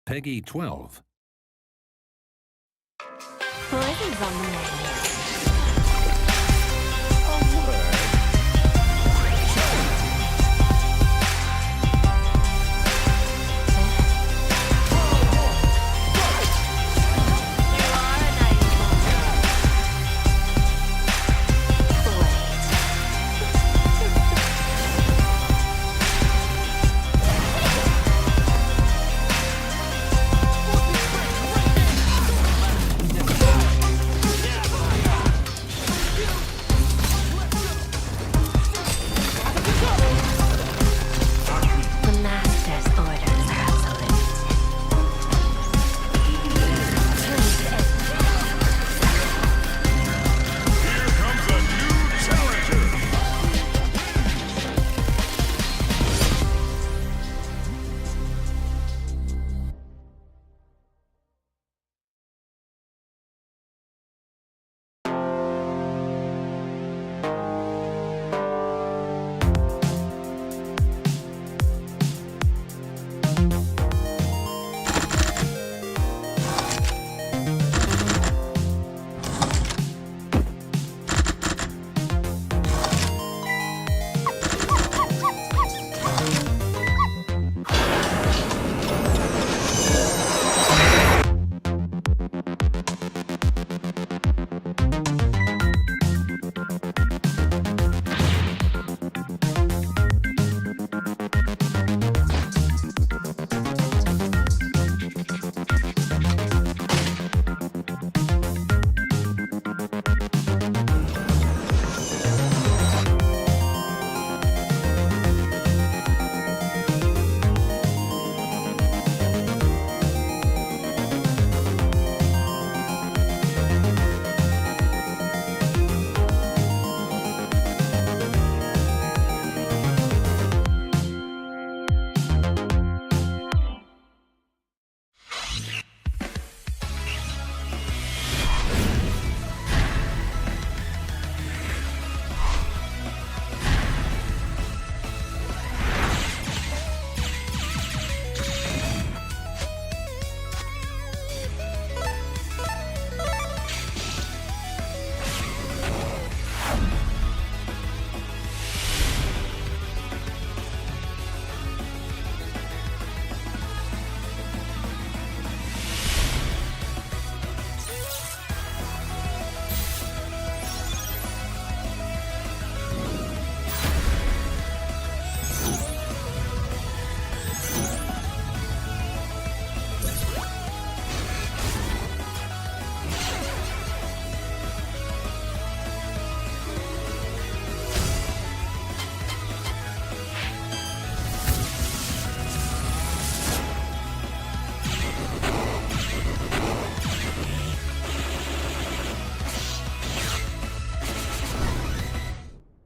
Peggy 12. Poison's on the menu.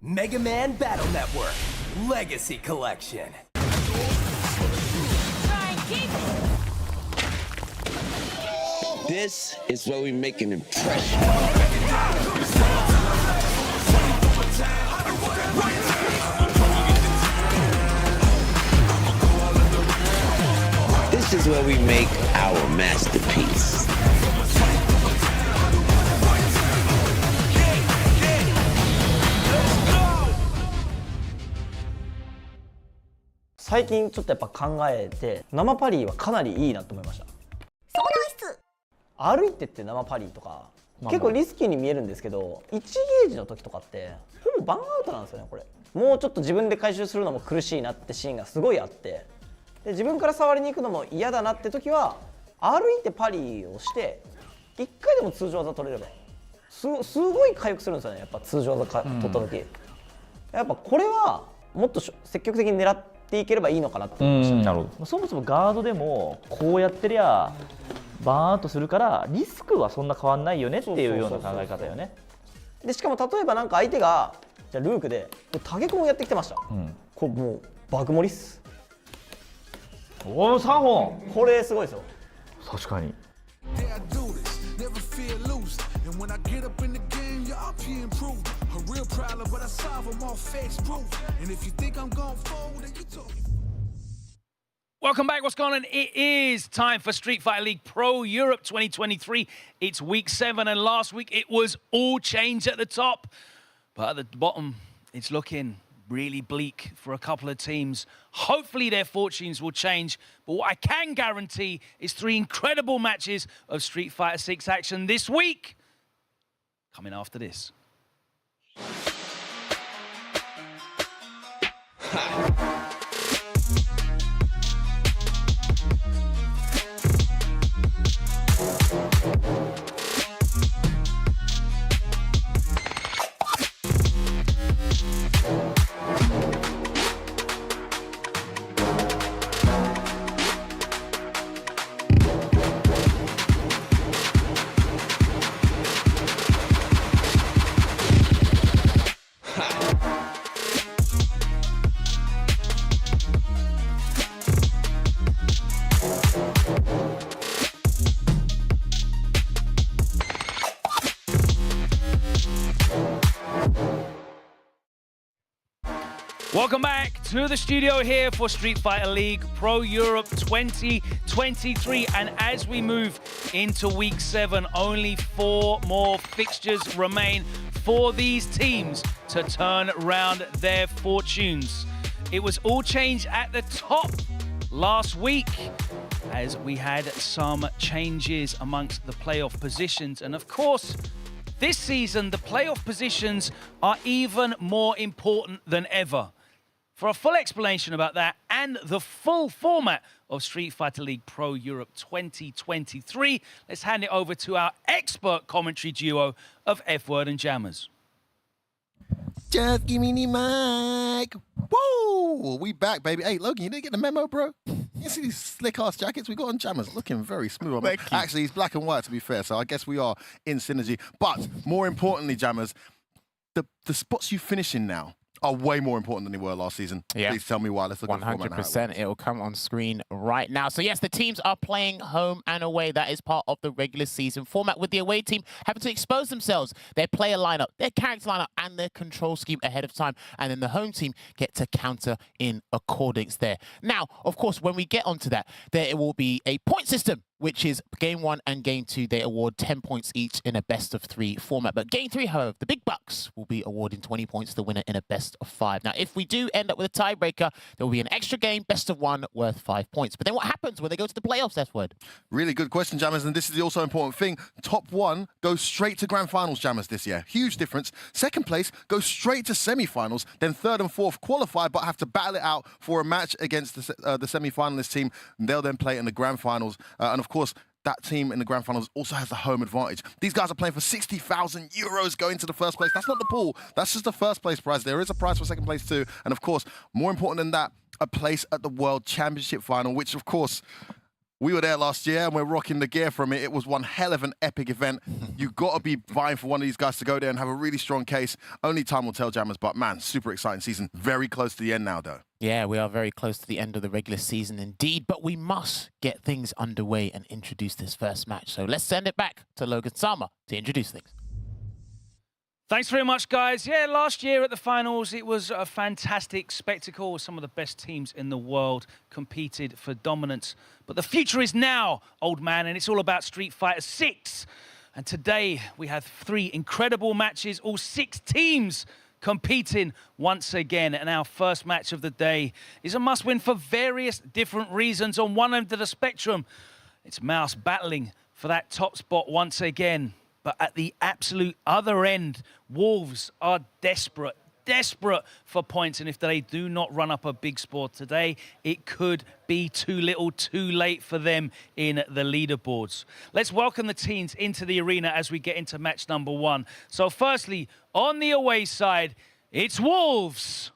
Mega Man Battle Network Legacy Collection. This is where we make an impression. This is where we make our masterpiece.最近ちょっとやっぱ考えて生パリーはかなりいいなと思いました。歩いてって生パリーとか結構リスキーに見えるんですけど、1ゲージの時とかってほぼバンアウトなんですよね。これもうちょっと自分で回収するのも苦しいなってシーンがすごいあって、で自分から触りに行くのも嫌だなって時は歩いてパリーをして1回でも通常技取れればすごい回復するんですよね。やっぱ通常技取った時、やっぱこれはもっと積極的に狙っていければいいのかなって思いましたね。なるほど。そもそもガードでもこうやってりゃバーンアウトするからリスクはそんな変わんないよねっていうような考え方よね。でしかも例えばなんか相手がじゃあルークでタゲコンをやってきてました、これもう爆盛りっす。おお3本これすごいですよ。確かに。Welcome back. What's going on? It is time for Street Fighter League Pro Europe 2023. It's week 7, and last week it was all change at the top. But at the bottom, it's looking really bleak for a couple of teams. Hopefully their fortunes will change. But what I can guarantee is 3 incredible matches of Street Fighter 6 action this week. Coming after this. Welcome back to the studio here for Street Fighter League Pro Europe 2023. And as we move into week 7, only 4 more fixtures remain for these teams to turn around their fortunes. It was all change at the top last week as we had some changes amongst the playoff positions. And of course, this season, the playoff positions are even more important than ever. For a full explanation about that and the full format of Street Fighter League Pro Europe 2023, let's hand it over to our expert commentary duo of F-Word and Jammers. Just give me the mic. Whoa, we back, baby. Hey, Logan, you didn't get the memo, bro? You see these slick-ass jackets we got on Jammers? Looking very smooth. Actually, he's black and white, to be fair, so I guess we are in synergy. But more importantly, Jammers, the spots you finish in now are way more important than they were last season. Yeah. Please tell me why. Let's look at 100%. It will come on screen right now. So yes, the teams are playing home and away. That is part of the regular season format, with the away team having to expose themselves, their player lineup, their character lineup, and their control scheme ahead of time. And then the home team get to counter in accordance there. Now, of course, when we get onto that, there will be a point system, which is game 1 and game 2. They award 10 points each in a best of 3 format. But game 3, however, the big bucks will be awarding 20 points to the winner in a best of 5. Now, if we do end up with a tiebreaker, there will be an extra game, best of 1, worth 5 points. But then what happens when they go to the playoffs, F-Word? Really good question, Jammers, and this is the also important thing. Top 1 goes straight to grand finals, Jammers, this year. Huge difference. Second place goes straight to semi-finals. Then 3rd and 4th qualify, but have to battle it out for a match against the semi-finalist team. And they'll then play in the grand finals. And of course, that team in the grand finals also has the home advantage. These guys are playing for 60,000 euros going to the first place. That's not the pool. That's just the first place prize. There is a prize for second place too. And of course, more important than that, a place at the World Championship final, which of course, we were there last year and we're rocking the gear from it. It was one hell of an epic event. You've got to be vying for one of these guys to go there and have a really strong case. Only time will tell, Jammers, but man, super exciting season. Very close to the end now, though. Yeah, we are very close to the end of the regular season indeed, but we must get things underway and introduce this first match. So let's send it back to Logan Sama to introduce things. Thanks very much, guys. Yeah, last year at the finals, it was a fantastic spectacle. Some of the best teams in the world competed for dominance. But the future is now, old man, and it's all about Street Fighter 6. And today, we have 3 incredible matches, all 6 teams competing once again. And our first match of the day is a must-win for various different reasons. On one end of the spectrum, it's Mouse battling for that top spot once again. But at the absolute other end, Wolves are desperate for points. And if they do not run up a big score today, it could be too little, too late for them in the leaderboards. Let's welcome the teams into the arena as we get into match number 1. So firstly, on the away side, it's Wolves.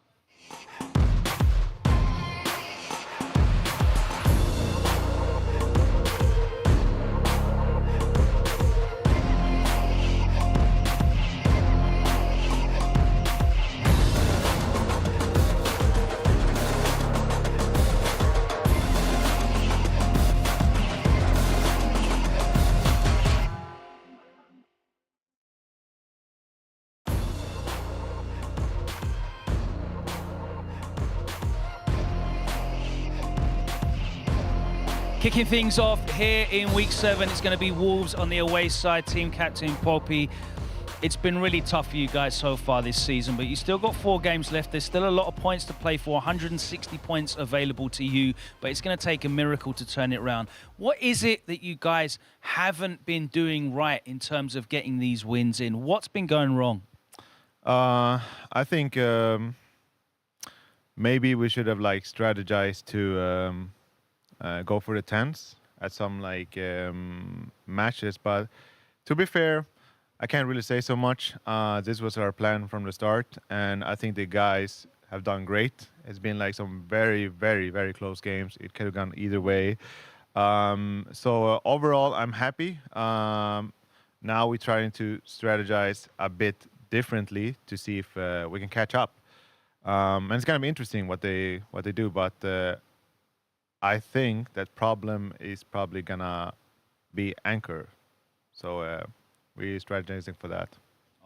Kicking things off here in week 7, it's going to be Wolves on the away side, team captain Popi. It's been really tough for you guys so far this season, but you still got 4 games left. There's still a lot of points to play for, 160 points available to you, but it's going to take a miracle to turn it around. What is it that you guys haven't been doing right in terms of getting these wins in? What's been going wrong? I think maybe we should have like strategized to go for the 10s at some like matches, but to be fair, I can't really say so much. This was our plan from the start, and I think the guys have done great. It's been like some very, very, very close games. It could have gone either way. So overall, I'm happy. Now we're trying to strategize a bit differently to see if we can catch up. And it's gonna be interesting what they do, but I think that problem is probably gonna be anchor. So we're strategizing for that.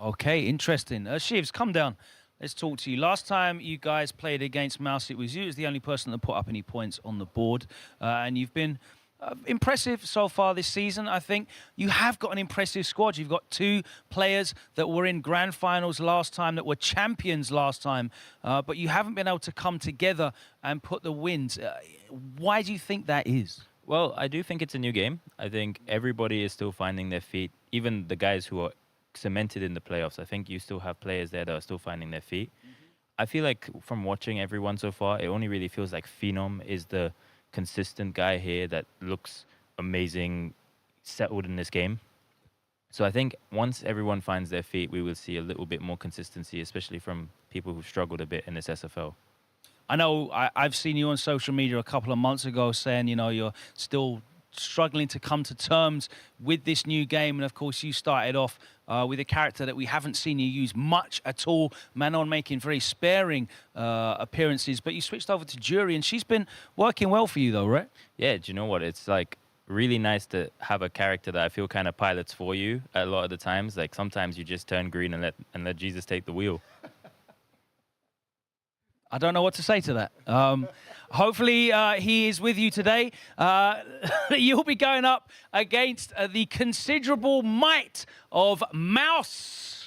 Okay, interesting. Shivs, come down. Let's talk to you. Last time you guys played against Mouse, it was you as the only person that put up any points on the board. And you've been impressive so far this season, I think. You have got an impressive squad. You've got 2 players that were in grand finals last time, that were champions last time, but you haven't been able to come together and put the wins. Why do you think that is? Well, I do think it's a new game. I think everybody is still finding their feet, even the guys who are cemented in the playoffs. I think you still have players there that are still finding their feet. I feel like from watching everyone so far, it only really feels like Phenom is the consistent guy here that looks amazing, settled in this game. So I think once everyone finds their feet, we will see a little bit more consistency, especially from people who've struggled a bit in this SFL. I know I've seen you on social media a couple of months ago saying, you know, you're still struggling to come to terms with this new game. And of course, you started off with a character that we haven't seen you use much at all. Manon making very sparing appearances, but you switched over to Jury, and she's been working well for you though, right? Yeah, do you know what? It's like really nice to have a character that I feel kind of pilots for you a lot of the times. Like sometimes you just turn green and let Jesus take the wheel. I don't know what to say to that. Hopefully he is with you today. You'll be going up against the considerable might of Mouse.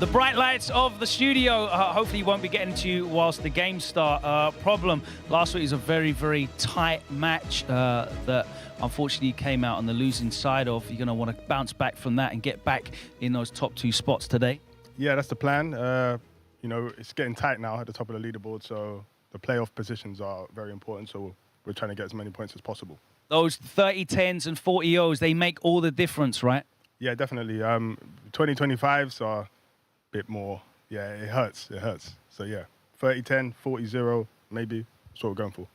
The bright lights of the studio hopefully won't be getting to you whilst the games start. Problem last week was a very, very tight match that unfortunately came out on the losing side of. You're going to want to bounce back from that and get back in those top 2 spots today. Yeah, that's the plan. You know, it's getting tight now at the top of the leaderboard, so the playoff positions are very important, so we're trying to get as many points as possible. Those 30 10s and 40 O's, they make all the difference, right? Yeah, definitely. 2025s are bit more, yeah, it hurts. So yeah, 30-10, 40-0, maybe, that's what we're going for.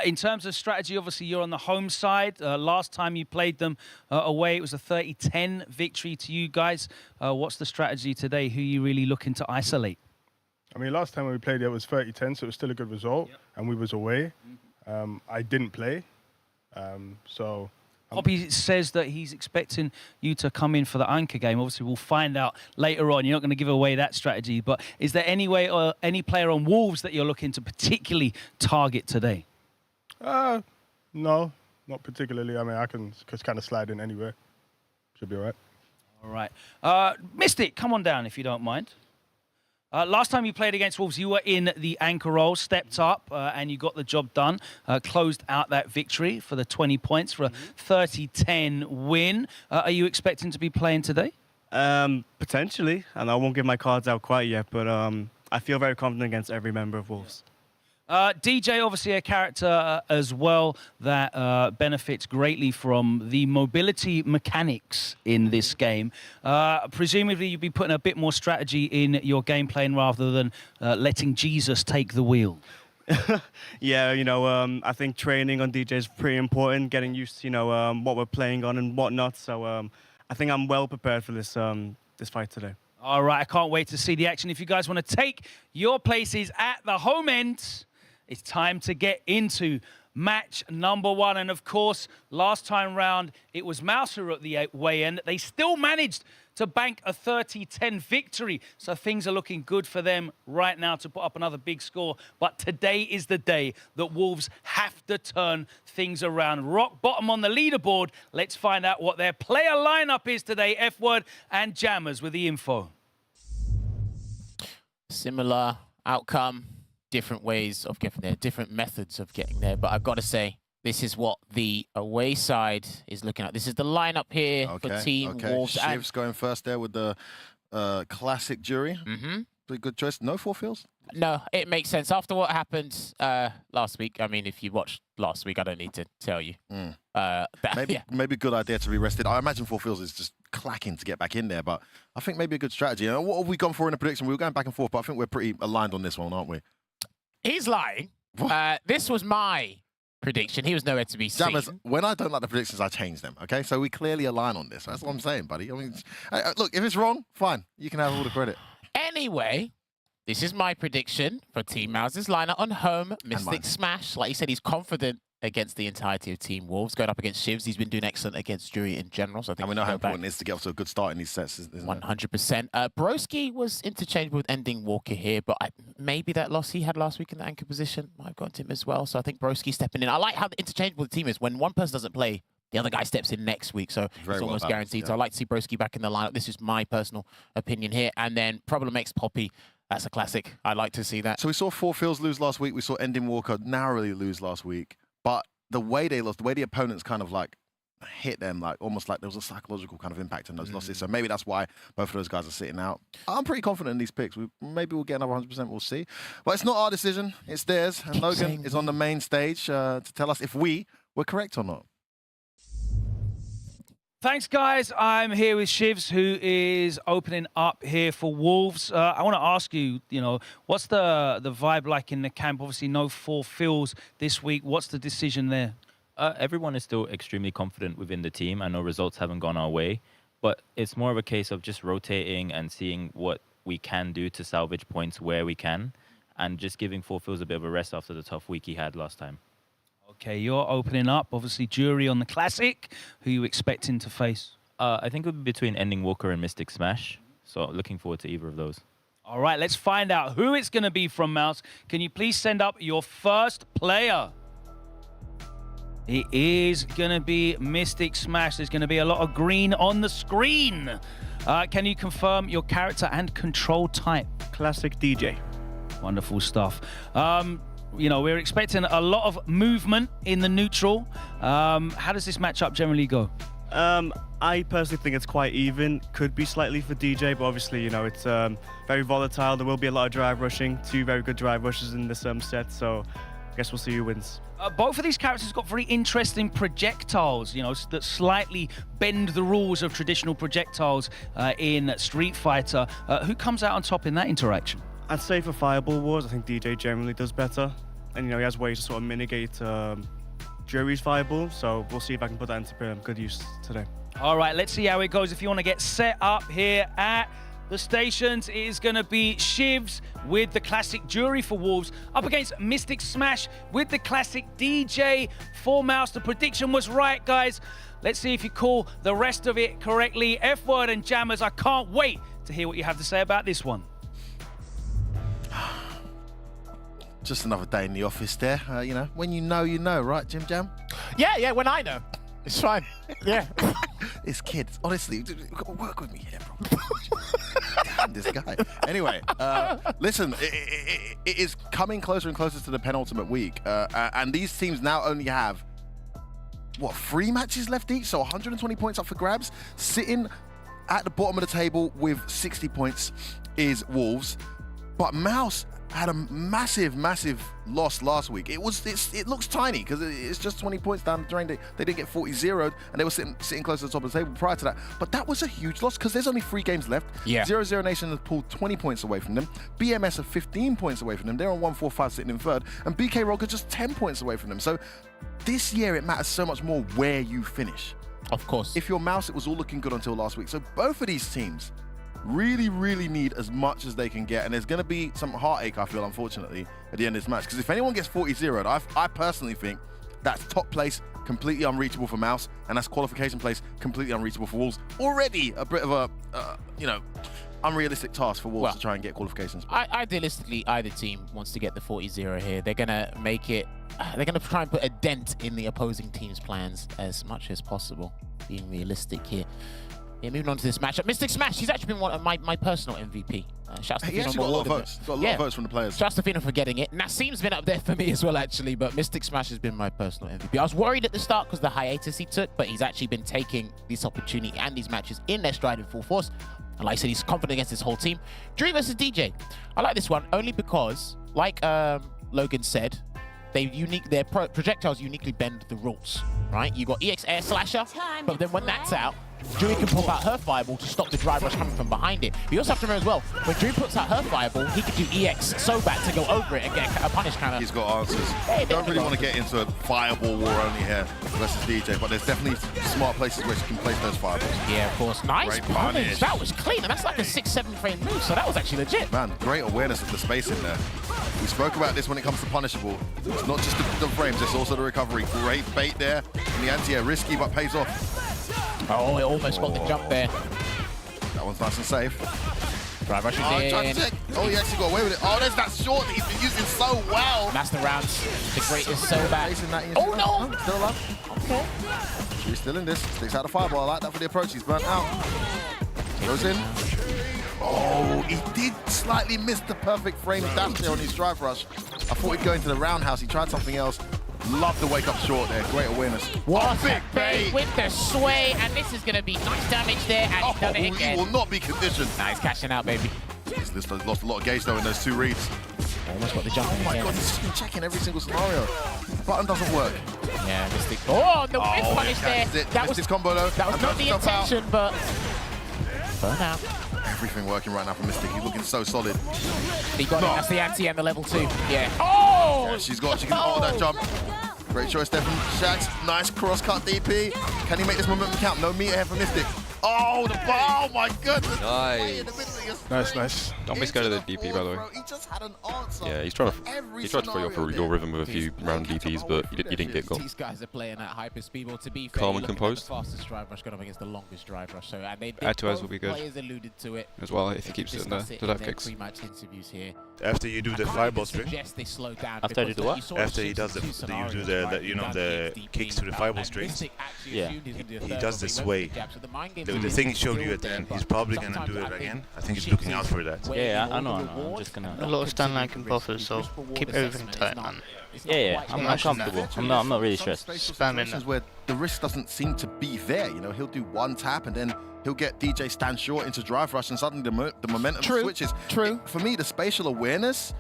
In terms of strategy, obviously you're on the home side. Last time you played them away, it was a 30-10 victory to you guys. What's the strategy today? Who are you really looking to isolate? I mean, last time when we played it was 30-10, so it was still a good result, and we was away. I didn't play, so... Popi says that he's expecting you to come in for the anchor game. Obviously, we'll find out later on. You're not going to give away that strategy. But is there any way or any player on Wolves that you're looking to particularly target today? No, not particularly. I mean, I can just kind of slide in anywhere. Should be all right. All right. Mystic, come on down if you don't mind. Last time you played against Wolves, you were in the anchor role, stepped up, and you got the job done. Closed out that victory for the 20 points for a 30-10 win. Are you expecting to be playing today? Potentially, and I won't give my cards out quite yet, but I feel very confident against every member of Wolves. DJ, obviously a character as well that benefits greatly from the mobility mechanics in this game. Presumably, you'd be putting a bit more strategy in your game playing rather than letting Jesus take the wheel. Yeah, you know, I think training on DJ is pretty important, getting used to, you know, what we're playing on and whatnot. So I think I'm well prepared for this this fight today. All right, I can't wait to see the action. If you guys want to take your places at the home end, it's time to get into match number 1. And of course, last time round, it was Mouse who were at the weigh-in. They still managed to bank a 30-10 victory. So things are looking good for them right now to put up another big score. But today is the day that Wolves have to turn things around. Rock bottom on the leaderboard. Let's find out what their player lineup is today. F-Word and Jammers with the info. Similar outcome, different ways of getting there, different methods of getting there. But I've got to say, this is what the away side is looking at. This is the lineup here for Team Wolves. Shivs going first there with the classic jury. Pretty good choice. No 4 fills? No, it makes sense. After what happened last week, I mean, if you watched last week, I don't need to tell you. Maybe a good idea to be rested. I imagine 4 fills is just clacking to get back in there, but I think maybe a good strategy. What have we gone for in the prediction? We were going back and forth, but I think we're pretty aligned on this one, aren't we? He's lying. This was my prediction. He was nowhere to be seen. Jammers, when I don't like the predictions, I change them, okay? So we clearly align on this. That's what I'm saying, buddy. I mean, look, if it's wrong, fine. You can have all the credit. Anyway, this is my prediction for Team Mouse's lineup on home. Mystic Smash. Like you said, he's confident against the entirety of Team Wolves. Going up against Shivs, he's been doing excellent against Jury in general. So I think we know how important it is to get off to a good start in these sets, isn't it? 100%. Broski was interchangeable with Ending Walker here, but maybe that loss he had last week in the anchor position might have got him as well. So I think Broski stepping in. I like how the interchangeable the team is. When one person doesn't play, the other guy steps in next week, so it's almost guaranteed. Yeah. So I like to see Broski back in the lineup. This is my personal opinion here. And then Problem X Popi. That's a classic. I like to see that. So we saw 4 fills lose last week. We saw Ending Walker narrowly lose last week. But the way they lost, the way the opponents kind of like hit them, like almost like there was a psychological kind of impact in those losses. So maybe that's why both of those guys are sitting out. I'm pretty confident in these picks. Maybe we'll get another 100%. We'll see. But it's not our decision. It's theirs. And Logan is on the main stage to tell us if we were correct or not. Thanks, guys. I'm here with Shivs, who is opening up here for Wolves. I want to ask you, what's the vibe like in the camp? Obviously, no 4 fills this week. What's the decision there? Everyone is still extremely confident within the team. I know results haven't gone our way, but it's more of a case of just rotating and seeing what we can do to salvage points where we can, and just giving 4 fills a bit of a rest after the tough week he had last time. Okay, you're opening up. Obviously, Jury on the Classic. Who are you expecting to face? I think it would be between Ending Walker and Mystic Smash. So looking forward to either of those. All right, let's find out who it's going to be from Mouse. Can you please send up your first player? It is going to be Mystic Smash. There's going to be a lot of green on the screen. Can you confirm your character and control type? Classic DJ. Wonderful stuff. We're expecting a lot of movement in the neutral. How does this matchup generally go? I personally think it's quite even. Could be slightly for DJ, but obviously, it's very volatile. There will be a lot of drive rushing. 2 very good drive rushes in this set, so I guess we'll see who wins. Both of these characters got very interesting projectiles, that slightly bend the rules of traditional projectiles in Street Fighter. Who comes out on top in that interaction? I'd say for Fireball Wars, I think DJ generally does better. And, he has ways to sort of mitigate Jury's Fireball. So we'll see if I can put that into good use today. All right, let's see how it goes. If you want to get set up here at the stations, it is going to be Shivs with the Classic Jury for Wolves up against Mystic Smash with the Classic DJ for Mouse. The prediction was right, guys. Let's see if you call the rest of it correctly. F-Word and Jammers, I can't wait to hear what you have to say about this one. Just another day in the office there. When you know, right, Jim Jam? Yeah, when I know. It's fine. Yeah. This kid, honestly, work with me here, bro. Damn, this guy. Anyway, listen, it is coming closer and closer to the penultimate week. And these teams now only have, 3 matches left each? So 120 points up for grabs. Sitting at the bottom of the table with 60 points is Wolves. But Mouse had a massive loss last week. It looks tiny because it's just 20 points down the drain. They didn't get 40-0'd, and they were sitting close to the top of the table prior to that. But that was a huge loss because there's only 3 games left. Yeah. 0-0 Nation has pulled 20 points away from them. BMS are 15 points away from them. They're on 1-4-5 sitting in third, and BK Rogue are just 10 points away from them. So this year it matters so much more where you finish. Of course. If you're Mouse, it was all looking good until last week. So both of these teams really need as much as they can get, and there's going to be some heartache, I feel, unfortunately, at the end of this match, because if anyone gets 40-0'd, I personally think that's top place completely unreachable for Mouse, and that's qualification place completely unreachable for Wolves. Already a bit of a unrealistic task for Wolves to try and get qualifications. Idealistically, either team wants to get the 40-0 here. They're gonna make it. They're gonna try and put a dent in the opposing team's plans as much as possible. Being realistic here. Yeah, moving on to this matchup. Mystic Smash, he's actually been one of my personal MVP. Shouts to He actually got a lot of votes. Got a lot of votes from the players. Shouts to Phenom for getting it. Nasim's been up there for me as well, actually, but Mystic Smash has been my personal MVP. I was worried at the start because the hiatus he took, but he's actually been taking this opportunity and these matches in their stride in full force. And like I said, he's confident against his whole team. Drew versus DJ. I like this one only because, like Logan said, their projectiles uniquely bend the rules, right? You got EX Air Slasher, but then when that's out, Drew can pop out her fireball to stop the drive rush coming from behind it. But you also have to remember as well, when Drew puts out her fireball, he can do EX Sobat to go over it and get a punish counter. He's got answers. I don't really want to get into a fireball war only here versus DJ, but there's definitely smart places where she can place those fireballs. Yeah, of course. Nice punish. That was clean, and that's like a 6-7 frame move, so that was actually legit. Man, great awareness of the space in there. We spoke about this when it comes to punishable. It's not just the frames, it's also the recovery. Great bait there. And the anti-air, risky, but pays off. Oh, it almost got the jump there. That one's nice and safe. Drive rush in. Oh, he actually got away with it. Oh, there's that short that he's been using so well. Master rounds, the greatest Sobat. Oh, no! Still alive. Okay. She's still in this. Sticks out the fireball. I like that for the approach. He's burnt out. Goes in. Oh, he did slightly miss the perfect frame dash there on his drive rush. I thought he'd go into the roundhouse. He tried something else. Love the wake up short there. Great awareness. What a big bait with the sway, and this is going to be nice damage there. And he's done it again. He will not be conditioned. Nice cashing out, baby. He's lost a lot of gauge though in those 2 reads. Almost got the jump. Oh my god, he's just been checking every single scenario. The button doesn't work. Yeah, Mystic. Oh, the whip punish there. That was his combo though. That was not the intention, but burn out. Everything working right now for Mystic. He's looking so solid. He got it. That's the anti and the level 2. Yeah. Oh! Yeah, she can hold that jump. Great choice there from Shakz. Nice cross-cut DP. Can he make this momentum count? No meter here for Mystic. Oh, oh my goodness. Nice. Nice. Don't miss go to the DP, by the way. He just had an answer. Yeah, he's trying to throw you off your rhythm with a few round DPs, but you didn't get goal. These guys are playing at hyper speed. Well, to be fair, calm and composed. The fastest drive rush got up against the longest drive rush. So, and they add to us will be good. Players alluded to it as well if he keeps it in there. The dive kicks. After you do the fireball string. After you do what? After he does the kicks to the fireball string. Yeah. He does the sway. The thing he showed you at the end, he's probably gonna do it again. I think he's looking out for that. Yeah, I know. I'm just gonna. A lot of stun line can buffer, so keep everything tight, man. Yeah, I'm comfortable. I'm not really stressed. Spamming where the risk doesn't seem to be there. You know, he'll do one tap and then he'll get DJ stand short into drive rush, and suddenly the momentum switches. For me, the spatial awareness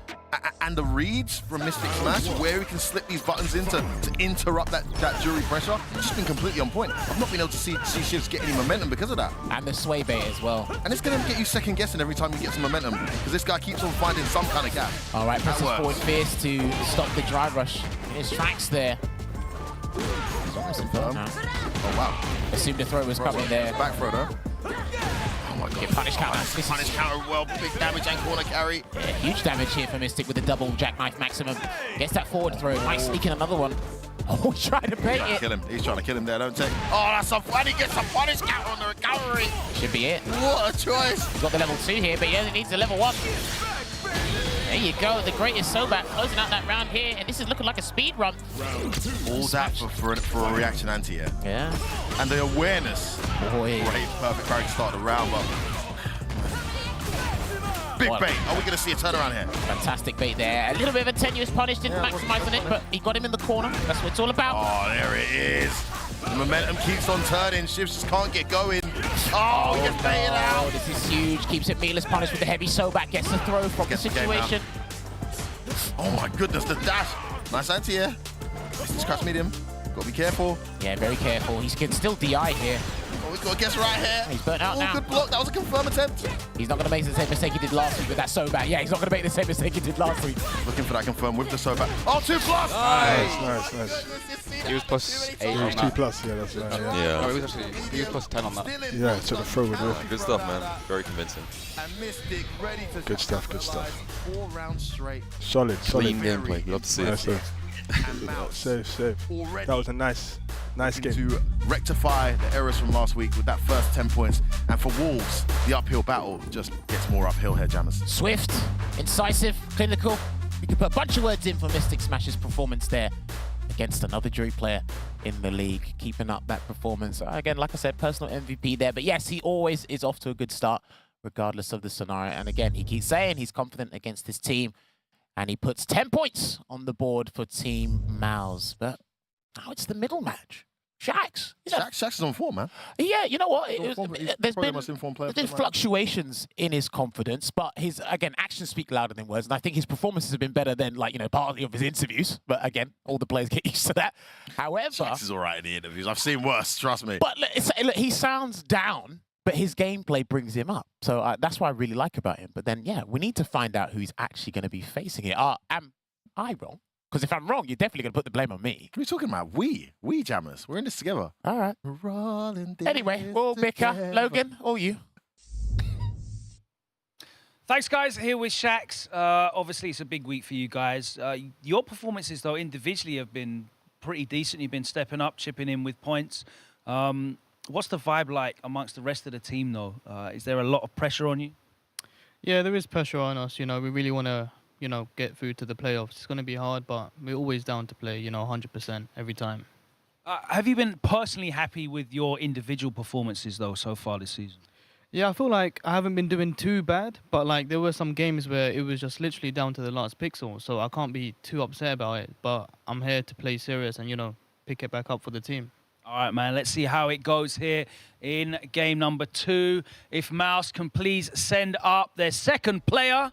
and the reads from Mystic Smash, where he can slip these buttons in to interrupt that jury pressure, it's just been completely on point. I've not been able to see Shivs get any momentum because of that. And the sway bait as well. And it's going to get you second guessing every time you get some momentum, because this guy keeps on finding some kind of gap. All right, presses forward fierce to stop the drive rush in his tracks there. Oh wow. Assumed the throw was coming there. Back throw though. Oh my god. Punish counter. Punish counter, well, big damage and corner carry. Yeah, huge damage here for Mystic with the double jackknife maximum. Gets that forward throw. Might sneak in another one. Oh, trying to bait it. Kill him. He's trying to kill him there, don't take. Oh, that's a funny. Gets a punish counter on the recovery. Should be it. What a choice. He's got the level 2 here, but he only needs a level 1. There you go, the greatest Sobat closing out that round here, and this is looking like a speed run. All that for a reaction anti-air. Yeah. And the awareness. Boy. Great, perfect carry to start the round, but big bait. Are we going to see a turnaround here? Fantastic bait there. A little bit of a tenuous punish, didn't maximize on it, but he got him in the corner. That's what it's all about. Oh, there it is. The momentum keeps on turning. Shivs just can't get going. Oh, he gets baited out. This is huge. Keeps it meatless punish with the heavy Sobat. Gets the throw from the situation. Oh my goodness, the dash. Nice anti-air. Scratch medium. Gotta be careful. Yeah, very careful. He can still DI here. Oh, he's got to guess right here. He's burnt out now. Good block. That was a confirm attempt. He's not going to make the same mistake he did last week with that so bad. Yeah, he's not going to make the same mistake he did last week. Looking for that confirm with the so bad. Oh, 2+. Nice. He was plus 8 It on was that. 2+, yeah, that's right. Yeah. No, he was actually, he was plus 10 on that. Yeah, took the throw with it. Good stuff, man. Very convincing. Good stuff, good stuff. 4 rounds straight. Solid. Clean gameplay. Love to see it. Safe. That was a nice game. To rectify the errors from last week with that first 10 points. And for Wolves, the uphill battle just gets more uphill here, Jammers. Swift, incisive, clinical. We could put a bunch of words in for Mystic Smash's performance there against another Druid player in the league, keeping up that performance. Again, like I said, personal MVP there. But yes, he always is off to a good start, regardless of the scenario. And again, he keeps saying he's confident against his team. And he puts 10 points on the board for Team Mouse. But now it's the middle match. Shakz. Shakz is on form, man. Yeah, you know what? There's been fluctuations fluctuations in his confidence, but his, again, actions speak louder than words. And I think his performances have been better than, like, you know, partly of his interviews. But again, all the players get used to that. However, Shakz is all right in the interviews. I've seen worse, trust me. But look, he sounds down, but his gameplay brings him up. So that's what I really like about him. But then, yeah, we need to find out who he's actually going to be facing here. Am I wrong? Because if I'm wrong, you're definitely going to put the blame on me. What are we talking about? We Jammers. We're in this together. All right. We're all in this Anyway, we'll bicker. Logan, all you. Thanks, guys. Here with Shakz. Obviously, it's a big week for you guys. Your performances, though, individually have been pretty decent. You've been stepping up, chipping in with points. What's the vibe like amongst the rest of the team, though? Is there a lot of pressure on you? Yeah, there is pressure on us. You know, we really want to, you know, get through to the playoffs. It's going to be hard, but we're always down to play, you know, 100% every time. Have you been personally happy with your individual performances, though, so far this season? Yeah, I feel like I haven't been doing too bad, but like there were some games where it was just literally down to the last pixel, so I can't be too upset about it. But I'm here to play serious and, you know, pick it back up for the team. All right, man, let's see how it goes here in game number 2. If Mouse can please send up their second player.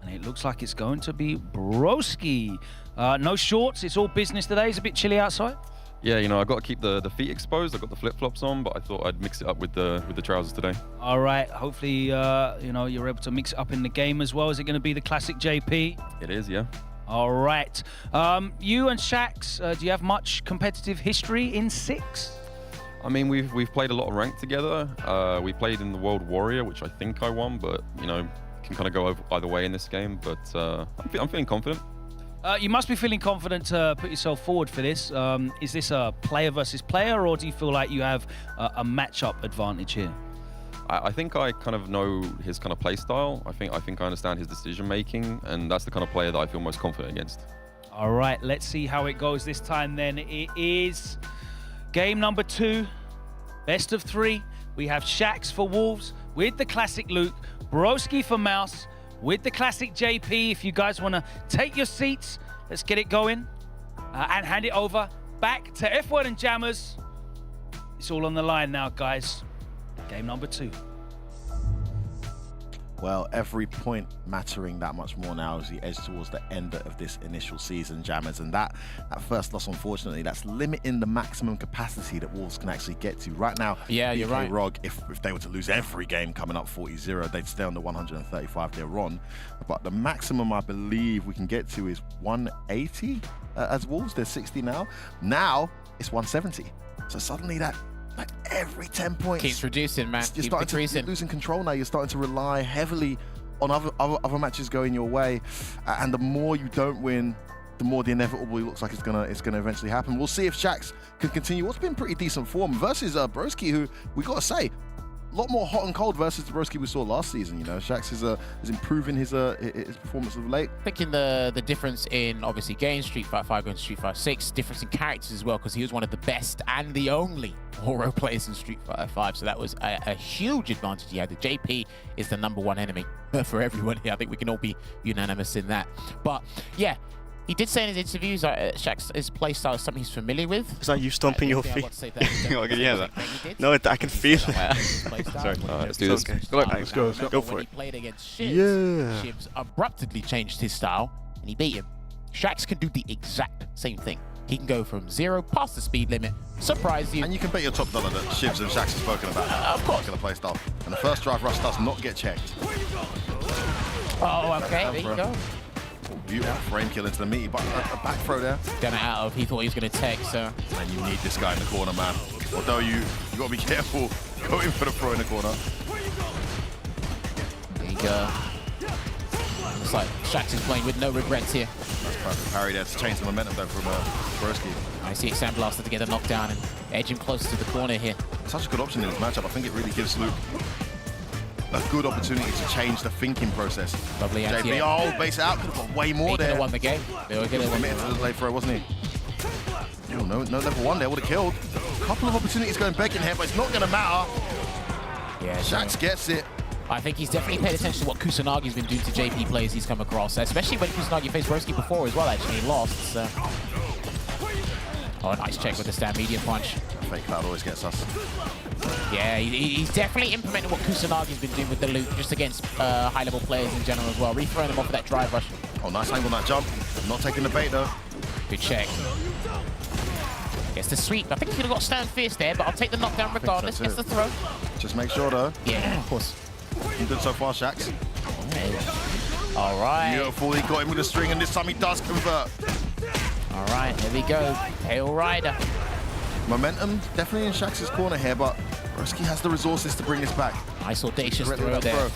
And it looks like it's going to be Broski. No shorts, it's all business today. It's a bit chilly outside. Yeah, you know, I've got to keep the feet exposed. I've got the flip-flops on, but I thought I'd mix it up with the trousers today. All right, hopefully, you know, you're able to mix it up in the game as well. Is it going to be the classic JP? It is, yeah. All right. You and Shakz, do you have much competitive history in 6? I mean, we've played a lot of ranked together. We played in the World Warrior, which I think I won, but, you know, can kind of go either way in this game. But I'm feeling confident. You must be feeling confident to put yourself forward for this. Is this a player versus player, or do you feel like you have a matchup advantage here? I think I kind of know his kind of play style. I think I understand his decision making, and that's the kind of player that I feel most confident against. All right, let's see how it goes this time then. It is game number 2, best of 3. We have Shakz for Wolves with the classic Luke, Broski for Mouse with the classic JP. If you guys want to take your seats, let's get it going and hand it over back to F1 and Jammers. It's all on the line now, guys. Game number 2. Well, every point mattering that much more now as we edge towards the end of this initial season, Jammers. And that first loss, unfortunately, that's limiting the maximum capacity that Wolves can actually get to. Right now, yeah, you're right. ROG, if they were to lose every game coming up 40-0, they'd stay on the 135 they're on. But the maximum I believe we can get to is 180 as Wolves. They're 60 now. Now, it's 170. So suddenly that... like every 10 points keeps reducing, man. You're losing control now. You're starting to rely heavily on other matches going your way, and the more you don't win, the more the inevitable looks like it's gonna eventually happen. We'll see if Shakz can continue what's been pretty decent form versus Broski, who we gotta say, a lot more hot and cold versus the Broski we saw last season. You know, Shakz is improving his performance of late. Thinking the difference in obviously games, Street Fighter 5 going to Street Fighter 6, difference in characters as well, because he was one of the best and the only Horo players in Street Fighter 5, so that was a huge advantage he had. The JP is the #1 enemy for everyone here. I think we can all be unanimous in that. But yeah, He did say in his interviews that Shak's playstyle is something he's familiar with. Is that you stomping your feet? I can hear that. No, I can feel it. Sorry. Let's do this. Okay. Let's go. Go for When it. he played against Shivs, Yeah. Shivs abruptly changed his style and he beat him. Shakz can do the exact same thing. He can go from 0 past the speed limit, surprise you. And you can bet your top dollar that Shivs and Shakz have spoken about of course. the play style. And the first drive rush does not get checked. Oh, okay, there you go. Beautiful frame kill into the meaty, but a back throw there. Done it out of, he thought he was going to tech, so. And you need this guy in the corner, man. Although you got to be careful going for the throw in the corner. There you go. Looks like Shakz is playing with no regrets here. That's perfect parry there to change the momentum though from Broski. I see Sandblaster to get a knockdown and edge him closer to the corner here. Such a good option in this matchup. I think it really gives Luke a good opportunity to change the thinking process. Lovely anti. JB, oh, base it out, could have got way more He could there. have won the game. They were going to win Committed to the late throw, wasn't he? Oh, no level 1 there, would have killed. A couple of opportunities going back in here, but it's not going to matter. Yeah, Shakz gets it. I think he's definitely paid attention to what Kusanagi's been doing to JP players he's come across, especially when Kusanagi faced Broski before as well, actually. He lost, so. Oh, nice check with the stand medium punch. Fake cloud always gets us. Yeah, he's definitely implementing what Kusanagi's been doing with the loop, just against high-level players in general as well. Re-throwing him off of that drive rush. Oh, nice angle on that jump. Not taking the bait, though. Good check. Gets the sweep. I think he could have got stand fierce there, but I'll take the knockdown regardless. Gets the throw. Just make sure, though. Yeah, of course. You're good so far, Shakz. All right. Beautiful. He got him with a string, and this time he does convert. All right, there we go. Hail Rider. Momentum definitely in Shax's corner here, but Broski has the resources to bring this back. Nice audacious throw there.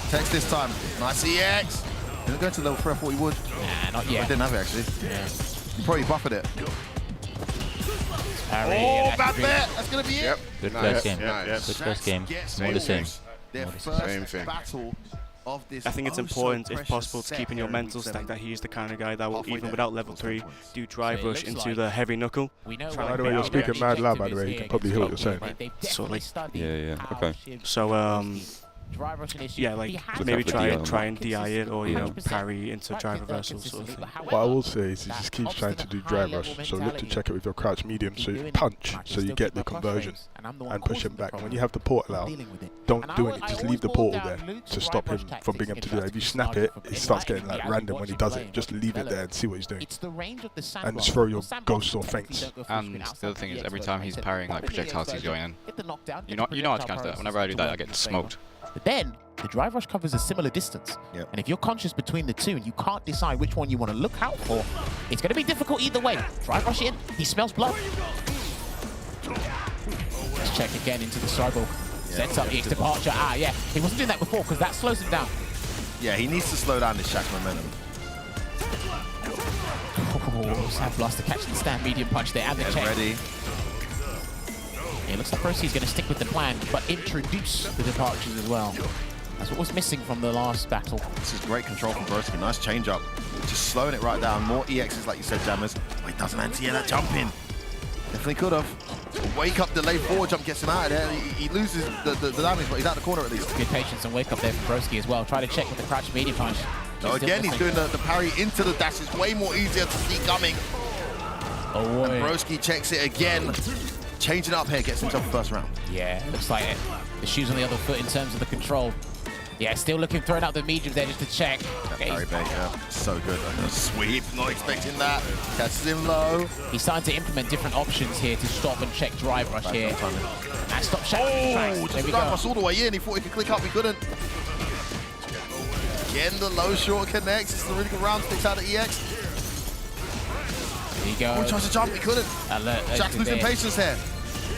Text this time. Nice EX. Didn't go to level 3, I thought he would. Nah, not yet. I didn't have it, actually. Yeah. He probably buffered it. Oh, bad bet. That's going to be it. Good first game. Good first game. More the same. Their first battle of this. I think it's important, if possible, to keep in your mental stack that he's the kind of guy that will, even without level 3, do drive rush into the heavy knuckle. By the way, you're speaking mad loud, by the way. You can probably hear what you're saying. Sorry. Yeah, okay. So, yeah, like maybe try and DI it, or you know, parry into drive reversal sort of thing. What I will say is he just keeps trying to do drive rush, so look to check it with your crouch medium, so you punch, so you get the conversion and push him back. When you have the portal out, don't do it, just leave the portal there to stop him from being able to do that. If you snap it, it starts getting like random when he does it. Just leave it there and see what he's doing. And just throw your ghosts or feints. And the other thing is, every time he's parrying like projectiles he's going in, you know how to counter that. Whenever I do that, I get smoked. But then, the drive rush covers a similar distance. Yep. And if you're conscious between the two and you can't decide which one you want to look out for, it's going to be difficult either way. Drive rush in, he smells blood. Let's check again into the struggle. Sets up EX departure. Ah, yeah, he wasn't doing that before because that slows him down. Yeah, he needs to slow down this Shakz momentum. Oh, Sandblaster catching the stand medium punch there and the check. Ready. Yeah, it looks like Broski's going to stick with the plan, but introduce the departures as well. That's what was missing from the last battle. This is great control from Broski. Nice change up. Just slowing it right down. More EXs, like you said, Jammers. Oh, he doesn't anti-air that jump in. Definitely could have. Wake up, delay forward jump gets him out of there. He loses the damage, but he's out of the corner at least. Good patience and wake up there from Broski as well. Try to check with the crouch medium punch. So again, he's doing the parry into the dash. It's way more easier to see coming. Oh, and Broski checks it again. Changing up here, gets himself the first round. Yeah, looks like it. The shoe's on the other foot in terms of the control. Yeah, still looking, throwing out the medium there just to check. Okay. Parry bait, yeah. So good. Sweep, not expecting that. Catches him low. He's starting to implement different options here to stop and check drive rush here. And stop Shakz. Oh, just drive rush all the way in. He thought he could click up, he couldn't. Again, the low short connects. It's a really good round. Sticks out of EX. There you go. Oh, he tries to jump, he couldn't. Shakz losing patience here.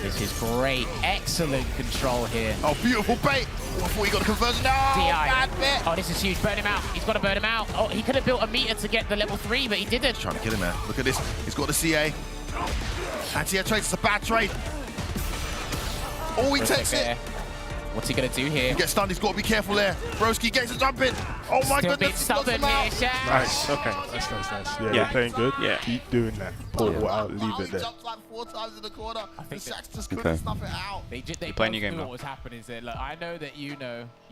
This is great. Excellent control here. Oh, beautiful bait. Oh, I thought he got the conversion. No, bad bit. Oh, this is huge. Burn him out. He's got to burn him out. Oh, he could have built a meter to get the level 3, but he didn't. He's trying to kill him there. Look at this. He's got the CA. Anti-air trade. It's a bad trade. Oh, he takes it. What's he going to do here? He gets stunned, he's got to be careful there. Broski gets a jump in. Oh my Still goodness, being stubborn here, Shaq. Nice. Okay. That's nice. Yeah, you're playing good. Yeah. Keep doing that. Portal out, leave it there. Jumps like 4 times in the corner. I think Shakz just couldn't snuff it out. They playing your both game knew now. what was happening. Said, look, I know that you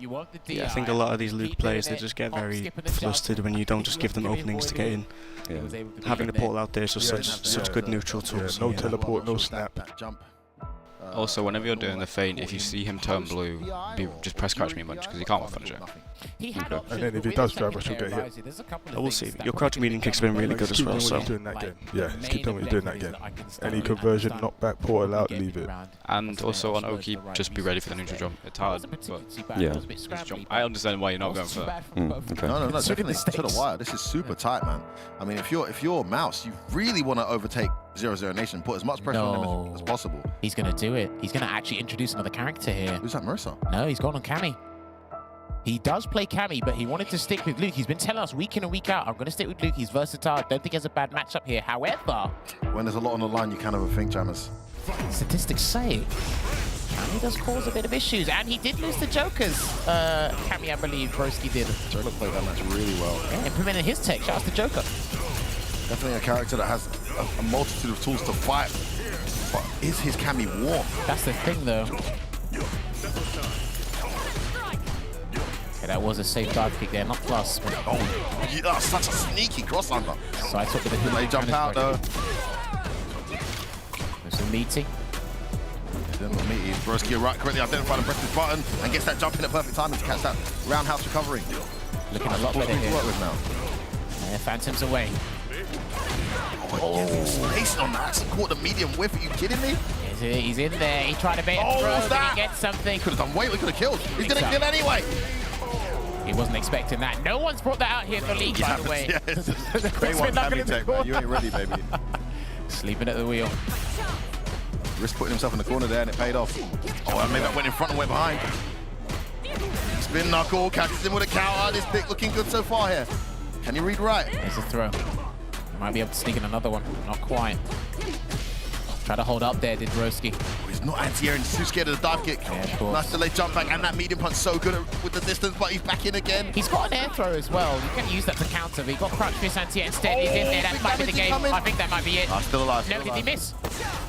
want the DI. Yeah, I think a lot of these Luke players, they just get very flustered when you don't just give them openings to get in. Yeah. Having the portal out there is just such good neutral tools. No teleport, no snap. Jump. Also, whenever you're doing the feint, if you see him turn blue, just press crouch me a bunch because he can't one finish it. And then if he does drive rush, he'll get hit. I will see. Your crouch medium kick's been really good as well. So Keep doing that game. Yeah, just keep doing what you're doing that game. Any conversion, knockback, portal out, leave it. And also on Oki, just be ready for the neutral jump. It's hard, but Yeah. just jump. I understand why you're not going for that. Okay. No, definitely to the wire. This is super tight, man. I mean, if you're Mouse, you really want to overtake 0-0 Nation, put as much pressure on him as possible. He's going to do it. He's going to actually introduce another character here. Who's that, Marissa? No, he's gone on Cammy. He does play Cammy, but he wanted to stick with Luke. He's been telling us week in and week out, I'm going to stick with Luke. He's versatile. I don't think he has a bad matchup here. However, when there's a lot on the line, you kind of overthink, Jammers. Statistics say Cammy does cause a bit of issues, and he did lose to Jokers. Cammy, I believe, Broski did. Joker played that match really well. Yeah, implementing his tech. Shout out to Joker. Definitely a character that has a multitude of tools to fight. But is his Cammy warm? That's the thing, though. Okay, that was a safe dive kick there, not plus. But yeah, such a sneaky cross under. So I took with the They jump out though. There's some meaty. Meaty. Broski right correctly identified and pressed his button and gets that jump in at perfect timing to catch that roundhouse recovery. Looking a lot better here. To work with now. Yeah, Phantom's away. Oh, he's racing on that. He caught the medium whiff. Are you kidding me? He's in there. He tried to bait and throw. What's that? Did he get something? Could have done weight. We could have killed. He's going to kill anyway. He wasn't expecting that. No one's brought that out here in the league, by the way. Day one Cammy tech, man. You ain't ready, baby. Sleeping at the wheel. Risk putting himself in the corner there, and it paid off. Oh, maybe that went in front and went behind. Spin knuckle, catches him with a counter. This pick looking good so far here. Can you read right? There's a throw. Might be able to sneak in another one. Not quite. Try to hold up there, did Broski. Oh, he's not anti-airing, he's too scared of the dive kick. Yeah, of course. Nice delayed jump back, and that medium punch so good with the distance, but he's back in again. He's got an air throw as well. You can use that to counter, but he got crouch fist anti-air instead. He's in there. That might be the game. I think that might be it. Still alive. No, did he miss?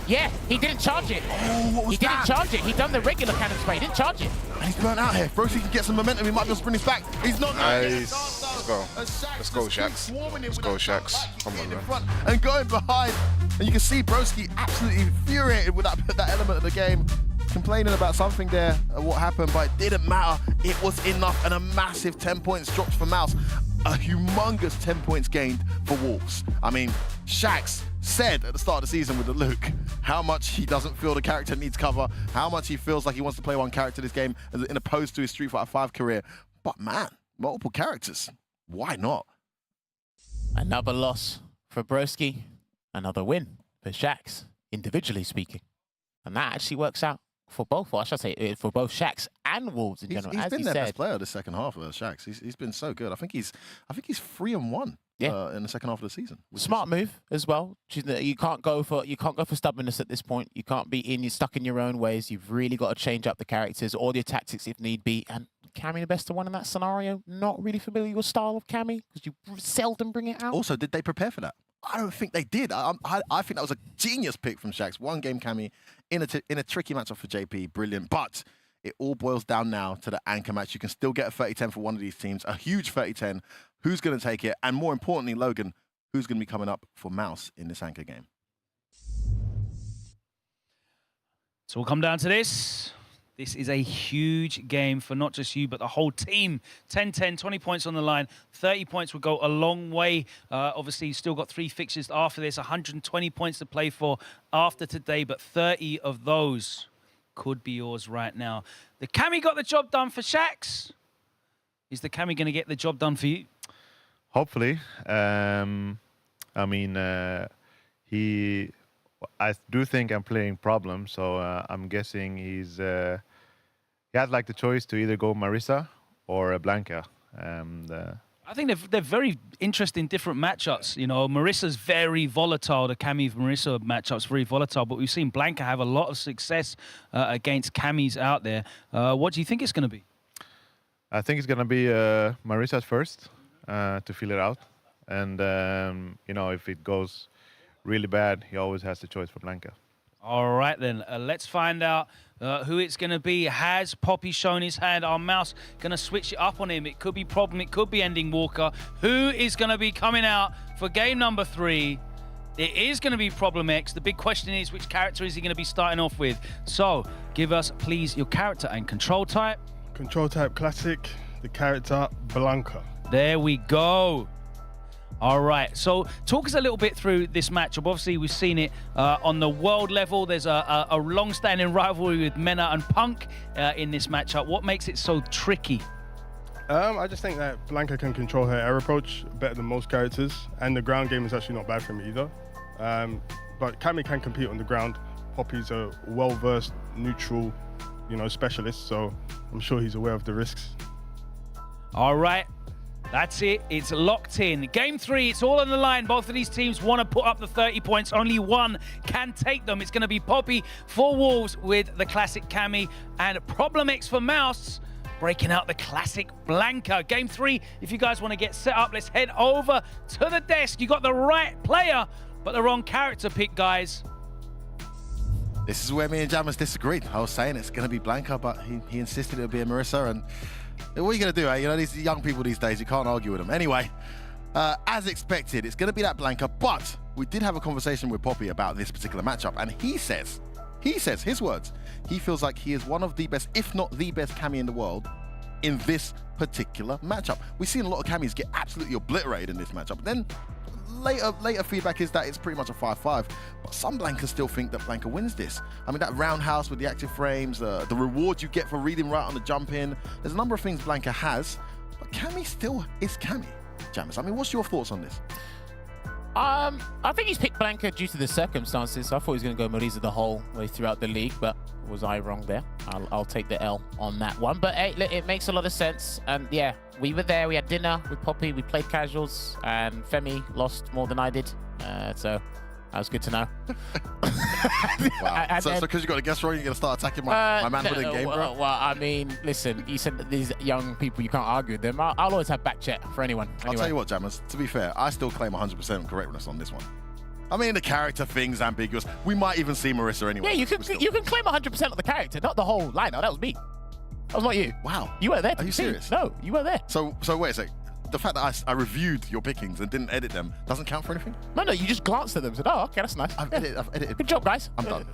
Yeah, he didn't charge it. Oh, what was he didn't charge it. He done the regular cannon spray. He didn't charge it. And he's burnt out here. Broski can get some momentum. He might be able to spin his back. He's not. Nice. Let's go. Let's go, Shakz. Let's go, Shakz. Come on, man. And going behind. And you can see Broski absolutely infuriated with that element of the game. Complaining about something there, what happened, but it didn't matter. It was enough, and a massive 10 points dropped for Mouse. A humongous 10 points gained for Wolves. I mean, Shakz said at the start of the season with the Luke how much he doesn't feel the character needs cover, how much he feels like he wants to play one character this game in opposed to his Street Fighter 5 career. But man, multiple characters. Why not? Another loss for Broski. Another win for Shakz, individually speaking. And that actually works out for both, or I should say, for both Shakz and Wolves in general. He's been their best player the second half of Shakz. He's been so good. I think he's 3-1 in the second half of the season. Smart move as well. You can't go for stubbornness at this point. You can't be you're stuck in your own ways. You've really got to change up the characters or your tactics if need be. And Cammy the best of one in that scenario. Not really familiar with your style of Cammy because you seldom bring it out. Also, did they prepare for that? I don't think they did. I think that was a genius pick from Shakz. One game Cammy in a tricky matchup for JP. Brilliant. But it all boils down now to the anchor match. You can still get a 30-10 for one of these teams. A huge 30-10. Who's going to take it? And more importantly, Logan, who's going to be coming up for Mouse in this anchor game? So we'll come down to this. This is a huge game for not just you, but the whole team. 10-10, 20 points on the line. 30 points will go a long way. Obviously, you've still got 3 fixtures after this. 120 points to play for after today, but 30 of those could be yours right now. The Cammy got the job done for Shakz. Is the Cammy going to get the job done for you? Hopefully. I do think I'm playing problem, so I'm guessing he had like the choice to either go Marisa or Blanca. I think they're very interesting, different matchups. You know, Marissa's very volatile. The Cammy Marissa matchup's very volatile, but we've seen Blanka have a lot of success against Cammys out there. What do you think it's going to be? I think it's going to be Marissa's first to feel it out. And, you know, if it goes really bad, he always has the choice for Blanka. All right, then. Let's find out who it's going to be. Has Poppy shown his hand? Our mouse going to switch it up on him. It could be Problem. It could be Ending Walker. Who is going to be coming out for game number 3? It is going to be Problem X. The big question is, which character is he going to be starting off with? So, give us, please, your character and control type. Control type Classic. The character Blanka. There we go. All right, so talk us a little bit through this matchup. Obviously, we've seen it on the world level. There's a long-standing rivalry with Mena and Punk in this matchup. What makes it so tricky? I just think that Blanka can control her air approach better than most characters, and the ground game is actually not bad for him either. But Cammy can compete on the ground. Poppy's a well-versed, neutral, you know, specialist, so I'm sure he's aware of the risks. All right. That's it. It's locked in. Game 3, it's all on the line. Both of these teams want to put up the 30 points. Only one can take them. It's going to be Poppy for Wolves with the classic Cammy and Problem X for Mouse, breaking out the classic Blanka. Game 3, if you guys want to get set up, let's head over to the desk. You got the right player, but the wrong character pick, guys. This is where me and Jammers disagreed. I was saying it's going to be Blanka, but he insisted it would be a Marissa, and what are you going to do, eh? You know, these young people these days, you can't argue with them. Anyway, as expected, it's going to be that Blanka, but we did have a conversation with Poppy about this particular matchup, and he says, his words, he feels like he is one of the best, if not the best Cammy in the world in this particular matchup. We've seen a lot of Cammys get absolutely obliterated in this matchup. Then later feedback is that it's pretty much a 5-5, but some Blankas still think that Blanka wins this. I mean, that roundhouse with the active frames, the reward you get for reading right on the jump in, there's a number of things Blanka has, but Cammy still is Cammy. Jammers, I mean, what's your thoughts on this? I think he's picked Blanka due to the circumstances. I thought he was going to go Marisa the whole way throughout the league, but was I wrong there? I'll take the L on that one. But hey, it makes a lot of sense. And yeah, we were there. We had dinner with Poppy. We played casuals, and Femi lost more than I did. So that was good to know. Wow. So because you got a guess wrong, you're going to start attacking my manhood in game, bro? Well, I mean, listen, you said that these young people, you can't argue with them. I'll always have back check for anyone. Anyway. I'll tell you what, Jammers, to be fair, I still claim 100% correctness on this one. I mean, the character thing's ambiguous. We might even see Marissa anyway. Yeah, you can claim 100% of the character, not the whole lineup. That was me. That was not you. Wow. You weren't there. Are you serious? No, you weren't there. So wait a sec. The fact that I reviewed your pickings and didn't edit them doesn't count for anything? No, you just glanced at them and said, oh, okay, that's nice. I've edited. Good job, guys. I'm done.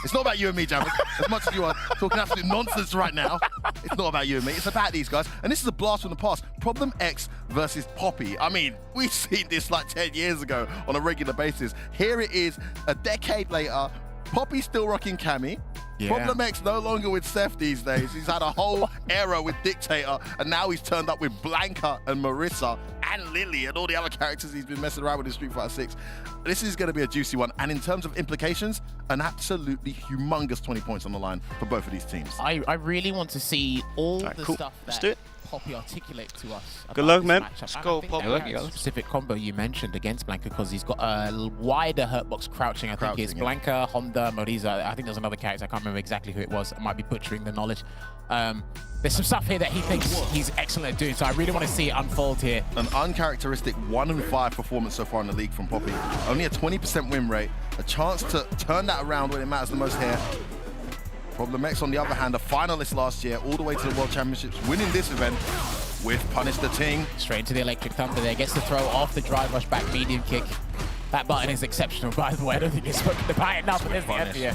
It's not about you and me, Jammers. As much as you are talking absolute nonsense right now, it's not about you and me. It's about these guys. And this is a blast from the past. Problem X versus Poppy. I mean, we've seen this like 10 years ago on a regular basis. Here it is, a decade later. Poppy's still rocking Cammy. Yeah. Problem X no longer with Seth these days. He's had a whole era with Dictator, and now he's turned up with Blanka and Marissa and Lily and all the other characters he's been messing around with in Street Fighter 6. This is going to be a juicy one, and in terms of implications, an absolutely humongous 20 points on the line for both of these teams. I really want to see all the cool. stuff Let's that do it. Poppy articulate to us. Good luck, man. Let's go, Poppy. Specific combo you mentioned against Blanka, because he's got a wider hurtbox crouching. I think it's Blanka, Honda, Moriza. I think there's another character. I can't remember exactly who it was. I might be butchering the knowledge. There's some stuff here that he thinks he's excellent at doing, so I really want to see it unfold here. An uncharacteristic 1-5 performance so far in the league from Poppy. Only a 20% win rate. A chance to turn that around when it matters the most here. Problem X, on the other hand, a finalist last year, all the way to the World Championships, winning this event with Punish the Ting. Straight into the Electric Thunder there, gets the throw off the drive rush back medium kick. That button is exceptional, by the way. I don't think it's spoken about it enough, but there's the end here.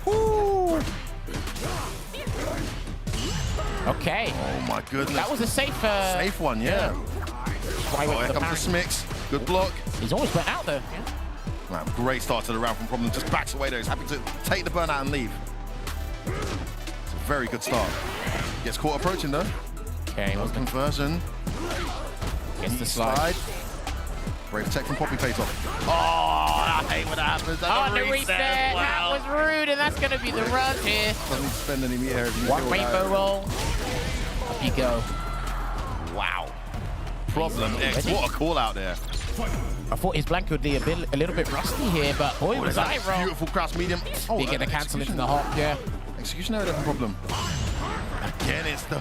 Woo! Okay. Oh my goodness. That was a safe one, yeah. Oh, here comes the Smix. Good block. He's almost went out there. Man, great start to the round from Problem. Just backs away there. He's happy to take the burnout and leave. It's a very good start. Gets caught approaching though. Okay, no conversion. Gets the slide. Brave tech from Poppy pays off. Oh, I hate when that happens. Oh, the reset. Wow. That was rude, and that's going to be the run here. Doesn't spend any meter. One rainbow roll. Up you go. Wow. Problem X. What a call out there. I thought his blank would be a little bit rusty here, but boy, was that wrong. Beautiful crouch medium. Oh, you're going to cancel into the hop, yeah. Executionary Devon Problem. Again, it's the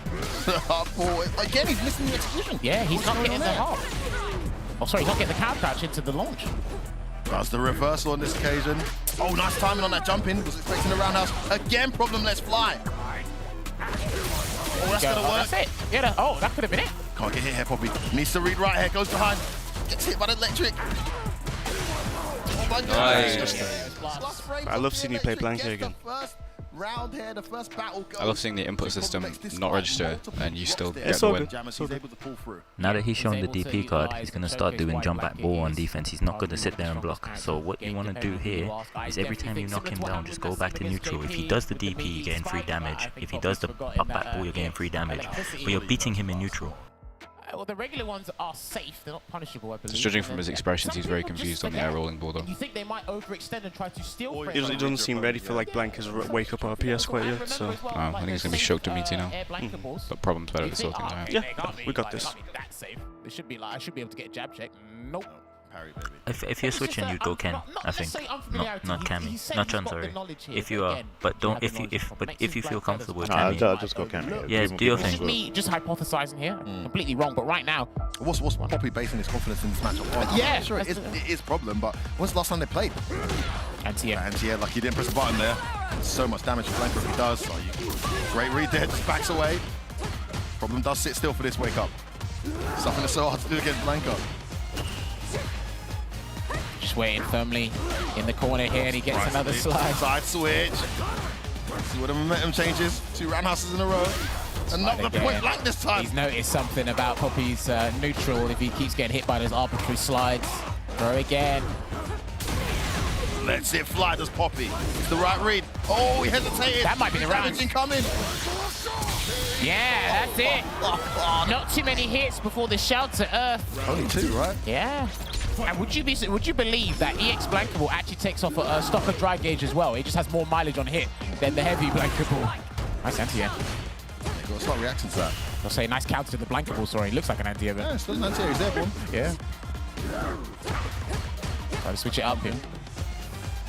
hop ball. Again, he's missing the execution. Yeah, he's not getting the hop. Oh, sorry, he's not getting the cow crouch into the launch. That's the reversal on this occasion. Oh, nice timing on that jump in. Was expecting a roundhouse. Again, Problem lets fly. Oh, that's going to work. That's it. Yeah, oh, that could have been it. Can't get hit here, Popi. Needs to read right here. Goes behind. Gets hit by the electric. Oh my God. I love seeing you play blank here again. Round here, the first battle goes. I love seeing the input system not register and you still get It's the all win. good. Now that he's shown the DP card, he's going to start doing jump back ball on defense. He's not going to sit there and block. So what you want to do here is every time you knock him down, just go back to neutral. If he does the DP, you're getting free damage. If he does the up back ball, you're getting free damage. But you're beating him in neutral. Well, the regular ones are safe. They're not punishable, I believe. Just judging from his expressions, he's very confused on the air rolling ball though. You think they might overextend and try to steal? He doesn't seem ready for like Blanca's wake up RPS quite yet, so. I think he's going to be choked to meaty now. But Problem's better at the sorting now. Yeah, we got this. That's safe. It should be like I should be able to get a jab check. Nope. If you're switching, you go Ken. I think not Cammy, not Chun. Sorry. If you are, but don't. If you feel comfortable with Cammy, I'll just go Cammy. Yeah, do your thing. Me just hypothesizing here, completely wrong. But right now, what's Popi basing his confidence in this matchup on? Yeah, sure, it is Problem, but when's the last time they played? Anti-air. Like he didn't press the button there. So much damage to Blanca if he does. Oh, great read there, just backs away. Problem does sit still for this wake up. Something that's so hard to do against Blanca. Just waiting firmly in the corner here, and he gets another slide. Side switch. See what the momentum changes. 2 roundhouses in a row. Another point blank this time. He's noticed something about Poppy's neutral. If he keeps getting hit by those arbitrary slides, throw again. Lets it fly, does Popi. It's the right read. Oh, he hesitated. That might be the round. Coming. Yeah, that's it. Not too many hits before the shout to earth. Only 2, right? Yeah. And would you believe that EX Blankable actually takes off a stock of dry gauge as well? It just has more mileage on hit than the heavy Blankable. Nice anti-air. Got a slight reaction to that. I'll say nice counter to the Blankable, sorry. It looks like an anti-air. Yeah, it's still an anti-air. He's there, bro. Yeah. Try to switch it up here.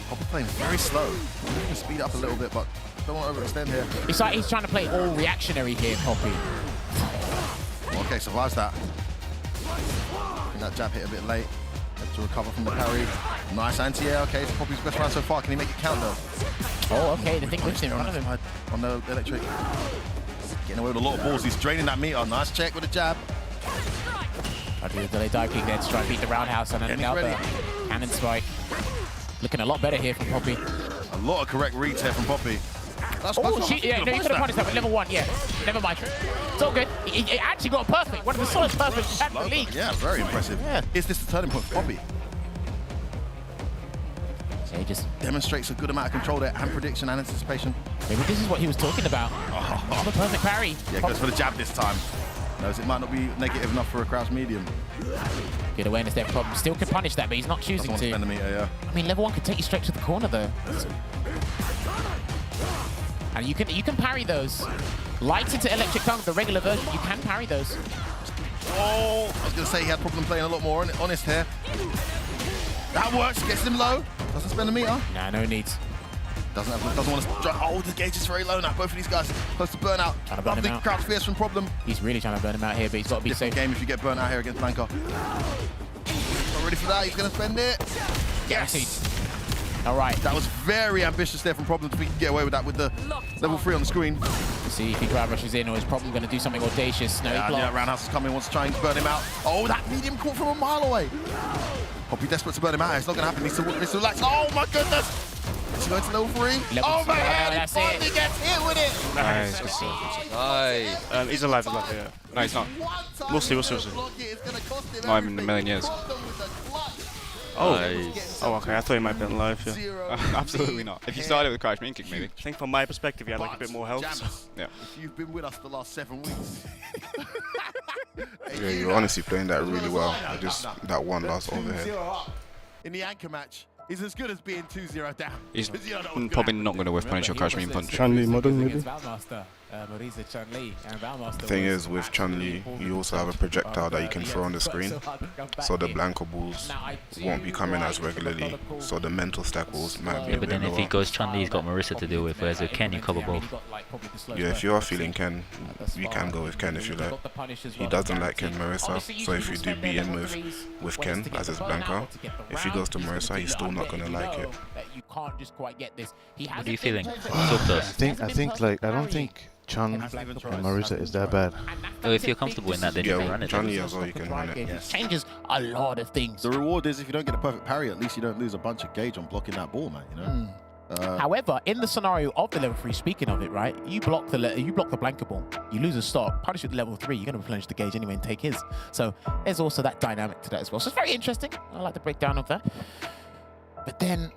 Popi playing very slow. He can speed up a little bit, but don't want to overextend here. It's like he's trying to play all reactionary here, Popi. Okay, survives that. I think that jab hit a bit late. Had to recover from the parry. Nice anti-air. Okay, it's Poppy's best round so far. Can he make it count though? Oh, okay. The thing lifts in front of him. On the electric. Getting away with a lot of balls. He's draining that meter. Nice check with a jab. I'll do the delay dive kick there to try and beat the roundhouse and then out the cannon spike. Looking a lot better here from Popi. A lot of correct reads here from Popi. Oh, you could have punished that with level 1, yeah. Never mind. It's all good. He actually got perfect. One of the solid perfects at the league. Yeah, very impressive. Yeah. Is this the turning point for Popi? So he just demonstrates a good amount of control there and prediction and anticipation. Maybe this is what he was talking about. Oh, the perfect parry. Yeah, goes for the jab this time. Knows it might not be negative enough for a crouch medium. Good awareness there, Problem. Still can punish that, but he's not choosing to. Spend the meter, yeah. I mean, level 1 can take you straight to the corner, though. And you can parry those. Light into electric tongue, the regular version, you can parry those. Oh, I was going to say he had Problem playing a lot more honest here. That works, gets him low. Doesn't spend the meter. Nah, no need. Doesn't want to drive. Oh, the gauge is very low now. Both of these guys close to burnout. Trying to burn him out. Crouch fierce from Problem. He's really trying to burn him out here, but he's got to be safe. Game if you get burnt out here against Blanca. Not ready for that. He's going to spend it. Yes. All right. That was very ambitious there from Problem to get away with that with the level 3 on the screen. Let's see if he drive rushes in or is Problem going to do something audacious. No, yeah, Roundhouse is coming, wants to try and burn him out. Oh, that medium caught from a mile away. Popi desperate to burn him out. It's not going to happen. Needs to relax. Oh my goodness. Is he going to level 3? Oh my god, he finally gets hit with it. Nice, good stuff. Nice. He's alive, yeah. No, he's not. We'll see. Not even in a million years. Oh. Nice. Oh, okay. I thought he might have been alive, yeah. Absolutely not. If you started with a crouch main kick, maybe. I think from my perspective, he had like a bit more health. So. Yeah. If you've been with us the last 7 weeks. Yeah, you're honestly playing that really well. Just that one last overhead. In the anchor match, is as good as being 2-0 down. He's probably not going to whiff punish your crouch main punch. Chanley modern, maybe? The thing is, with Chun-Li, you also have a projectile that you can throw on the screen, so the Blanco balls won't be coming as regularly, so the mental stack balls might be a But bit then if lower. he goes Chun-Li, he's got Marissa to deal with, whereas with Ken, you cover both. Yeah, if you are feeling Ken, we can go with Ken if you like. He doesn't like Ken Marissa, so if you do beat him with Ken as his Blanco, if he goes to Marissa, he's still not gonna like it. What are you feeling? I think like I don't think Chun and Marissa is that bad. Oh, if you're comfortable in that, then you can run it. Chun-Li as well, you can run it. Changes a lot of things. The reward is if you don't get a perfect parry, at least you don't lose a bunch of gauge on blocking that ball, man. You know. However, in the scenario of the level 3, speaking of it, right, you block the Blanco ball, you lose a stock, punish with the level 3, you're going to replenish the gauge anyway and take his. So there's also that dynamic to that as well. So it's very interesting. I like the breakdown of that. But then,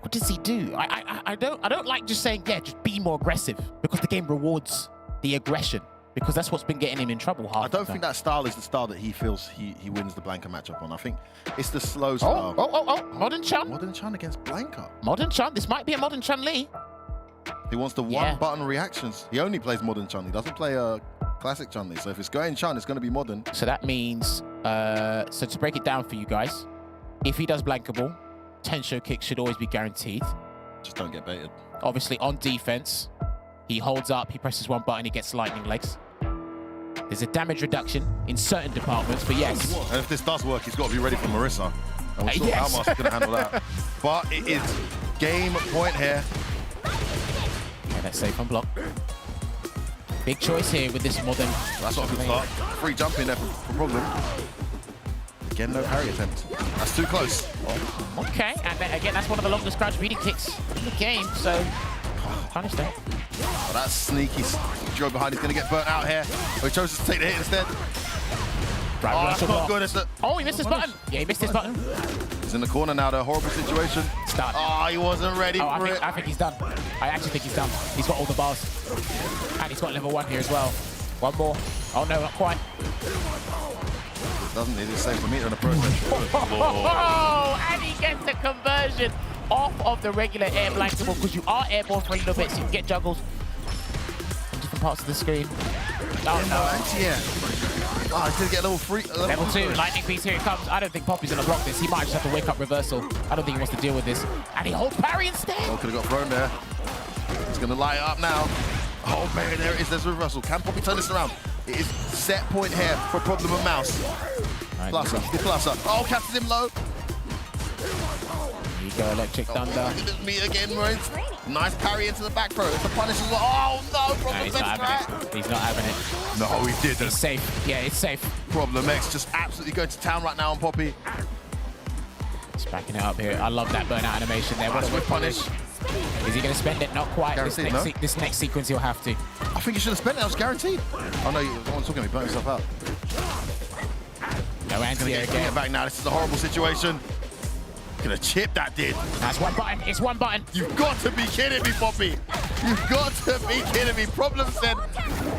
what does he do? I don't like just saying, yeah, just be more aggressive, because the game rewards the aggression, because that's what's been getting him in trouble half I don't the time. think that style is the style that he feels he wins the Blanca matchup on. I think it's the slow style. Modern Chun. Modern Chun against Blanca. Modern Chun. This might be a Modern Chun-Li. He wants the one-button reactions. He only plays Modern Chun. He doesn't play a classic Chun-Li. So if it's going Chun, it's going to be Modern. So that means, so to break it down for you guys, if he does Blanca ball, Tensho kicks should always be guaranteed. Just don't get baited. Obviously, on defense, he holds up, he presses one button, he gets lightning legs. There's a damage reduction in certain departments, but yes. And if this does work, he's got to be ready for Marissa. And we're sure Almas is going to handle that. But it is game point here. Yeah, that's safe on block. Big choice here with this Modern. That's not a good start. Free jump in there for problem. Again, no parry attempt. That's too close. Okay, and then, again, that's one of the longest crouch beating kicks in the game, so punish that. Oh, that's sneaky. Joe behind is going to get burnt out here. But he chose to take the hit instead. Right, oh, that's not good. Oh, he missed his button. Yeah, he missed his button. He's in the corner now, the horrible situation. It's done. Oh, he wasn't ready for it. I think he's done. I actually think he's done. He's got all the bars. And he's got level 1 here as well. One more. Oh, no, not quite. Doesn't he? He's safe for meter in the process. Oh, and he gets the conversion off of the regular air blanket ball, because you are airborne for a little bit, so you can get juggles on different parts of the screen. Oh, no. Yeah. Oh, he did get level 3. Level 2, lightning piece, here it comes. I don't think Poppy's going to block this. He might just have to wake up reversal. I don't think he wants to deal with this. And he holds parry instead. Oh, could have got thrown there. He's going to light it up now. Oh, man, there it is. There's reversal. Can Poppy turn this around? It is set point here for Problem of Mouse. Right, Plusser. Oh, catches him low. Here you go, Electric Thunder. Me again, Marines. Nice parry into the back throw. It's a punish as well. Oh, no. Problem he's not having it. He's not having it. No, he didn't. It's safe. Yeah, it's safe. Problem X just absolutely going to town right now on Poppy. He's backing it up here. I love that burnout animation there. What a whip punish. Is he going to spend it? Not quite. This next sequence he'll have to. I think he should have spent it. That was guaranteed. Oh, no, no one's talking. He burnt himself out. No anti again. Get back now. This is a horrible situation. Gonna chip that did. That's one button. It's one button. You've got to be kidding me, Poppy. You've got to be kidding me. Problem said,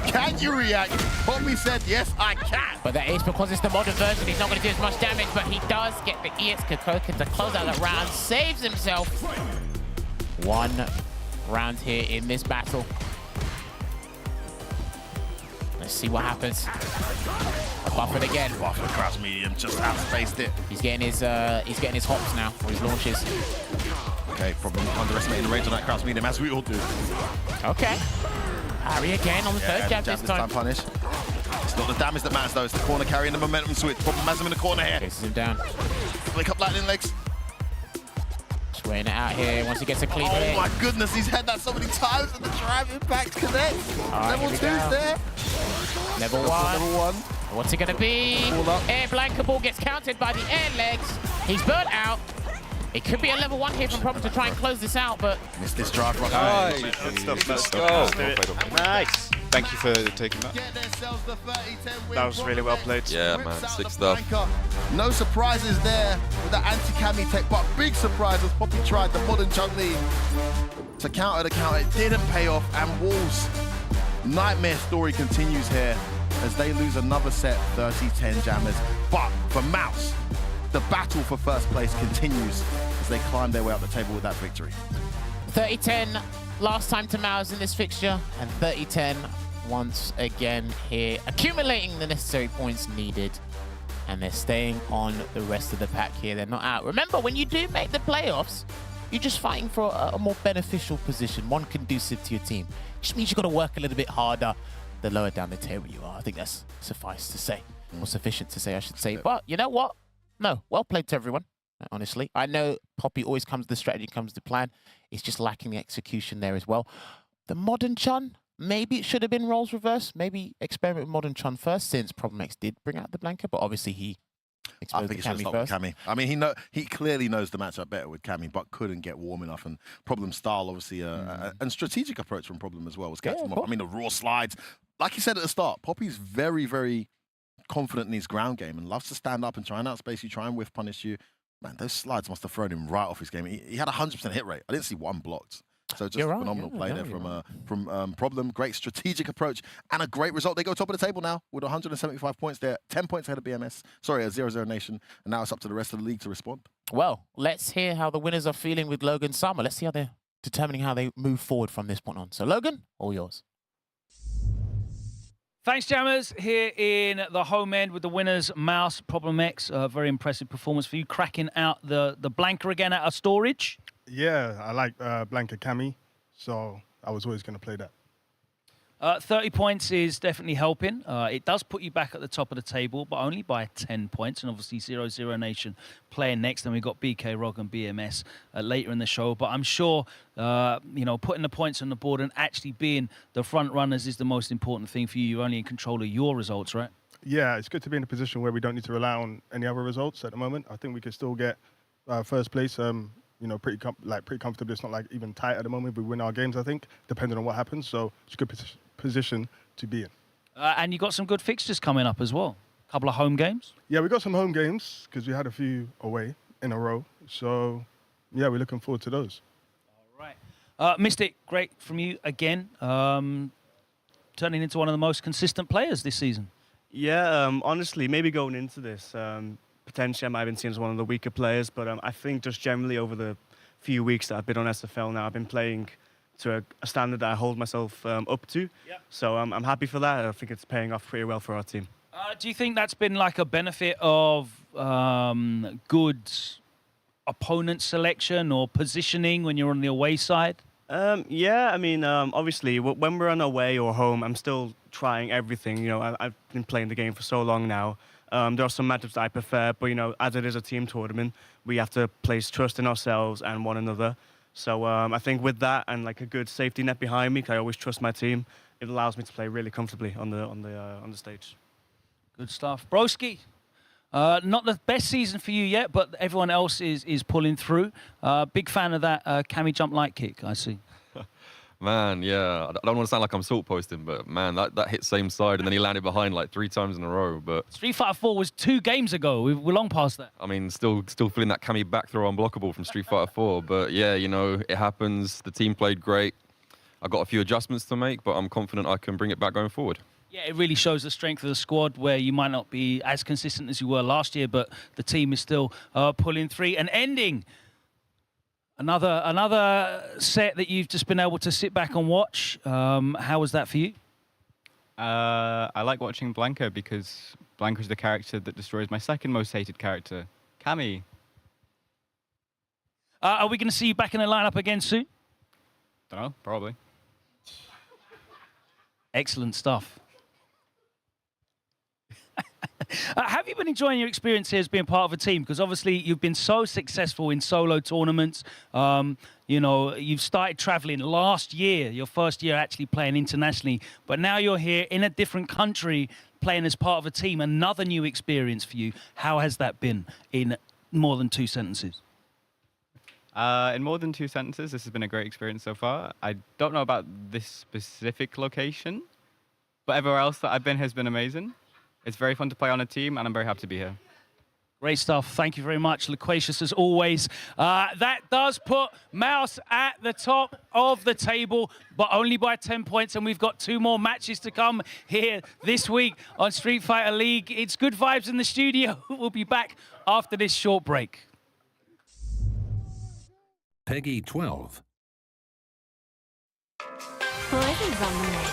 can you react? Poppy said, yes, I can. But that is because it's the modern version. He's not going to do as much damage, but he does get the EX Kokoken to close out the round. Saves himself. One round here in this battle. Let's see what happens. Buffered again. Buffered crouch medium, just outspaced it. He's getting his hops now, or his launches. Okay, probably underestimating the range on that crouch medium, as we all do. Okay. Parry again on the third jab this time. Punish. It's not the damage that matters though, it's the corner carrying the momentum switch. Problem has him in the corner here. Chases him down. Wake up lightning legs. Just weighing it out here once he gets a clean hit. Oh my goodness, he's had that so many times and the drive impact connects. Level 2's there. Level 1. Level 1. What's it gonna be? Air Blanca ball gets countered by the air legs. He's burnt out. It could be a level 1 here from Problem to try and close this out, but missed this drive right now. Let's go. Nice. Thank you for taking that. That was really well played. Yeah, man. Sick stuff. No surprises there with the anti-cami tech, but big surprise as Poppy tried the modern Chun-Li to counter the counter. It didn't pay off, and Wolves' nightmare story continues here as they lose another set, 30-10 Jammers. But for Mouse, the battle for first place continues as they climb their way up the table with that victory. 30-10 last time to Mouse in this fixture, and 30-10 once again here, accumulating the necessary points needed. And they're staying on the rest of the pack here. They're not out. Remember, when you do make the playoffs, you're just fighting for a more beneficial position, one conducive to your team. Just means you've got to work a little bit harder the lower down the table you are. I think that's suffice to say, or sufficient to say, I should say. But you know what? No, well played to everyone, honestly. I know Poppy always comes to the strategy, comes to plan. It's just lacking the execution there as well. The Modern Chun, maybe it should have been roles reversed. Maybe experiment with Modern Chun first, since Problem X did bring out the blanket, but obviously he I think it should start with Cammy. I mean, he clearly knows the matchup better with Cammy, but couldn't get warm enough. And Problem style, obviously, and strategic approach from Problem as well was catching him up. I mean, the raw slides. Like you said at the start, Poppy's very, very confident in his ground game and loves to stand up and try and outspace you, try and whiff punish you. Man, those slides must have thrown him right off his game. He had a 100% hit rate. I didn't see one blocked. So just a phenomenal play there from Problem. Great strategic approach and a great result. They go top of the table now with 175 points. They're 10 points ahead of BMS. Sorry, 0-0 Nation. And now it's up to the rest of the league to respond. Well, let's hear how the winners are feeling with Logan Summer. Let's see how they're determining how they move forward from this point on. So Logan, all yours. Thanks, Jammers. Here in the home end with the winners, Mouse, Problem X. Very impressive performance for you, cracking out the Blanca again out of storage. Yeah, I like Blanca Cammy, so I was always going to play that. 30 points is definitely helping. It does put you back at the top of the table, but only by 10 points. And obviously 0-0 Nation playing next. And we've got BK Rog and BMS later in the show. But I'm sure, you know, putting the points on the board and actually being the front runners is the most important thing for you. You're only in control of your results, right? Yeah, it's good to be in a position where we don't need to rely on any other results at the moment. I think we can still get first place. You know, pretty comfortably. It's not like even tight at the moment. We win our games, I think, depending on what happens. So it's a good position to be in. And you got some good fixtures coming up as well. A couple of home games. Yeah, we got some home games because we had a few away in a row. So yeah, we're looking forward to those. All right, Mystic, great from you again. Turning into one of the most consistent players this season. Yeah, honestly, maybe going into this. Potentially, I might have been seen as one of the weaker players, but I think just generally over the few weeks that I've been on SFL now, I've been playing to a standard that I hold myself up to. Yep. So I'm happy for that. I think it's paying off pretty well for our team. Do you think that's been like a benefit of good opponent selection or positioning when you're on the away side? Yeah, I mean, obviously, when we're on away or home, I'm still trying everything. You know, I've been playing the game for so long now. There are some matchups that I prefer, but, you know, as it is a team tournament, we have to place trust in ourselves and one another. So I think with that and like a good safety net behind me, 'cause I always trust my team, it allows me to play really comfortably on the stage. Good stuff. Broski, not the best season for you yet, but everyone else is pulling through. Big fan of that Cammy jump light kick, I see. Man, yeah, I don't want to sound like I'm salt posting, but man, that hit same side and then he landed behind like 3 times in a row. But Street Fighter 4 was 2 games ago. We're long past that. I mean, still feeling that Cammy back throw unblockable from Street Fighter 4. But yeah, you know, it happens. The team played great. I got a few adjustments to make, but I'm confident I can bring it back going forward. Yeah, it really shows the strength of the squad where you might not be as consistent as you were last year, but the team is still pulling through and ending. Another set that you've just been able to sit back and watch. How was that for you? I like watching Blanca because Blanca's the character that destroys my second most hated character, Cammy. Are we going to see you back in the lineup again soon? Don't know, probably. Excellent stuff. Have you been enjoying your experience here as being part of a team? Because obviously you've been so successful in solo tournaments. You know, you've started traveling last year, your first year actually playing internationally. But now you're here in a different country playing as part of a team. Another new experience for you. How has that been in more than 2 sentences? In more than 2 sentences, this has been a great experience so far. I don't know about this specific location, but everywhere else that I've been has been amazing. It's very fun to play on a team, and I'm very happy to be here. Great stuff. Thank you very much. Loquacious as always. That does put Mouse at the top of the table, but only by 10 points. And we've got 2 more matches to come here this week on Street Fighter League. It's good vibes in the studio. We'll be back after this short break. Peggy 12. Poison's on the menu.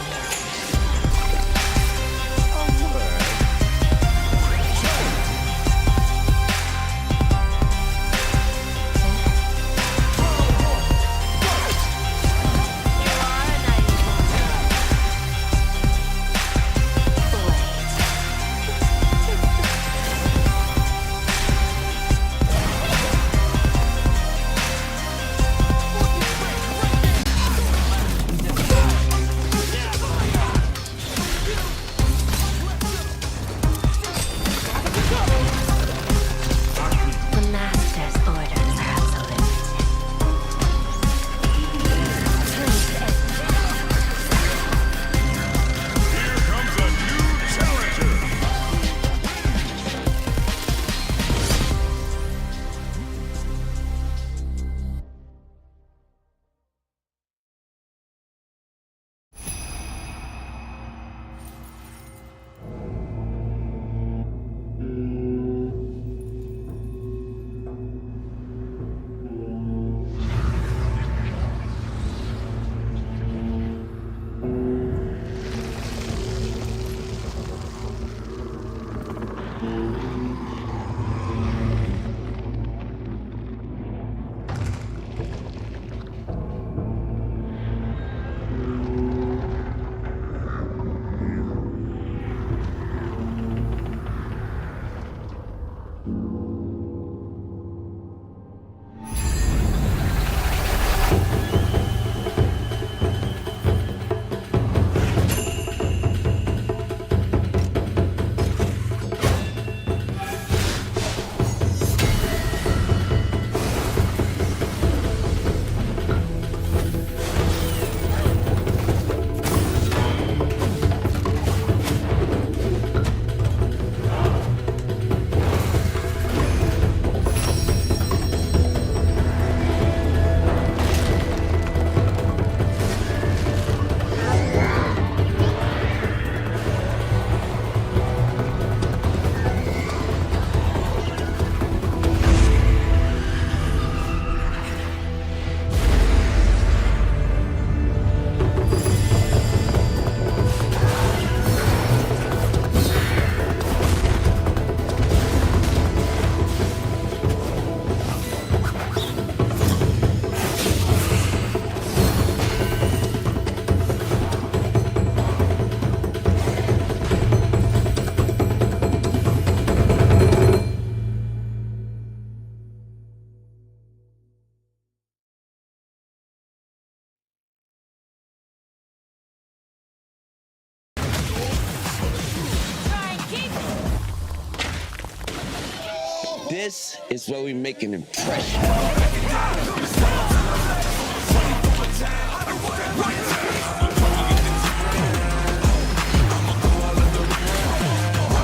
This is where we make an impression.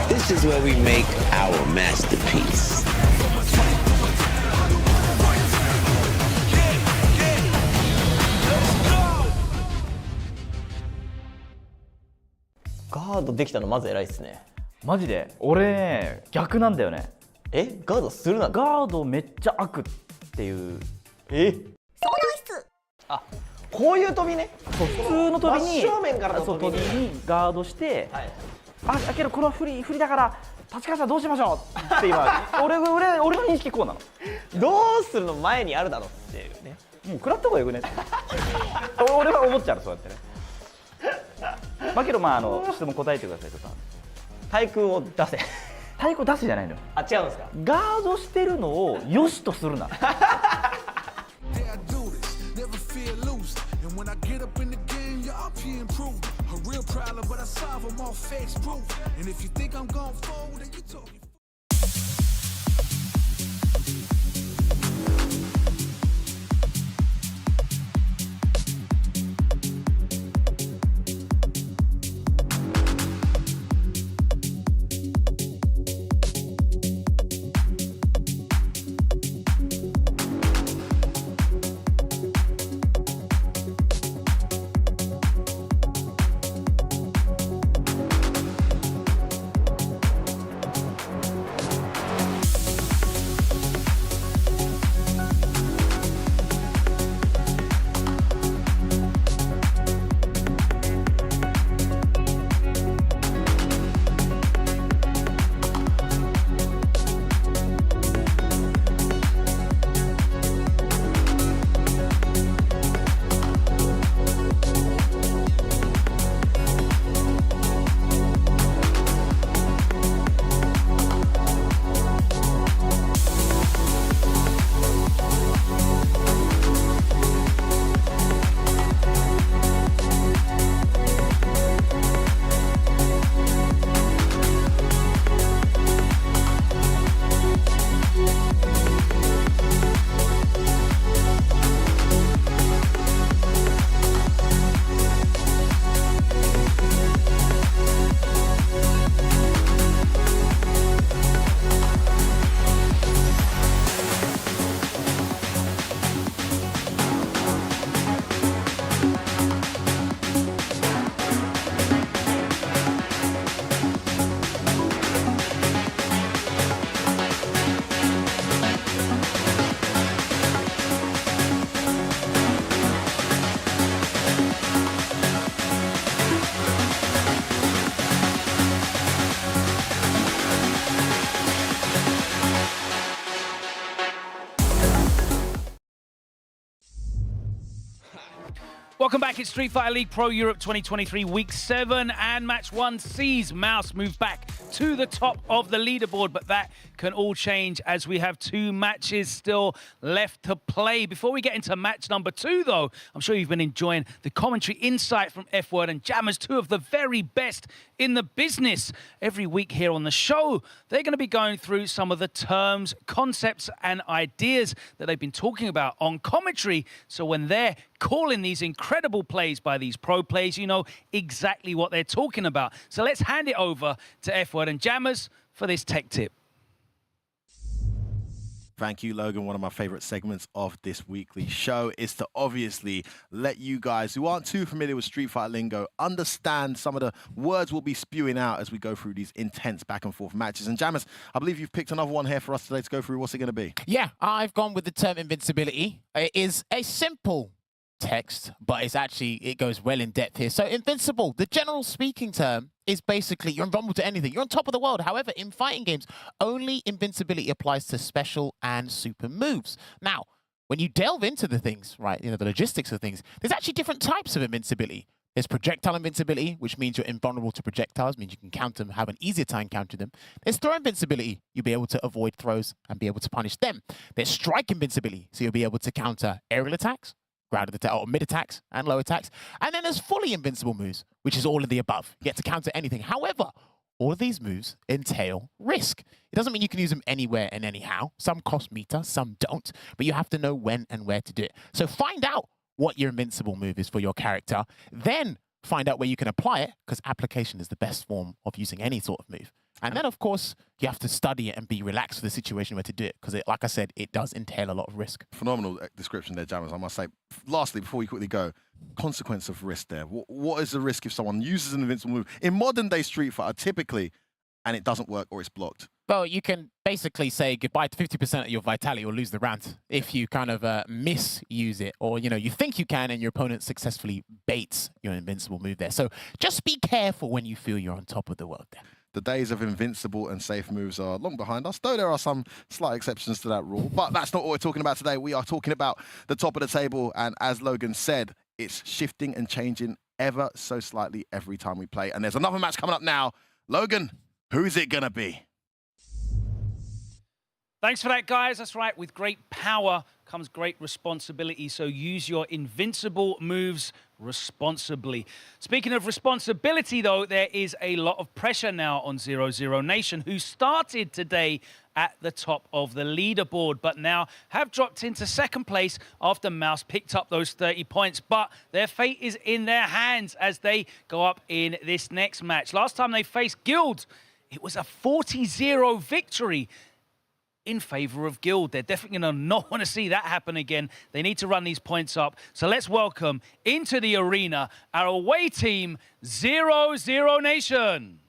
This is where we make our masterpiece.ガードできたのまず偉いですね。マジで俺ね逆なんだよね。え、ガードするな。ガードめっちゃ悪っていう。え、相談室。あ、こういう飛びね。そう、普通の飛びに真正面からのそう飛び飛びにガードして、はい、あけどこの振りだから立ち返ったらどうしましょうって今俺の認識こうなの。どうするの前にあるだろうっていうね。もう食らった方がよくねって俺は思っちゃう、そうやってね。まあけど質問答えてください。ちょっと対空を出せ。対空出せじゃないのよ。あ、違うんですか。ガードしてるのを良しとするな。Welcome back. It's Street Fighter League Pro Europe 2023 Week 7, and Match 1 sees Mouse move back to the top of the leaderboard, but that can all change as we have 2 matches still left to play. Before we get into match number 2, though, I'm sure you've been enjoying the commentary insight from F-Word and Jammers, 2 of the very best in the business. Every week here on the show, they're going to be going through some of the terms, concepts, and ideas that they've been talking about on commentary. So when they're calling these incredible plays by these pro players, you know exactly what they're talking about. So let's hand it over to F-Word and Jammers for this tech tip. Thank you, Logan. One of my favorite segments of this weekly show is to obviously let you guys who aren't too familiar with Street Fighter lingo understand some of the words we'll be spewing out as we go through these intense back and forth matches. And Jammers, I believe you've picked another one here for us today to go through. What's it going to be? Yeah, I've gone with the term invincibility. It is a simple text, but it goes well in depth here. So invincible, the general speaking term, is basically you're invulnerable to anything. You're on top of the world. However, in fighting games, only invincibility applies to special and super moves. Now, when you delve into the things, right, the logistics of things, there's actually different types of invincibility. There's projectile invincibility, which means you're invulnerable to projectiles, means you can counter them, have an easier time countering them. There's throw invincibility. You'll be able to avoid throws and be able to punish them. There's strike invincibility, so you'll be able to counter aerial attacks, grounded attack, or mid attacks and low attacks. And then there's fully invincible moves, which is all of the above. You get to counter anything. However, all of these moves entail risk. It doesn't mean you can use them anywhere and anyhow. Some cost meter, some don't, but you have to know when and where to do it. So find out what your invincible move is for your character, then find out where you can apply it, because application is the best form of using any sort of move. And then, of course, you have to study it and be relaxed for the situation where to do it, because, like I said, it does entail a lot of risk. Phenomenal description there, Jammers, I must say. Lastly, before we quickly go, consequence of risk there. What is the risk if someone uses an invincible move in modern-day Street Fighter, typically, and it doesn't work or it's blocked? Well, you can basically say goodbye to 50% of your vitality or lose the round if you kind of misuse it, or, you think you can and your opponent successfully baits your invincible move there. So just be careful when you feel you're on top of the world there. The days of invincible and safe moves are long behind us, though there are some slight exceptions to that rule. But that's not what we're talking about today. We are talking about the top of the table, and as Logan said, it's shifting and changing ever so slightly every time we play. And there's another match coming up now. Logan, who's it gonna be? Thanks for that, guys. That's right. With great power comes great responsibility. So use your invincible moves responsibly. Speaking of responsibility, though, there is a lot of pressure now on 00 Nation, who started today at the top of the leaderboard, but now have dropped into second place after Mouse picked up those 30 points. But their fate is in their hands as they go up in this next match. Last time they faced Guild, it was a 40-0 victory in favor of Guild. They're definitely going to not want to see that happen again. They need to run these points up. So let's welcome into the arena our away team, 00 Nation.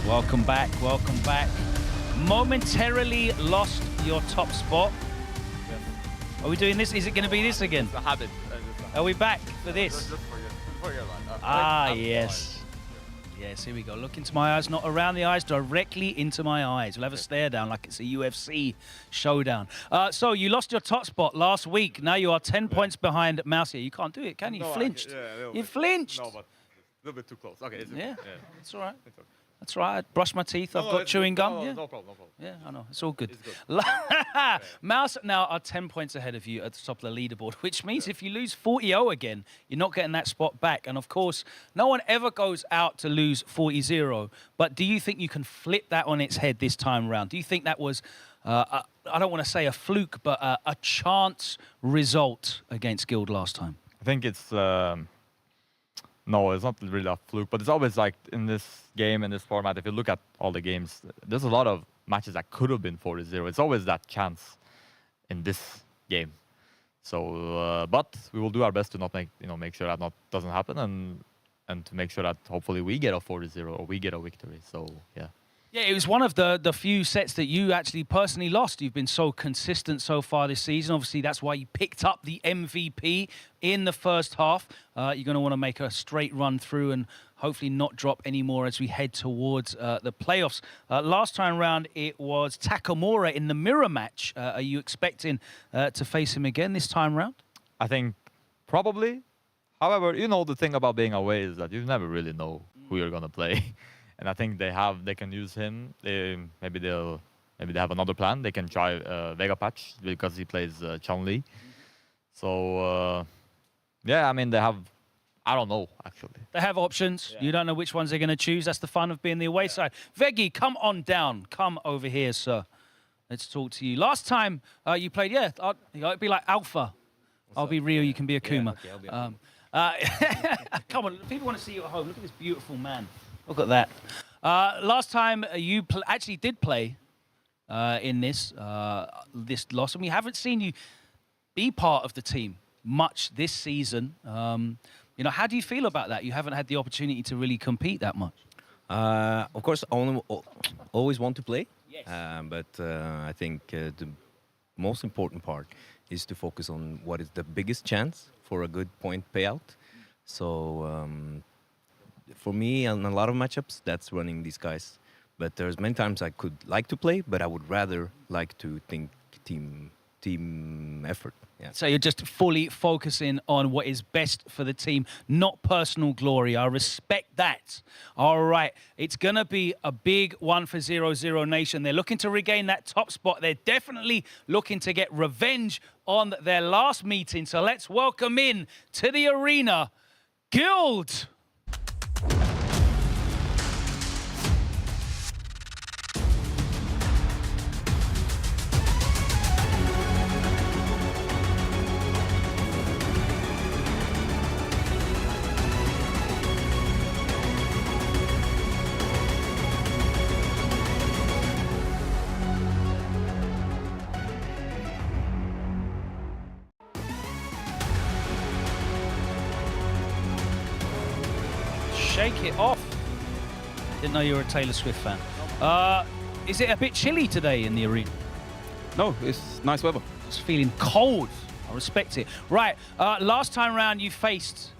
Welcome back, welcome back. Momentarily lost your top spot. Are we doing this? Is it going to be this again? It's a habit. Are we back for this? Just forget about Ah, yes. Yes, here we go. Look into my eyes, not around the eyes, directly into my eyes. We'll have a stare down like it's a UFC showdown. So you lost your top spot last week. Now you are 10 points behind Mouse here. You can't do it, can you? You flinched. You flinched. No, but a little bit too close. Okay. Yeah, it's all right. That's right. I brushed my teeth. I've got chewing gum. No, yeah. no problem. Yeah, I know. It's all good. It's good. Mouse now are 10 points ahead of you at the top of the leaderboard, which means if you lose 40-0 again, you're not getting that spot back. And of course, no one ever goes out to lose 40-0. But do you think you can flip that on its head this time around? Do you think that was, I don't want to say a fluke, but a chance result against Guild last time? I think it's... No, it's not really a fluke, but it's always like in this game, in this format, if you look at all the games, there's a lot of matches that could have been 40-0. It's always that chance in this game. So, but we will do our best to not make sure that doesn't happen, and to make sure that hopefully we get a 4-0 or we get a victory. So yeah. Yeah, it was one of the few sets that you actually personally lost. You've been so consistent so far this season. Obviously, that's why you picked up the MVP in the first half. You're going to want to make a straight run through and hopefully not drop any more as we head towards the playoffs. Last time round, it was Takamura in the mirror match. Are you expecting to face him again this time round? I think probably. However, the thing about being away is that you never really know who you're going to play. And I think they can use him. Maybe they have another plan. They can try Vega Patch because he plays Chun-Li. So yeah, I mean I don't know actually. They have options. Yeah. You don't know which ones they're going to choose. That's the fun of being the away side. Veggie, come on down. Come over here, sir. Let's talk to you. Last time you played, it'd be like Alpha. I'll be Rio. You can be Akuma. Yeah, okay, come on, people want to see you at home. Look at this beautiful man. Look at that. Last time you actually did play in this loss, and we haven't seen you be part of the team much this season. How do you feel about that? You haven't had the opportunity to really compete that much. Of course, always want to play, yes. But I think the most important part is to focus on what is the biggest chance for a good point payout. So for me, in a lot of matchups, that's running these guys. But there's many times I could like to play, but I would rather like to think team effort. Yeah. So you're just fully focusing on what is best for the team, not personal glory. I respect that. All right. It's going to be a big one for 0-0 Nation. They're looking to regain that top spot. They're definitely looking to get revenge on their last meeting. So let's welcome in to the arena, Guild. Shake it off. Didn't know you were a Taylor Swift fan. Is it a bit chilly today in the arena? No, it's nice weather. It's feeling cold. I respect it. Right, last time round you faced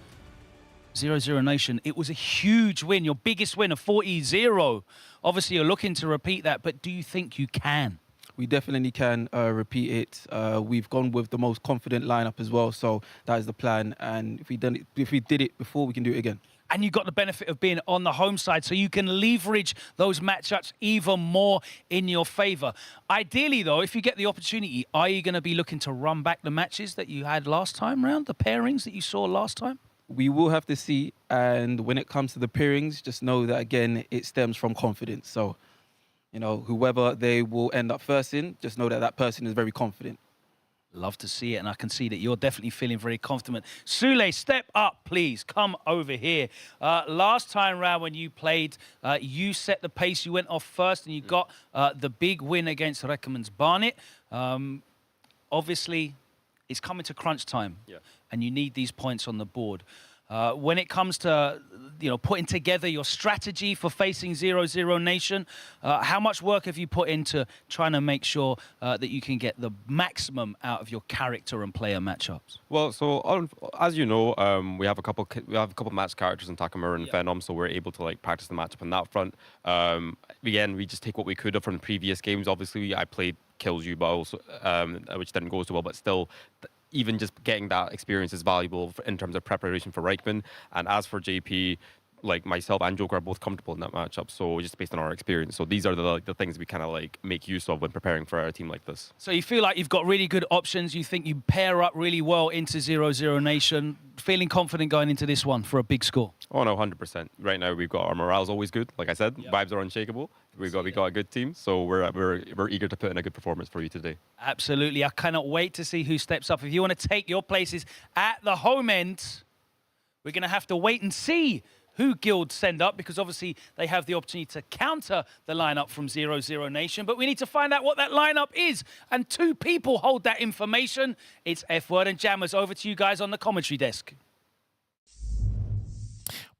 0-0 Nation. It was a huge win, your biggest win of 40-0. Obviously, you're looking to repeat that, but do you think you can? We definitely can repeat it. We've gone with the most confident lineup as well, so that is the plan. And if we did it before, we can do it again. And you got the benefit of being on the home side, so you can leverage those matchups even more in your favor. Ideally, though, if you get the opportunity, are you going to be looking to run back the matches that you had last time round, the pairings that you saw last time? We will have to see, and when it comes to the pairings, just know that, again, it stems from confidence. So, whoever they will end up first in, just know that that person is very confident. Love to see it, and I can see that you're definitely feeling very confident. Sule, step up, please. Come over here. Last time round when you played, you set the pace. You went off first, and you got the big win against Reckerman's Barnet. Obviously, it's coming to crunch time, and you need these points on the board. When it comes to putting together your strategy for facing 0-0 Nation, how much work have you put into trying to make sure that you can get the maximum out of your character and player matchups? Well, so as you know, we have a couple match characters in Takamura and Phenom, so we're able to practice the matchup on that front. Again, we just take what we could have from the previous games. Obviously, I played Kills You, but also which didn't go so well, but still. Even just getting that experience is valuable in terms of preparation for Reichman. And as for JP, myself and Joker are both comfortable in that matchup, so just based on our experience. So these are the things we kind of make use of when preparing for a team like this. So you feel like you've got really good options. You think you pair up really well into 0-0 Nation. Feeling confident going into this one for a big score? Oh no, 100%. Right now we've got our morale's always good. Like I said, vibes are unshakable. We got a good team, so we're eager to put in a good performance for you today. Absolutely. I cannot wait to see who steps up. If you want to take your places at the home end, we're going to have to wait and see who guild send up, because obviously they have the opportunity to counter the lineup from 00 Nation, but we need to find out what that lineup is. And 2 people hold that information. It's F-Word and Jammers. Over to you guys on the commentary desk.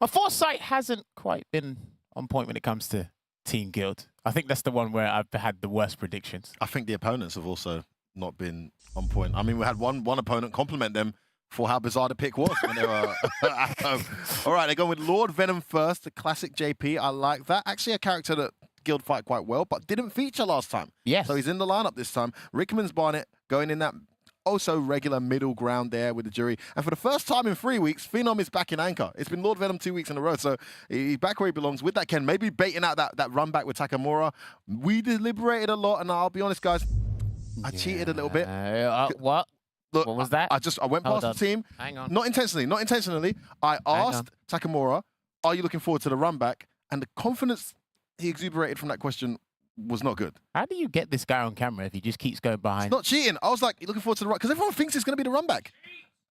My foresight hasn't quite been on point when it comes to Team Guild. I think that's the one where I've had the worst predictions. I think the opponents have also not been on point. I mean, we had one opponent compliment them for how bizarre the pick was when they were at home. All right, they're going with Lord Venom first, the classic JP. I like that. Actually, a character that Guild fight quite well, but didn't feature last time. Yes. So he's in the lineup this time. Rickman's Barnet going in that also regular middle ground there with the jury. And for the first time in 3 weeks, Phenom is back in anchor. It's been Lord Venom 2 weeks in a row, so he's back where he belongs with that Ken. Maybe baiting out that run back with Takamura. We deliberated a lot, and I'll be honest, guys, I cheated a little bit. What? Look, what was that? I went past the team. Hang on. Not intentionally. I asked Takamura, are you looking forward to the run back? And the confidence he exuberated from that question was not good. How do you get this guy on camera if he just keeps going behind? It's not cheating. I was like, you're looking forward to the run, because everyone thinks it's going to be the run back.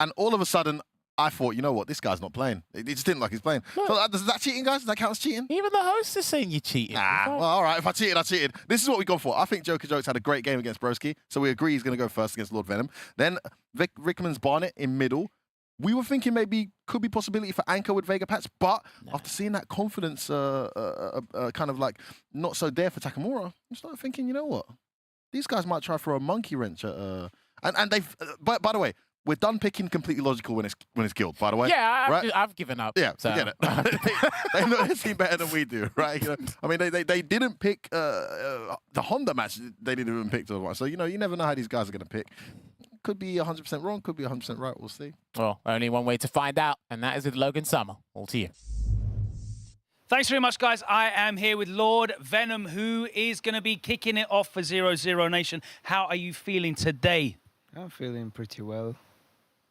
And all of a sudden, I thought, you know what, this guy's not playing. It just didn't like he's playing. So is that cheating, guys? Does that count as cheating? Even the host is saying you're cheating. Well, all right, if I cheated, I cheated. This is what we've gone for. I think Joker Jokes had a great game against Broski, so we agree he's going to go first against Lord Venom. Then Rickman's Barnet in middle. We were thinking maybe could be possibility for Anchor with Vega Pats, but after seeing that confidence kind of like not so there for Takamura, I started thinking, you know what? These guys might try for a monkey wrench at, and they've by the way, we're done picking completely logical when it's Guild, by the way. Yeah, right? I've given up. Yeah, so. forget it. They know their team better than we do, right? You know, I mean, they didn't pick the Honda match. They didn't even pick the one. So, you know, you never know how these guys are going to pick. Could be 100% wrong, could be 100% right. We'll see. Well, only one way to find out, and that is with Logan Summer. All to you. Thanks very much, guys. I am here with Lord Venom, who is going to be kicking it off for 00 Nation. How are you feeling today? I'm feeling pretty well.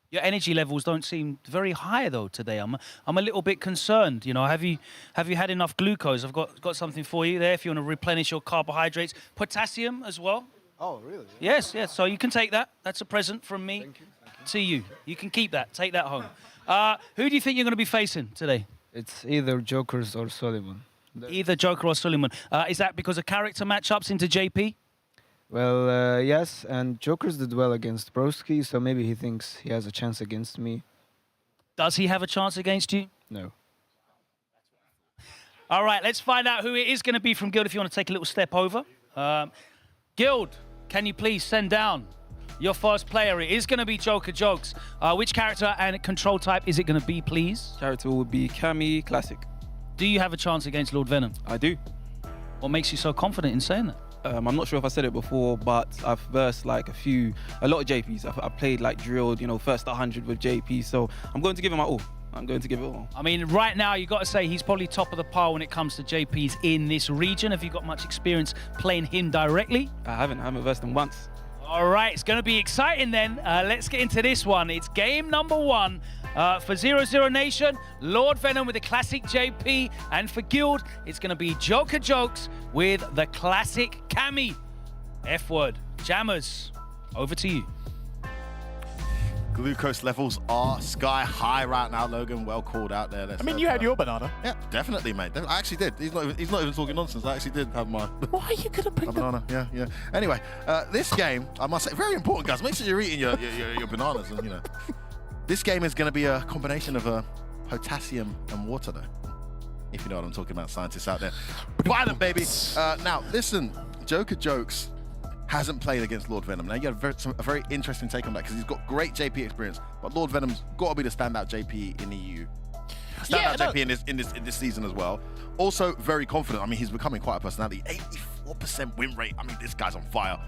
Your energy levels don't seem very high though today. I'm a little bit concerned. You know, have you had enough glucose? I've got something for you there if you want to replenish your carbohydrates. Potassium as well. Oh, really? Yes. So you can take that. That's a present from me to you. You can keep that. Take that home. Who do you think you're going to be facing today? It's either Jokers or Suleiman. Either Joker or Suleiman. Is that because of character matchups into JP? Well, yes, and Jokers did well against Broski, so maybe he thinks he has a chance against me. Does he have a chance against you? No. All right, let's find out who it is going to be from Guild if you want to take a little step over. Guild, can you please send down your first player? It is going to be Joker Jokes. Which character and control type is it going to be, please? Character would be Cammy Classic. Do you have a chance against Lord Venom? I do. What makes you so confident in saying that? I'm not sure if I said it before, but I've versed like a lot of JPs. I've played like drilled, you know, first 100 with JP, so I'm going to give him my all. I'm going to give it all. I mean, right now, you got to say he's probably top of the pile when it comes to JPs in this region. Have you got much experience playing him directly? I haven't versed him once. All right, it's going to be exciting then. Let's get into this one. It's game number 1 for 00 Nation. Lord Venom with the classic JP. And for Guild, it's going to be Joker Jokes with the classic Cammy. F-Word. Jammers, over to you. Glucose levels are sky high right now, Logan. Well called out there. I mean, you had your banana. Yeah, definitely, mate. I actually did. He's not even talking nonsense. I actually did have my. Why are you gonna pick banana? Yeah. Anyway, this game, I must say, very important, guys. Make sure you're eating your bananas, and you know, this game is going to be a combination of potassium and water, though. If you know what I'm talking about, scientists out there. Violent, baby. Now, listen, Joker Jokes hasn't played against Lord Venom. Now, you have a very interesting take on that because he's got great JP experience, but Lord Venom's got to be the standout JP in EU. Standout JP in this season as well. Also, very confident. I mean, he's becoming quite a personality. 84% win rate. I mean, this guy's on fire.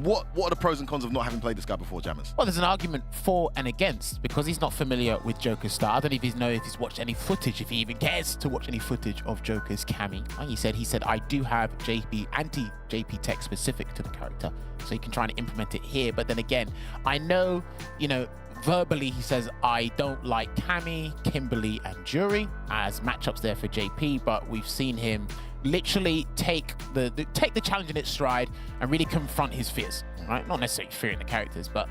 What are the pros and cons of not having played this guy before, Jammers? Well, there's an argument for and against because he's not familiar with Joker's style. I don't even know if he's watched any footage, if he even cares to watch any footage of Joker's Cammy. And he said, I do have anti-JP tech specific to the character, so you can try and implement it here. But then again, I know, you know, verbally he says, I don't like Cammy, Kimberly, and Jury as matchups there for JP, but we've seen him literally take the challenge in its stride and really confront his fears, right? Not necessarily fearing the characters, but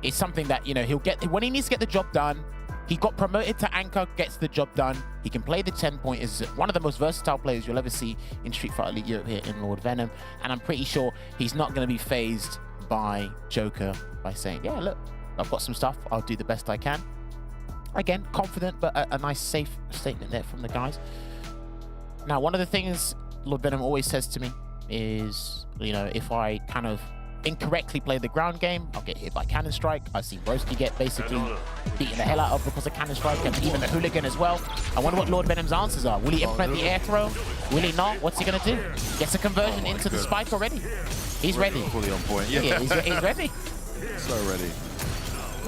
it's something that, you know, he'll get when he needs to get the job done. He got promoted to anchor, gets the job done. He can play the 10-pointers. One of the most versatile players you'll ever see in Street Fighter League Europe here in Lord Venom. And I'm pretty sure he's not going to be phased by Joker by saying, yeah, look, I've got some stuff. I'll do the best I can. Again, confident, but a nice, safe statement there from the guys. Now, one of the things Lord Venom always says to me is, you know, if I kind of incorrectly play the ground game, I'll get hit by Cannon Strike. I've seen Broski get basically beaten the hell out of because of Cannon Strike, and even the Hooligan as well. I wonder what Lord Venom's answers are. Will he implement the air throw? Will he not? What's he going to do? Gets a conversion into the spike already. He's ready. Fully on point. Yeah, he's ready. So ready.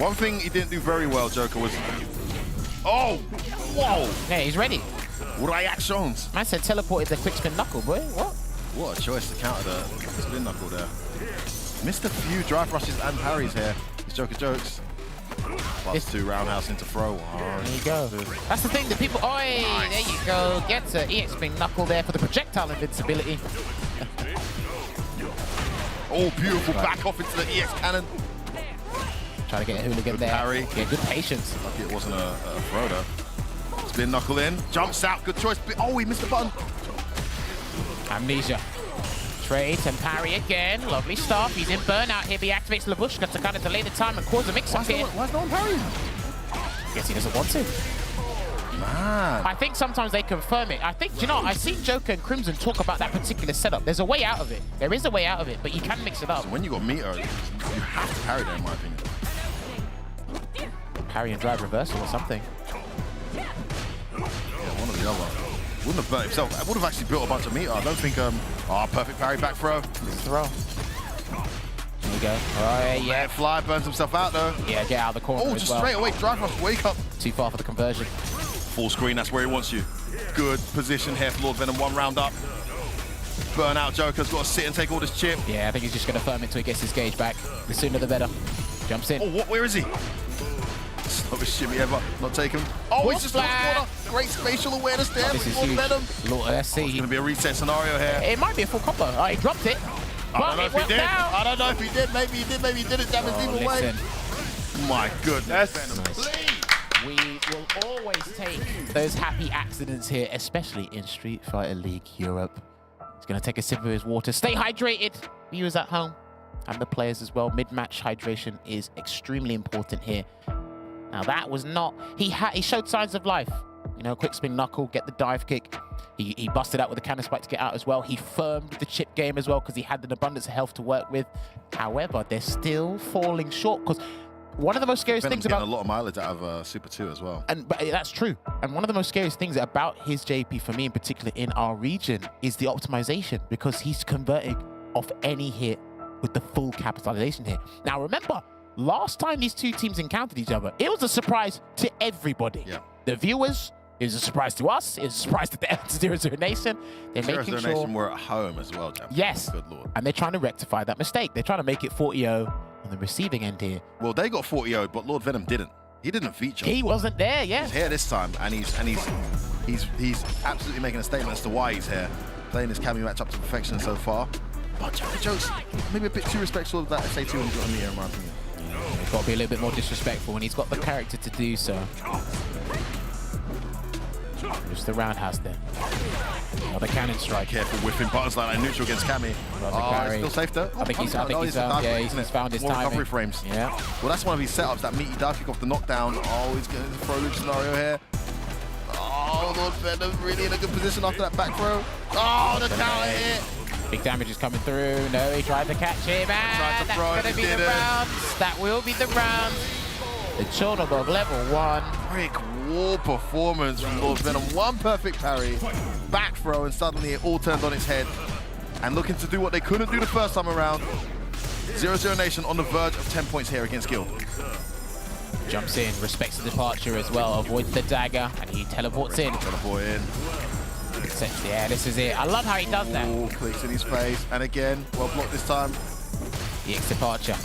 One thing he didn't do very well, Joker, was... Oh! Whoa! Yeah, he's ready. Reactions. Man said teleported the quick spin knuckle, boy. What? What a choice to counter the spin knuckle there. Missed a few drive rushes and parries here. These Joker jokes. +2 roundhouse into throw. Oh, there you go. That's the thing that people... Oi! Nice. There you go. Gets an EX spin knuckle there for the projectile invincibility. Oh, beautiful. Back off into the EX cannon. Trying to get a hooligan there. Parry. Yeah, good patience. Lucky it wasn't a throw though. Spin knuckle in. Jumps out. Good choice. Oh, he missed the button. Amnesia. Trades and parry again. Lovely stuff. He's in burnout here. He activates Labushka to kind of delay the time and cause a mix-up here. Why's no one parrying? Guess he doesn't want to. Man. I think sometimes they confirm it. I think, do you know, I've seen Joker and Crimson talk about that particular setup. There's a way out of it. There is a way out of it, but you can mix it up. So when you got meter, you have to parry there, in my opinion. Parry and drive reversal or something. Yeah, one or the other. Wouldn't have burnt himself. I would have actually built a bunch of meter. I don't think, perfect parry back throw. Throw. There you go. Oh, yeah. Fly burns himself out though. Yeah, get out of the corner. Oh, just straight away. Drive rush, wake up. Too far for the conversion. Full screen, that's where he wants you. Good position here for Lord Venom. 1 round up. Burnout Joker's got to sit and take all this chip. Yeah, I think he's just going to firm it until he gets his gauge back. The sooner the better. Jumps in. Oh, where is he? Slowest shimmy ever. Not taken. Oh, he's just lost corner. Great spatial awareness there. This is Lord huge. Venom. Let's see. It's going to be a reset scenario here. It might be a full combo. Oh, he dropped it. I don't know if he did. I don't know if he did. Maybe he did. Maybe he didn't. Damage either way. My goodness. Nice. We will always take those happy accidents here, especially in Street Fighter League Europe. He's going to take a sip of his water. Stay hydrated, viewers at home, and the players as well. Mid-match hydration is extremely important here. Now that was not... He showed signs of life. You know, quick spin knuckle, get the dive kick. He busted out with a cannon spike to get out as well. He firmed the chip game as well because he had an abundance of health to work with. However, they're still falling short because... One of the most scariest things about... a lot of mileage out of Super 2 as well. But that's true. And one of the most scariest things about his JP, for me in particular, in our region, is the optimization, because he's converting off any hit with the full capitalization here. Now, remember, last time these two teams encountered each other, it was a surprise to everybody. Yeah. The viewers, it was a surprise to us, it was a surprise to the 0 Nation. They're making sure... Nation were at home as well, Jam. Yes. Good Lord. And they're trying to rectify that mistake. They're trying to make it 40-0 on the receiving end here. Well, they got 40-0'd, but Lord Venom didn't. He didn't feature. He wasn't there, yeah. He's here this time, and he's absolutely making a statement as to why he's here. Playing his cameo match up to perfection so far. But Joker jokes, maybe a bit too respectful of that SA2 when he's got a meter, in my opinion. He's got to be a little bit more disrespectful when he's got the character to do so. Just the roundhouse there. Another cannon strike. Careful whiffing buttons like that neutral against Cammy. Oh, still safe though. I think he's found his More timing. recovery frames. Yeah. Well, that's one of his setups, that meaty dive kick off the knockdown. Oh, he's getting into a throw loop scenario here. Oh, Lord Venom really in a good position after that back throw. Oh, the counter hit. Big damage is coming through. No, he tried to catch him. And that's going to be the rounds. That will be the round. The Chonobog level 1. Brick wall performance from Lord Venom. One perfect parry, back throw, and suddenly it all turned on its head. And looking to do what they couldn't do the first time around. 0-0 Nation on the verge of 10 points here against Guild. Jumps in, respects the departure as well, avoids the dagger, and he teleports in. Teleport in. Yeah, this is it. I love how he does that. Ooh, clicks in his face, and again, well blocked this time. EX departure.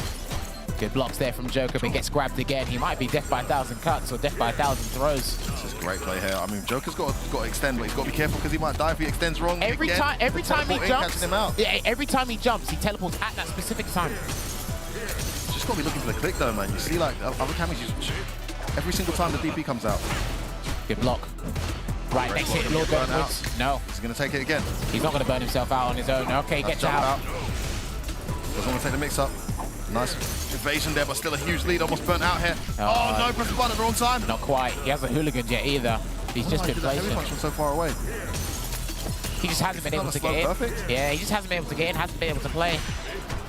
Good blocks there from Joker, but gets grabbed again. He might be death by 1,000 cuts or death by 1,000 throws. This is great play here. I mean, Joker's got to extend, but he's got to be careful because he might die if he extends wrong. Every time he jumps, every time he jumps, he teleports at that specific time. Just got to be looking for the click though, man. You see, like other cameras, every single time the DP comes out. Good block. Right, next hit, Lord Venom wins. No. He's going to take it again. He's not going to burn himself out on his own. Okay, he gets out. Doesn't want to take the mix up. Nice evasion there, but still a huge lead. Almost burnt out here. Oh, no, press the button at the wrong time. Not quite. He hasn't hooliganed yet either. He's just been heavy punch from so far away. He just hasn't been able to get in. Perfect. Yeah, he just hasn't been able to get in, hasn't been able to play.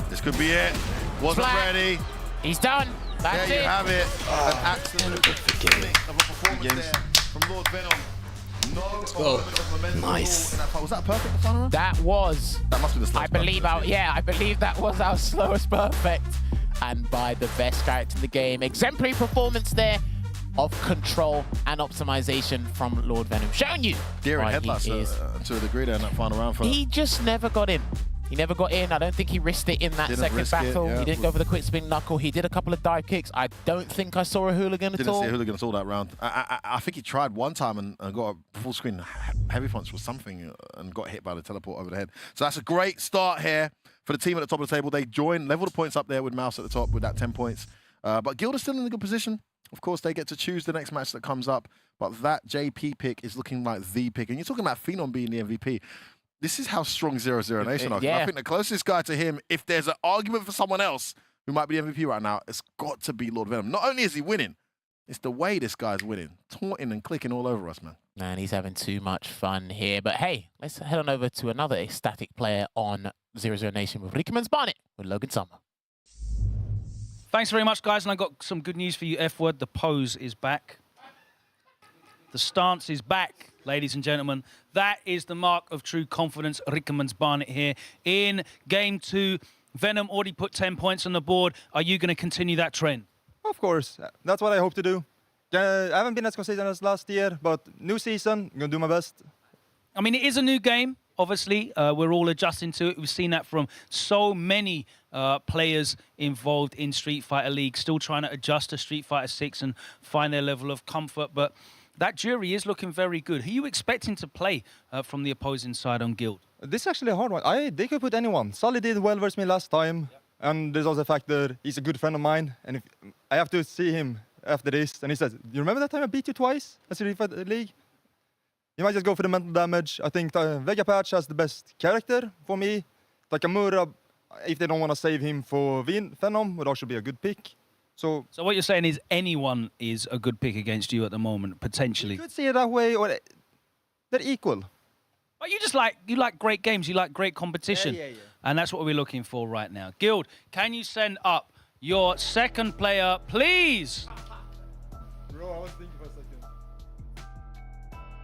This could be it. Wasn't ready. He's done. That's there it. you have it. An absolute killing of a performance there from Lord Venom. Nice. Was that perfect, the final round? That was. That must be the slowest. I believe that was our slowest perfect. And by the best character in the game. Exemplary performance there of control and optimization from Lord Venom. Showing you. Daring headlocks to a degree there in that final round. He just never got in. He never got in. I don't think he risked it in that second battle. He didn't go for the quick spin knuckle. He did a couple of dive kicks. I don't think I saw a hooligan at all. Didn't see a hooligan at all that round. I think he tried one time and got a full screen heavy punch or something and got hit by the teleport over the head. So that's a great start here for the team at the top of the table. They join, level the points up there with Mouse at the top with that 10 points. But Guild is still in a good position. Of course, they get to choose the next match that comes up. But that JP pick is looking like the pick. And you're talking about Phenom being the MVP. This is how strong 0-0 Nation are. Yeah. I think the closest guy to him, if there's an argument for someone else who might be the MVP right now, it's got to be Lord Venom. Not only is he winning, it's the way this guy's winning. Taunting and clicking all over us, man. Man, he's having too much fun here. But hey, let's head on over to another ecstatic player on 0-0 Nation with Rickman's Bonnet with Logan Summer. Thanks very much, guys. And I got some good news for you, F-Word. The pose is back. The stance is back, ladies and gentlemen. That is the mark of true confidence. Rickman's Barnet here in Game 2. Venom already put 10 points on the board. Are you going to continue that trend? Of course. That's what I hope to do. I haven't been as consistent as last year, but new season, I'm going to do my best. I mean, it is a new game, obviously. We're all adjusting to it. We've seen that from so many players involved in Street Fighter League, still trying to adjust to Street Fighter 6 and find their level of comfort. But that jury is looking very good. Who are you expecting to play from the opposing side on Guild? This is actually a hard one. They could put anyone. Sully did well versus me last time. Yep. And there's also the fact that he's a good friend of mine. And if I have to see him after this, and he says, you remember that time I beat you twice at Street Fighter League? You might just go for the mental damage. I think Vega Patch has the best character for me. Takamura, if they don't want to save him for Phenom, would also be a good pick. So what you're saying is anyone is a good pick against you at the moment, potentially. You could see it that way, or they're equal. But you like great games, you like great competition. Yeah. And that's what we're looking for right now. Guild, can you send up your second player, please? Bro, I was thinking for a second.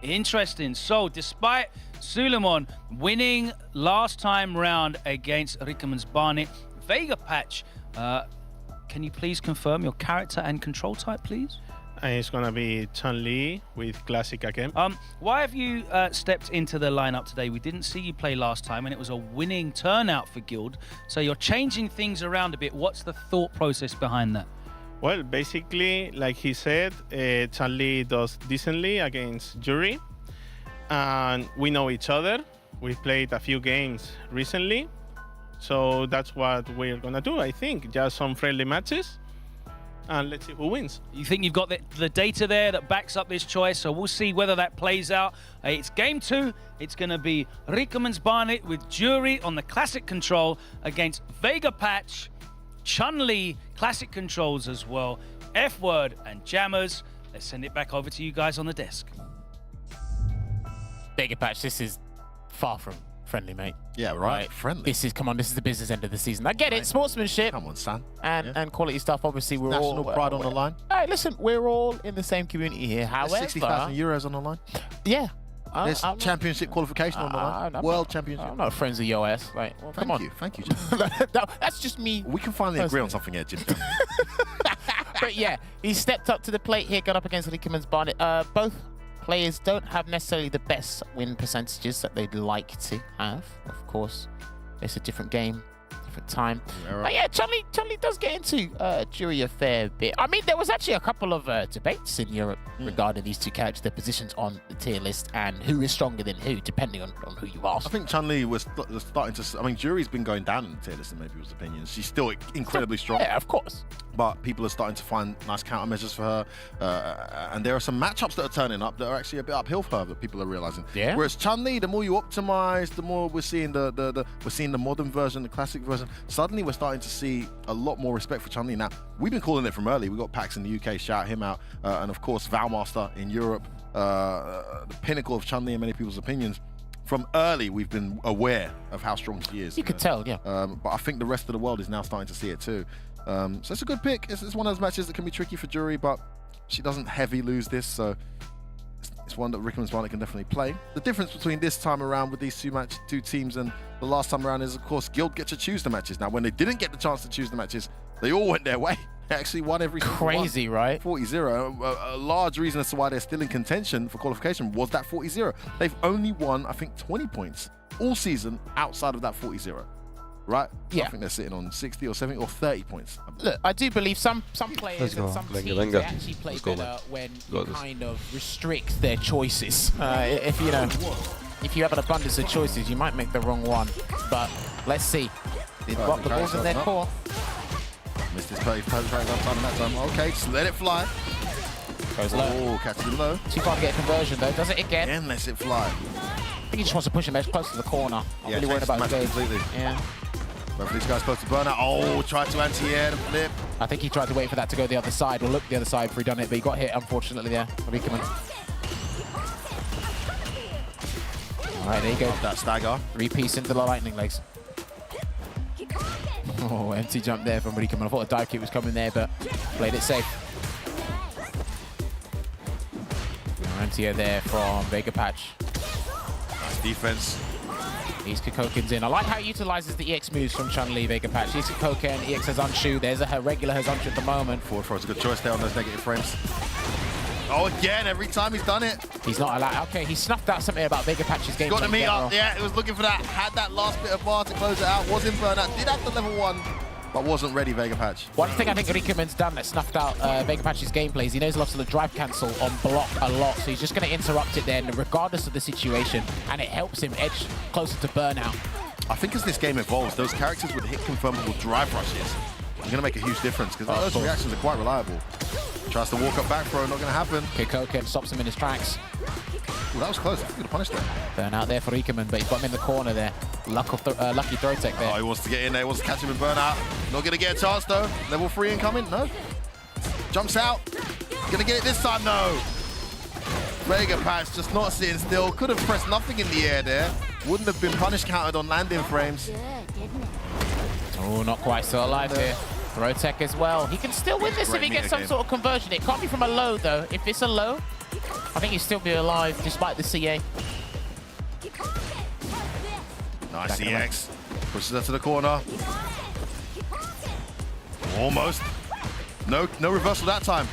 Interesting. So, despite Suleiman winning last time round against Rickman's Barnet, Vega Patch, can you please confirm your character and control type, please? It's going to be Chun-Li with Classic again. Why have you stepped into the lineup today? We didn't see you play last time, and it was a winning turnout for Guild. So you're changing things around a bit. What's the thought process behind that? Well, basically, like he said, Chun-Li does decently against Jury. And we know each other. We've played a few games recently. So that's what we're going to do, I think. Just some friendly matches. And let's see who wins. You think you've got the data there that backs up this choice, so we'll see whether that plays out. It's Game 2. It's going to be Rickman's Barnet with Jury on the classic control against Vega Patch, Chun-Li, classic controls as well, F-Word and Jammers. Let's send it back over to you guys on the desk. Vega Patch, this is far from friendly, mate. Yeah, right. Friendly. This is the business end of the season. I get it, sportsmanship. Come on, son. And quality stuff. Obviously, we're all national pride on the line. Hey, listen, we're all in the same community here. However, 60,000 euros on the line. Yeah. There's championship qualification on the line. World championship. I'm not friends with your ass. Like, well, come on. Thank you. That's just me. We can finally agree on something here, Jim. But yeah, he stepped up to the plate here, got up against Rickman's Barnet. Both players don't have necessarily the best win percentages that they'd like to have. Of course, it's a different game, different time. But yeah, Chun-Li does get into Jury a fair bit. I mean, there was actually a couple of debates in Europe regarding these two characters, their positions on the tier list, and who is stronger than who, depending on who you ask. I think Chun-Li was starting to... I mean, Jury's been going down in the tier list in many people's opinions. She's still incredibly strong. Yeah, of course. But people are starting to find nice countermeasures for her. And there are some matchups that are turning up that are actually a bit uphill for her that people are realizing. Yeah. Whereas Chun-Li, the more you optimize, the more we're seeing the modern version, the classic version. Suddenly we're starting to see a lot more respect for Chun-Li. Now, we've been calling it from early. We got Pax in the UK, shout him out. And of course, Valmaster in Europe, the pinnacle of Chun-Li in many people's opinions. From early, we've been aware of how strong she is. You could tell, yeah. But I think the rest of the world is now starting to see it too. So it's a good pick. It's one of those matches that can be tricky for Jury, but she doesn't heavy lose this, so it's one that Rickman's one that can definitely play. The difference between this time around with these two teams and the last time around is, of course, Guild get to choose the matches. Now, when they didn't get the chance to choose the matches, they all went their way. They actually won every single one. Crazy, right? 40-0. A large reason as to why they're still in contention for qualification was that 40-0. They've only won, I think, 20 points all season outside of that 40-0. Right? Yeah. I think they're sitting on 60 or 70 or 30 points. Look, I do believe some players and some teams Lenga. they actually play better when you kind of restrict their choices. If you have an abundance of choices, you might make the wrong one. But let's see. They've got the balls in their core. Missed his play outside of that time. Okay, just let it fly. Goes low. Oh, catches him low. Too far to get a conversion though. Does it again? Again, lets it fly. I think he just wants to push him as close to the corner. I'm really worried about his completely. Yeah. Both of these guys close to burnout. Oh, tried to anti-air the flip. I think he tried to wait for that to go the other side, or look the other side before he done it, but he got hit, unfortunately, there. Rickman. All right, there you go. Love that stagger. Three-piece into the lightning legs. Oh, empty jump there from Rickman. I thought a dive kick was coming there, but played it safe. Anti-air there from Vega Patch. Nice defense. He's Kokoken's in. I like how he utilizes the EX moves from Chun-Li, Vega Patch. He's Kokoken, EX Hazunshu. There's a regular Hazunshu at the moment. Forward throw is a good choice there on those negative frames. Oh, again, every time he's done it. He's not allowed. Okay, he snuffed out something about Vega Patch's game. Got the meet up, yeah, it was looking for that. Had that last bit of bar to close it out. Was in burnout. Did have the level 1, but wasn't ready, Vega Patch. One thing I think Rickman's done that snuffed out Vega Patch's gameplay is he knows lots of the drive cancel on block a lot, so he's just going to interrupt it then, regardless of the situation, and it helps him edge closer to burnout. I think as this game evolves, those characters with hit confirmable drive rushes are going to make a huge difference because those reactions are quite reliable. Tries to walk up back throw, not going to happen. Kokoken stops him in his tracks. Ooh, that was close. Good punish there. Burnout there for Rickman, but he's got him in the corner there. Lucky throw tech there. Oh, he wants to get in there, wants to catch him in burnout. Not going to get a chance though. Level 3 incoming, no. Jumps out. Going to get it this time, no. Vega Patch just not sitting still. Could have pressed nothing in the air there. Wouldn't have been punish counted on landing frames. Oh, not quite still alive here. Throw tech as well. He can still win this if he gets some sort of conversion. It can't be from a low though. If it's a low, I think he'll still be alive despite the CA. Nice EX. Pushes her to the corner. Almost. No reversal that time.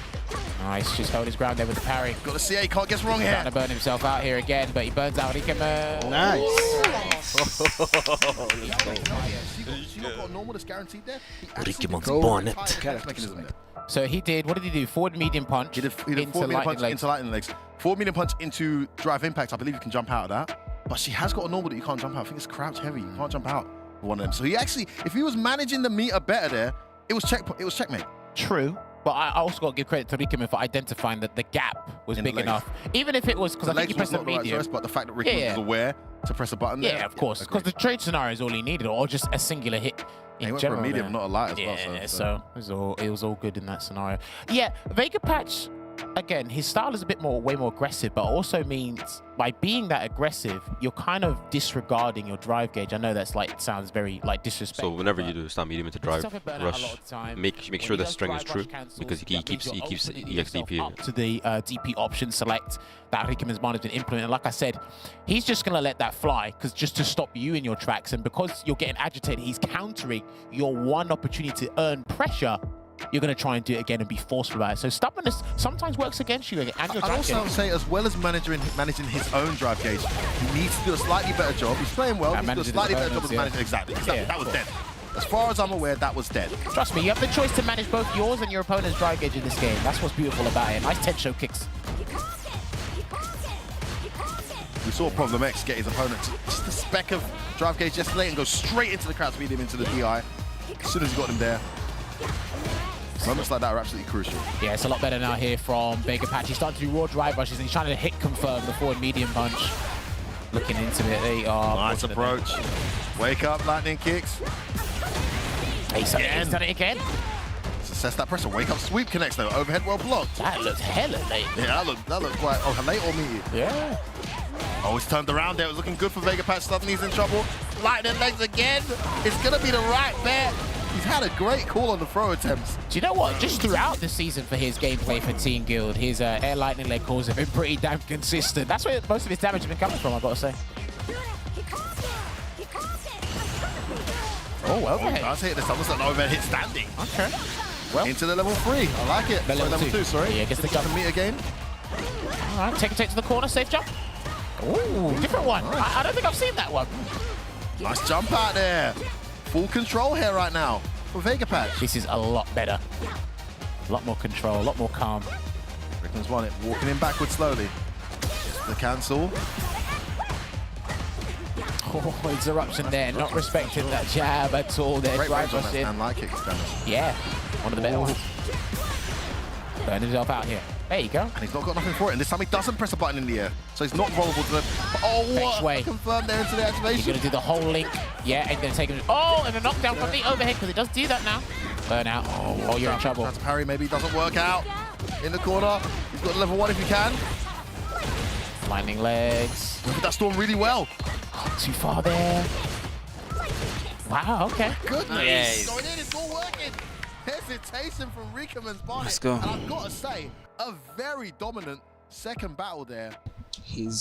Nice, just held his ground there with the parry. Got the CA, can't get wrong here. Trying to burn himself out here again, but he burns out Rickman. Nice. She not got a normal that's guaranteed there. Rickyman's bonnet. So he did, what did he do? Forward medium punch. He did forward medium punch into lightning legs. Forward medium punch into drive impact. I believe you can jump out of that. But she has got a normal that you can't jump out. I think it's crouch heavy. You can't jump out for one of them. So he actually, if he was managing the meter better there, it was checkmate. True. But I also got to give credit to Rickman for identifying that the gap was big enough. Even if it was, because I think he pressed the medium. But the fact that Rickman was aware to press a button there. Yeah, of course. Because the trade scenario is all he needed, or just a singular hit in went general. For a medium, not a light as well. Yeah, so it was all good in that scenario. Yeah, Vega Patch, again, his style is a bit way more aggressive, but also means by being that aggressive, you're kind of disregarding your drive gauge. I know that's sounds very disrespectful. So whenever you do stand medium into drive rush, make sure the string is true because he keeps EXDP up to the DP option select that Rickman's mind has been implementing. Like I said, he's just going to let that fly because just to stop you in your tracks, and because you're getting agitated, he's countering your one opportunity to earn pressure. You're going to try and do it again and be forceful about it. So stubbornness sometimes works against you and your drive I'd also say, as well as managing his own drive gauge, he needs to do a slightly better job. He's playing well, he needs to do a slightly better job of managing. Exactly. Yeah, that was dead. As far as I'm aware, that was dead. Trust me, you have the choice to manage both yours and your opponent's drive gauge in this game. That's what's beautiful about it. Nice Tensho kicks. We saw Problem X get his opponent just a speck of drive gauge yesterday and go straight into the crouch medium into the DI. As soon as he got him there. Moments like that are absolutely crucial. Yeah, it's a lot better now here from Vega Patch. He's starting to do raw drive rushes and he's trying to hit confirm the forward medium punch. Looking into it. There you are. Nice approach. Wake up, lightning kicks. He's done it again. Assess that pressure. Wake up, sweep connects though. Overhead well blocked. That looked hella late. Yeah, that looked quite late or meaty. Yeah. Oh, he's turned around there. It was looking good for Vega Patch. Suddenly he's in trouble. Lightning legs again. It's gonna be the right bet. He's had a great call on the throw attempts. Do you know what? Just throughout the season for his gameplay for Team Guild, his air lightning leg calls have been pretty damn consistent. That's where most of his damage has been coming from, I've got to say. Oh, overhead. That's hit. This almost an overhead hit standing. Okay. Well, into the level 3. I like it. Level 2, sorry. Yeah, gets the jump. Meet again. All right, take to the corner, safe jump. Ooh, different one. Nice. I don't think I've seen that one. Nice jump out there. Full control here right now for Vega Patch. This is a lot better. A lot more control, a lot more calm. Rickman's won it, walking in backwards slowly. The cancel. Oh, interruption there, not respecting that jab at all there. Great range on Drive that in. stand light kick damage. Yeah, one of the better ones. Burn himself out here. There you go. And he's not got nothing for it. And this time he doesn't press a button in the air. So he's not vulnerable to the... Oh, what? Way. Confirmed there into the activation. He's going to do the whole link. Yeah, and going to take him... Oh, and a knockdown from the overhead, because it does do that now. Burn out. Oh, you're in trouble. Tries to parry, maybe doesn't work out. In the corner. He's got level 1 if he can. Lightning legs. Look at that storm really well. Too far there. Wow, okay. Goodness. Yes. Going in, it's all working. Hesitation from Rickerman's Bonnet. Let's go. And I've got to say, a very dominant second battle there.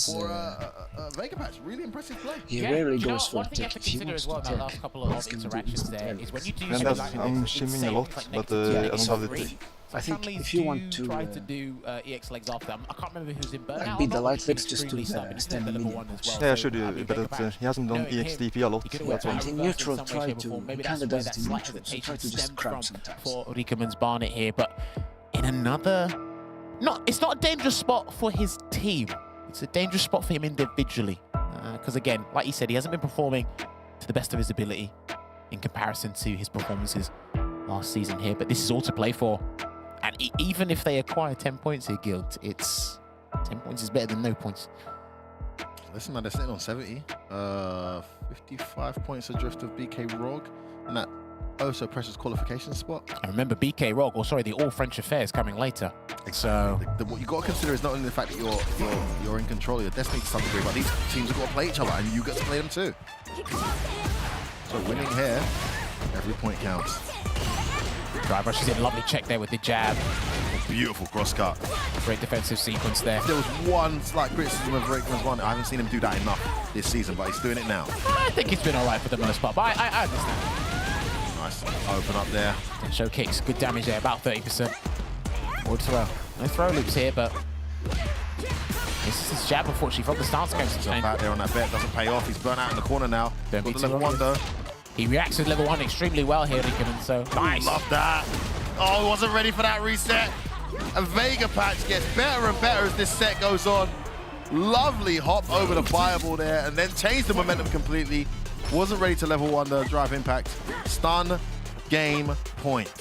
For Vega Patch, really impressive play. He rarely goes for a tech. If he wants to tech, last couple of interactions there is when you do And I'm shimming a lot, but I don't have it. I think if you want to try to do EX legs after, I can't remember who's in burnout. beat the light legs, just do stand medium. Yeah, I should do, but he hasn't done EXDP a lot. That's And why. in neutral, try to, he kind of does it in neutral, so try to just crouch sometimes. For Rickerman's Barnet here, but in another... It's not a dangerous spot for his team. It's a dangerous spot for him individually. Because again, like you said, he hasn't been performing to the best of his ability in comparison to his performances last season here. But this is all to play for. And even if they acquire 10 points here, Guild, 10 points is better than no points. Listen, man, they're sitting on 70. 55 points adrift of BK Rog. And that so precious qualification spot. And remember, BK Rog, or sorry, the All French Affairs coming later. So what you got to consider is not only the fact that you're in control of your destiny to some degree, but these teams have got to play each other, and you get to play them too. So winning here, every point counts. Drive rush is in, lovely check there with the jab. Beautiful cross cut. Great defensive sequence there. There was one slight criticism of Rickman's one. I haven't seen him do that enough this season, but he's doing it now. I think he's been all right for the most part, but I understand. Nice open up there. Show kicks, good damage there, about 30%. Would throw. No throw loops here, but this is his jab, unfortunately, from the stance game. Jump out there on that bet, doesn't pay off. He's burnt out in the corner now. Don't Got be the level 1 though. He reacts to level 1 extremely well here, Rickerman, so nice. Love that. Oh, he wasn't ready for that reset. And Vega Patch gets better and better as this set goes on. Lovely hop over the fireball there and then changed the momentum completely. Wasn't ready to level 1 the drive impact. Stun, game, point.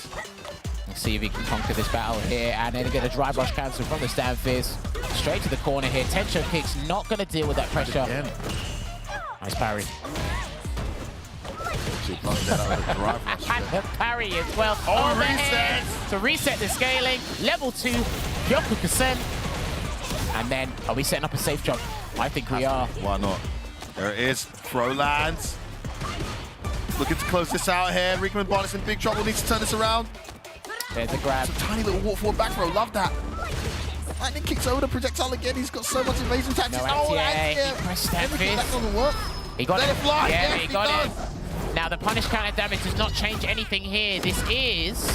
Let's see if he can conquer this battle here and then get a drive rush cancel from the stand fizz. Straight to the corner here. Tensho kicks, not going to deal with that pressure. Again. Nice parry. And the parry as well. Oh, reset! To reset the scaling. Level 2, Byoku-Kasen. And then, are we setting up a safe jump? I think we are. Why not? There it is. Throw lands. Looking to close this out here. Rickman Barnett's in big trouble. Needs to turn this around. There's the grab. It's a tiny little walk forward back throw. Love that. Lightning kicks over the projectile again. He's got so much evasion tactics. No oh, anti-air. He pressed that Everything fist. that doesn't work. He got Let it. it fly. Yeah, Yes, he got does. it. Now, the punish counter damage does not change anything here. This is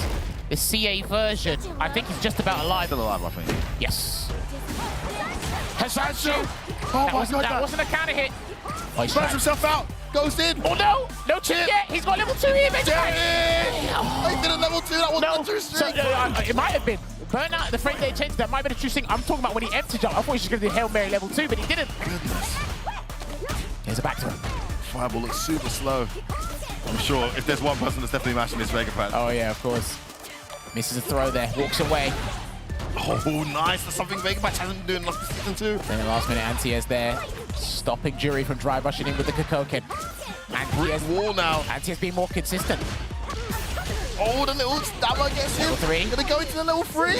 the CA version. I think he's just about alive. Still alive, I think. Yes. Hasansu. Oh, That wasn't a counter hit. Oh, He burns himself out. goes in. Oh no, no chip yet. He's got level 2 here, Vega Patch. He did a level 2, that was not true string. It might have been. Burnout, the frame rate changed, that might have been a true string. I'm talking about when he emptied jump. I thought he was going to do Hail Mary level 2, but he didn't. Goodness. Here's a back to him. Fireball looks super slow. I'm sure if there's one person that's definitely mashing this Vega Patch. Oh yeah, of course. Misses a throw there, walks away. Oh, nice. That's something Vega Patch hasn't been doing last season too. Then the last minute, Antiez there, stopping Jury from dry rushing in with the Kokoken. Brick wall now. Antiez being more consistent. Oh, the little stabber gets him. Level 3. Gonna go into the level 3.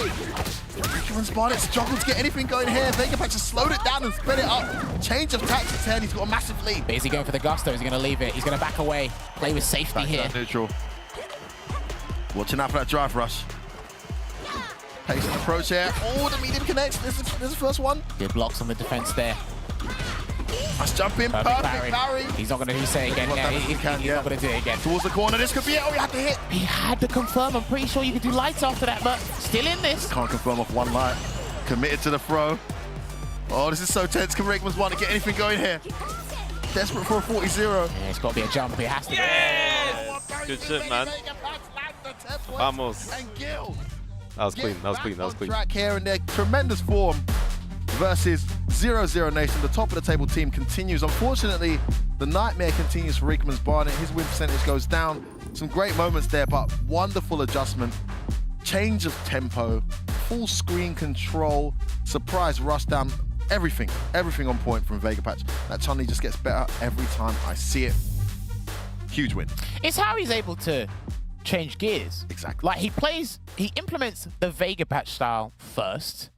Rickman's Barnet struggled to get anything going here. Vega Patch has slowed it down and sped it up. Change of tactics here, and he's got a massive lead. But is he going for the gusto? Is he going to leave it? He's going to back away, play with safety here. Neutral. Watching out for that drive rush. Patient approach here. Oh, the medium connects. This is the first one. Good blocks on the defense there. Nice jump in. Perfect parry. He's not going to say it again. Yeah, he's not going to do it again. Towards the corner. This could be it. Oh, he had to hit. He had to confirm. I'm pretty sure you could do lights after that, but still in this. Can't confirm off one light. Committed to the throw. Oh, this is so tense. Can Rickman's want to get anything going here? Desperate for a 40-0. Yeah, it's got to be a jump. It has to be. Yes! Good shit, man. Vamos. And Gil. That was clean. That was clean. That was clean. Track here in their tremendous form versus 0-0 Nation. The top of the table team continues. Unfortunately, the nightmare continues for Rickman's Barnet. His win percentage goes down. Some great moments there, but wonderful adjustment. Change of tempo, full screen control, surprise rush down, everything on point from Vega Patch. That Chun-Li just gets better every time I see it. Huge win. It's how he's able to change gears. Exactly. Like he implements the Vega Patch style first.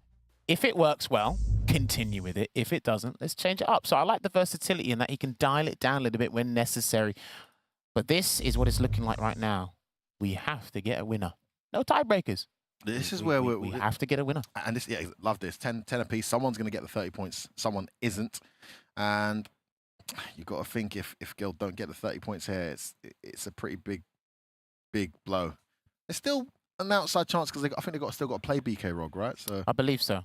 If it works well, continue with it. If it doesn't, let's change it up. So I like the versatility in that he can dial it down a little bit when necessary. But this is what it's looking like right now. We have to get a winner. No tiebreakers. This is where we have to get a winner. And this, yeah, love this. 10 apiece. Someone's going to get the 30 points. Someone isn't. And you've got to think if Gil don't get the 30 points here, it's a pretty big blow. There's still an outside chance because I think they've still got to play BK Rog, right? So I believe so.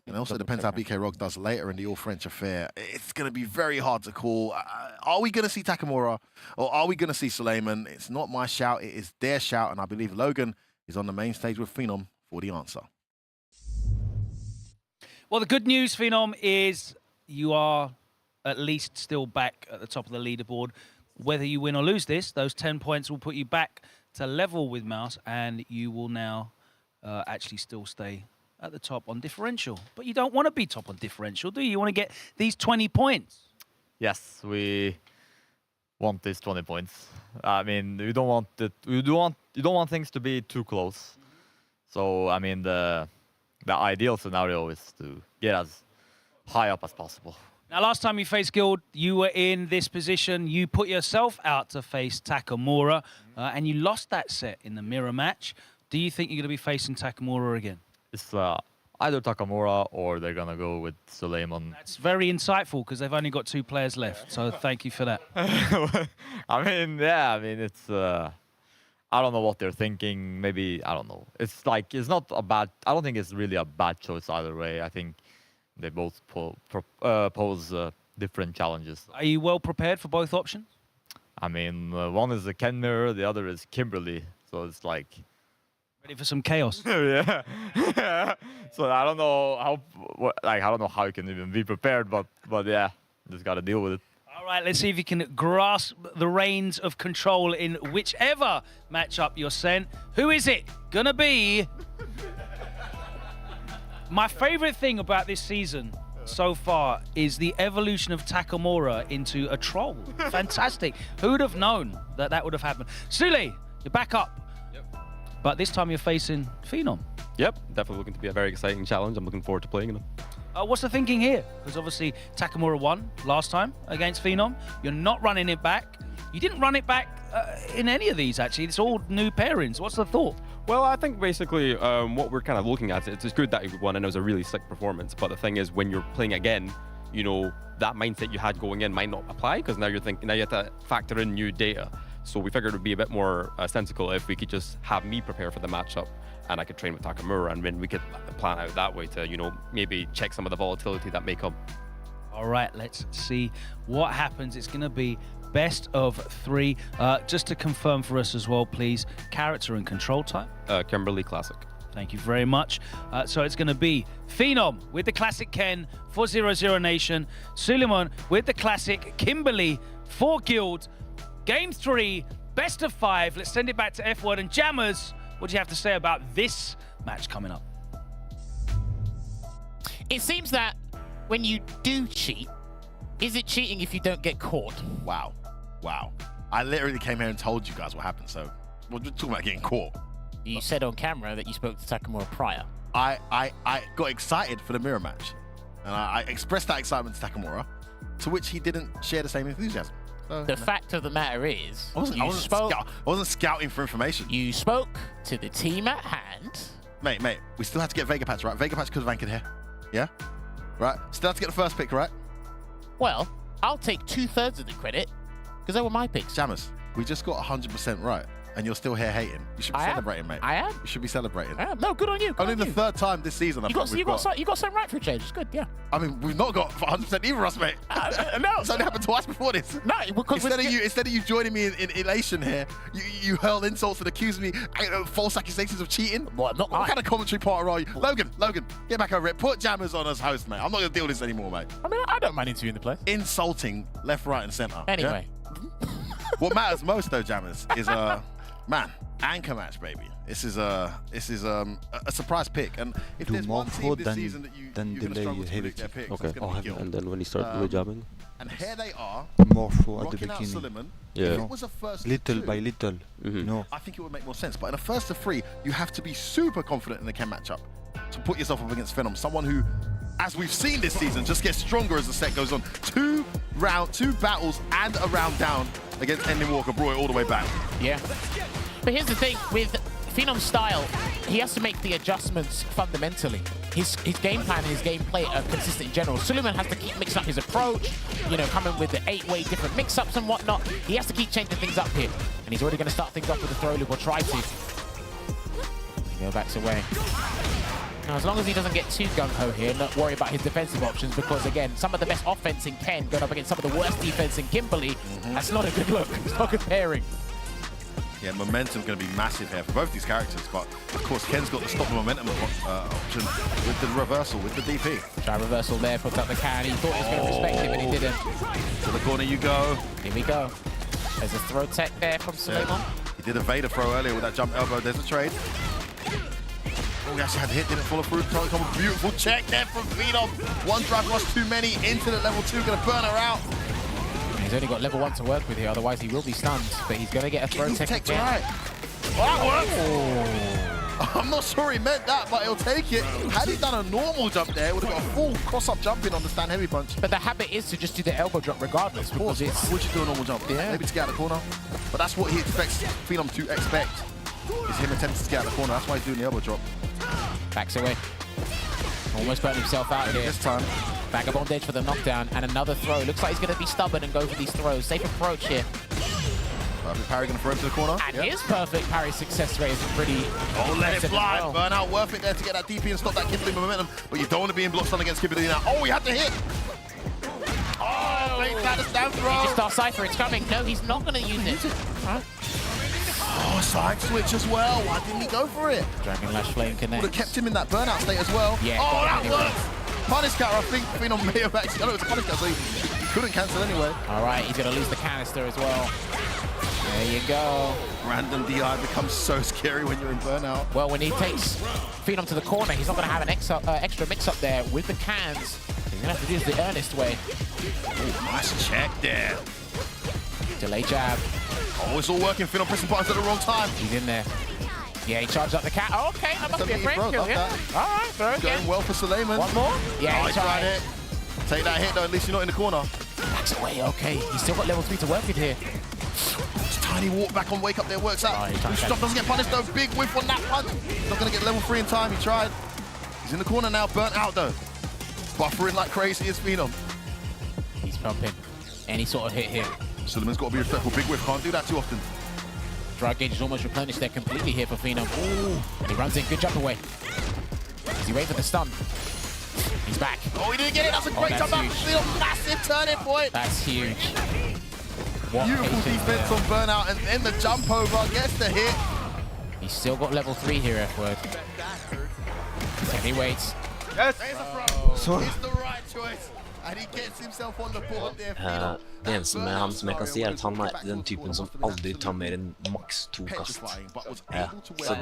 And also depends how BK Rog does later in the all-French affair. It's going to be very hard to call. Are we going to see Takamura or are we going to see Suleiman? It's not my shout. It is their shout. And I believe Logan is on the main stage with Phenom for the answer. Well, the good news, Phenom, is you are at least still back at the top of the leaderboard. Whether you win or lose this, those 10 points will put you back to level with Mouse, and you will now actually still stay at the top on differential. But you don't want to be top on differential, do you? You want to get these 20 points. Yes, we want these 20 points. I mean, you don't want it. You don't want things to be too close. So I mean, the ideal scenario is to get as high up as possible. Now, last time you faced Guild, you were in this position. You put yourself out to face Takamura, and you lost that set in the mirror match. Do you think you're going to be facing Takamura again? It's either Takamura or they're going to go with Suleiman. That's very insightful because they've only got 2 players left. So thank you for that. I mean, yeah, I mean, it's... I don't know what they're thinking. Maybe, I don't know. It's like, it's not a bad... I don't think it's really a bad choice either way. I think they both pose different challenges. Are you well prepared for both options? I mean, one is the Ken Mirror, the other is Kimberly. So it's like... Ready for some chaos. Yeah. So I don't know how you can even be prepared, but yeah, just got to deal with it. All right, let's see if you can grasp the reins of control in whichever matchup you're sent. Who is it gonna be? My favorite thing about this season so far is the evolution of Takamura into a troll. Fantastic. Who would have known that that would have happened? Sule, you're back up. But this time you're facing Phenom. Yep, definitely looking to be a very exciting challenge. I'm looking forward to playing them. What's the thinking here? Because obviously Takamura won last time against Phenom. You're not running it back. You didn't run it back in any of these, actually. It's all new pairings. What's the thought? Well, I think basically what we're kind of looking at, it's good that he won and it was a really slick performance. But the thing is, when you're playing again, you know, that mindset you had going in might not apply because now you're thinking, now you have to factor in new data. So we figured it would be a bit more sensible if we could just have me prepare for the matchup and I could train with Takamura and then we could plan out that way to, you know, maybe check some of the volatility that may come. All right, let's see what happens. It's going to be best of 3. Just to confirm for us as well, please, character and control type. Kimberly Classic. Thank you very much. So it's going to be Phenom with the classic Ken for 00 Nation, Suleiman with the classic Kimberly for Guild. Game 3, best of 5. Let's send it back to F1 and Jammers. What do you have to say about this match coming up? It seems that when you do cheat, is it cheating if you don't get caught? Wow. I literally came here and told you guys what happened, so we're talking about getting caught. You said on camera that you spoke to Takamura prior. I got excited for the mirror match, and I expressed that excitement to Takamura, to which he didn't share the same enthusiasm. So, The fact of the matter is, I wasn't scouting for information. You spoke to the team at hand. Mate, we still had to get Vega Patch, right? Vega Patch could have anchored here. Yeah? Right? Still had to get the first pick, right? Well, I'll take 2/3 of the credit, because they were my picks. Jammers, we just got 100% right, and you're still here hating. You should be celebrating, mate. I am. You should be celebrating. I am. No, good on you. Only the 3rd time this season. You got something right for a change. It's good, yeah. I mean, we've not got 100% either of us, mate. No. It's only happened twice before this. No, because instead of you joining me in elation here, you hurled insults and accused me of false accusations of cheating. What kind of commentary partner are you? Logan, get back over it. Put Jammers on as host, mate. I'm not going to deal with this anymore, mate. I mean, I don't mind interviewing the place. Insulting left, right, and centre. Anyway. Yeah? What matters most, though, Jammers, is man, anchor match, baby. This is a surprise pick, and if there's one team this season that you're going to struggle to predict their picks, it's going to be Guild. And then when you start really jamming. And here they are, More for at the rocking out beginning. Suleiman. Yeah. If it was a first Little to two, by little. You know. I think it would make more sense. But in a first to 3, you have to be super confident in the Ken matchup to put yourself up against Phenom, someone who, as we've seen this season, just gets stronger as the set goes on. 2 battles and a round down against Ending Walker, brought it all the way back. Yeah. But here's the thing, with Phenom's style, he has to make the adjustments fundamentally. His game plan and his gameplay are consistent in general. Suleiman has to keep mixing up his approach, coming with the 8-way different mix-ups and whatnot. He has to keep changing things up here. And he's already going to start things off with a throw loop, or try to. He go backs away. Now, as long as he doesn't get too gung-ho here, not worry about his defensive options, because again, some of the best offense in Ken going up against some of the worst defense in Kimberly, that's not a good look. It's not a good pairing. Yeah, momentum's going to be massive here for both these characters, but of course Ken's got the stop the momentum option with the reversal, with the DP. Try reversal there, puts up the can. He thought he was going to respect it, but he didn't. To the corner you go. Here we go. There's a throw tech there from Suleiman. He did a Vader throw earlier with that jump elbow. There's a trade. Oh, he actually had the hit, didn't follow through. Beautiful check there from Phenom. One drive rush too many into the level 2, going to burn her out. He's only got level 1 to work with here, otherwise he will be stunned, but he's going to get a throw tech again. Right. Oh. I'm not sure he meant that, but he'll take it. Had he done a normal jump there, it would have got a full cross-up jump in on the stand heavy punch. But the habit is to just do the elbow drop regardless, because it's... Would you do a normal jump? Yeah. Maybe to get out of the corner. But that's what he expects Phenom to expect, is him attempting to get out of the corner. That's why he's doing the elbow drop. Backs away. Almost burnt himself out here. This time. Vagabond edge for the knockdown, and another throw. Looks like he's going to be stubborn and go for these throws. Safe approach here. Perfect parry going to throw him to the corner. And his perfect parry success rate is pretty let it fly. well. Burnout worth it there to get that DP and stop that Kimberly momentum. But you don't want to be in block stun against Kimberly now. Oh, he had to hit. Oh, late ladder stand throw. He just starts Cypher. It's coming. No, he's not going to use it. Huh? Oh, side switch as well. Why didn't he go for it? Dragon Lash Flame connects. Would have kept him in that burnout state as well. Yeah, oh, that works. Punish counter, I think Phenom may have actually... I know it's a punish counter, so he couldn't cancel anyway. All right, he's going to lose the canister as well. There you go. Random DI becomes so scary when you're in burnout. Well, when he takes Phenom to the corner, he's not going to have an extra mix-up there with the cans. He's going to have to do this the earnest way. Oh, nice check there. Delay jab. Oh, it's all working. Phenom pressing buttons at the wrong time. He's in there. Yeah, he charged up the cat. Oh, okay, that must be a frame kill, yeah. All right, throw again. Going well for Suleiman. One more? Yeah, he tried it. Take that hit, though. At least you're not in the corner. Backs away, okay. He's still got level 3 to work with here. Just tiny walk back on wake up there works out. Stop doesn't get punished, though. Big whiff on that punch. Not going to get level 3 in time. He tried. He's in the corner now, burnt out, though. Buffering like crazy as Phenom. He's pumping. Any sort of hit here. Suleiman's got to be respectful. Big whiff, can't do that too often. Drug gauge is almost replenished there completely here for Phenom. Ooh. He runs in, good jump away. Is he waiting for the stun? He's back. Oh, he didn't get it. That's a great jump back for Phenom. Massive turning point. That's huge. Beautiful defense on Burnout, and then the jump over gets the hit. He's still got level 3 here, F-Word. And he waits. Yes! So it's the right choice. And he gets himself on the board there. Det eneste med han som jeg kan si, er at han er den typen som aldri tar mer enn maks 2 kast. Ja, så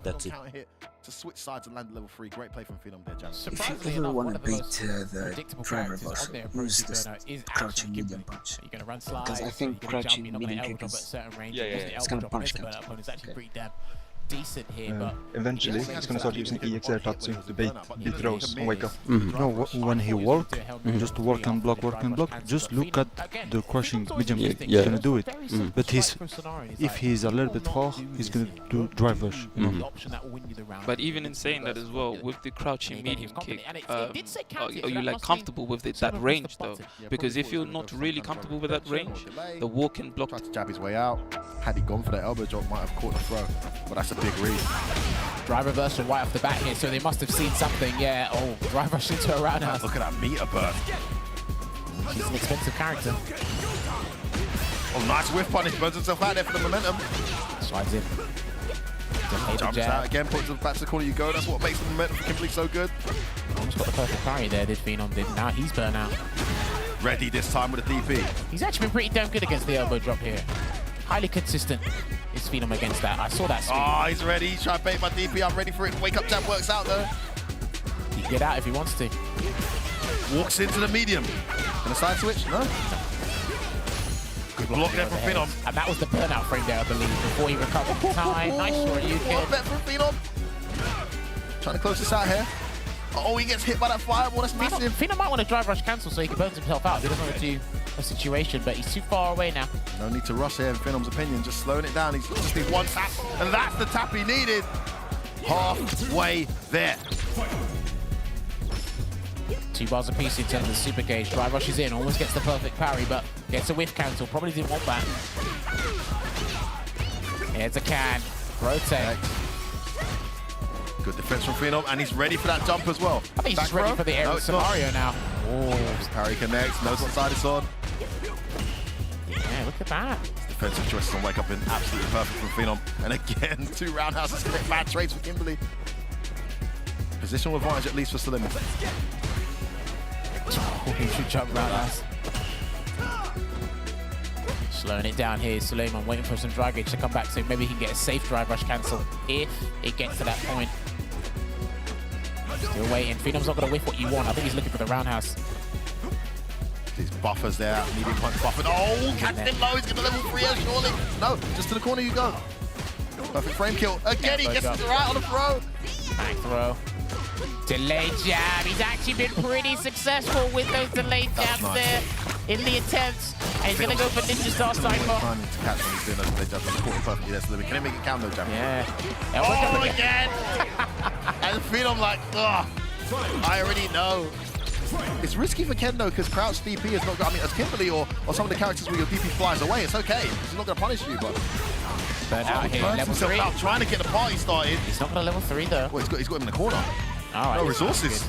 that's it. To switch sides and land level 3, great play from Phenom there, Jam. If you ever want to beat the driver boss, use this crouching medium punch. Because I think crouching medium kick is it's gonna punish him. Decent here, but eventually he's gonna start using EX air tatsu to bait throws and wake up. No, when he walk, just walk and block, just look at the crushing medium kick. He's gonna do it. But if he's a little bit far, he's gonna do drive rush. But even in saying that as well, with the crouching medium kick, are you like comfortable with that range though? Because if you're not really comfortable with that range, the walk and block. Tried to jab his way out. Had he gone for the elbow drop, might have caught the throw. But that's a big read. Drive reversal right off the bat here, so they must have seen something. Yeah. Oh, drive rush into a roundhouse. Look at that meter burn. He's an expensive character. Oh, nice whiff punish. Burns himself out there for the momentum. Slides in. Jumps out again, puts it back to the corner you go. That's what makes the momentum for Kimberly so good. Almost got the perfect parry there, did Phenom. Now he's burnt out. Ready this time with a DP. He's actually been pretty damn good against the elbow drop here. Highly consistent is Phenom against that. I saw that speed. Oh, he's ready. He's trying to bait my DP. I'm ready for it. Wake up jab works out though. He can get out if he wants to. Walks into the medium. Gonna side switch? No. Good block there from Phenom. And that was the burnout frame there, I believe, before he recovered the time. Nice shot, you kid. What bet from Phenom? Trying to close this out here. Oh, he gets hit by that fireball. That's massive. Phenom might want to drive rush cancel so he can burn himself out. He doesn't want to do a situation, but he's too far away now. No need to rush here in Phenom's opinion. Just slowing it down. He's just need one tap, and that's the tap he needed. Halfway there. 2 bars apiece in terms of the super gauge. Drive rushes in, almost gets the perfect parry, but gets a whiff cancel. Probably didn't want that. Here's a can. Rotate. Good defense from Phenom, and he's ready for that jump as well. I think he's just ready for the aerial scenario now. Oh, parry connects, knows what side it's on. Yeah, look at that. Defensive choices on wake up in absolutely perfect from Phenom. And again, 2 roundhouses connect bad trades for Kimberly. Positional advantage at least for Suleiman. Oh, he should jump roundhouse. Slowing it down here, Suleiman waiting for some drive gauge to come back so maybe he can get a safe drive rush cancel if it gets to that point. Still waiting. Phenom's not going to whiff what you want. I think he's looking for the roundhouse. These buffers there, medium punch buffered. Oh, catch him low. He's going to level 3 here, surely. No, just to the corner you go. Perfect frame kill. Again, he gets it right on the throw. Back throw. Delayed jab. He's actually been pretty successful with those delayed jabs there in the attempts. And he's going to go for Ninja Star Cypher. Trying to catch when he's doing those delayed jabs. He's caught him perfectly there, so can he make it count, though, jab? Yeah. Oh, again! And Phenom like, ugh, I already know. It's risky for Ken, though, because crouch DP is not, I mean, as Kimberly or some of the characters where your DP flies away, it's okay. He's not going to punish you, but... Burnt out here, level 3. Out, trying to get the party started. He's not going to level 3, though. Well, he's got him in the corner. All right, no resources.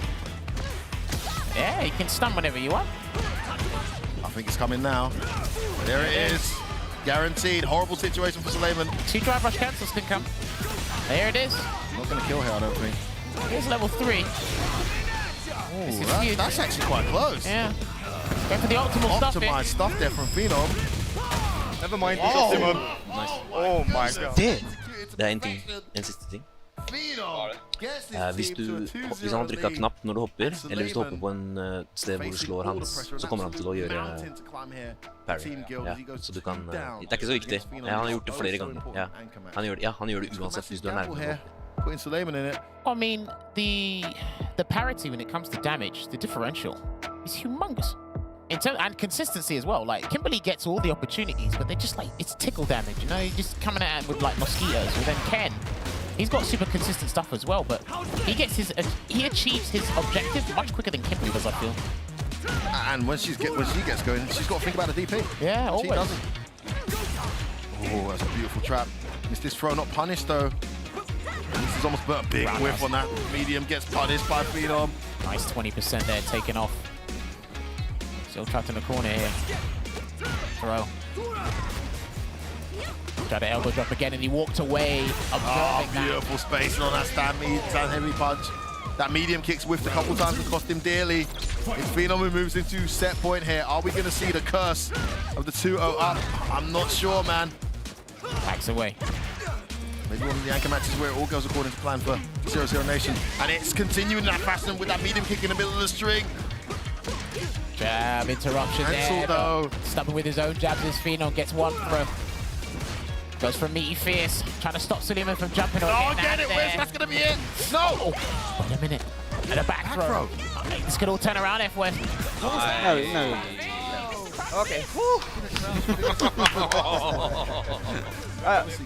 Yeah, he can stun whenever you want. I think it's coming now. There it is. Guaranteed. Horrible situation for Suleiman. 2 drive rush cancels can come. There it is. Not going to kill here, I don't think. Here's level 3. Ooh, that's actually quite close. Yeah. Go for the optimal stuff. Optimized stuff there from Phenom. Never mind. Oh. Nice. Oh my god. Det er en siste ting. Hvis han trykker knapp når du hopper, eller hvis du hopper på en sted hvor du slår hans, så kommer han til å gjøre parry. Ja, så du kan... Det er ikke så viktig. Ja, han har gjort det flere ganger. Ja, han gjør det uansett hvis du er nærmere. I mean, the parity when it comes to damage, the differential, is humongous. And consistency as well. Like, Kimberly gets all the opportunities, but they're just like, it's tickle damage, you know? You're just coming at him with like mosquitoes. Well, then Ken, he's got super consistent stuff as well, but he achieves his objective much quicker than Kimberly does, I feel. And when she gets going, she's got to think about the DP. Yeah, always. She doesn't. Oh, that's a beautiful trap. Missed this throw, not punished though. This is almost a big whiff on that medium, gets punished by Phenom. Nice 20% there taken off. Still trapped in the corner here. Throw. Tried to elbow drop again, and he walked away. Beautiful spacing on that stand heavy punch. That medium kick's whiffed a couple times and cost him dearly. It's Phenom who moves into set point here. Are we going to see the curse of the 2-0 up? I'm not sure, man. Backs away. Maybe one of the anchor matches where it all goes according to plan for 0-0 Nation. And it's continuing that fashion with that medium kick in the middle of the string. Jab interruption Cancel, there. though. Stubborn with his own jabs as Phenom gets one throw. Goes for Meaty Fierce, trying to stop Suleiman from jumping on. Oh, get it, Wes, that's going to be it. No! Wait a minute. And a back throw. This could all turn around, F-West. No. Okay.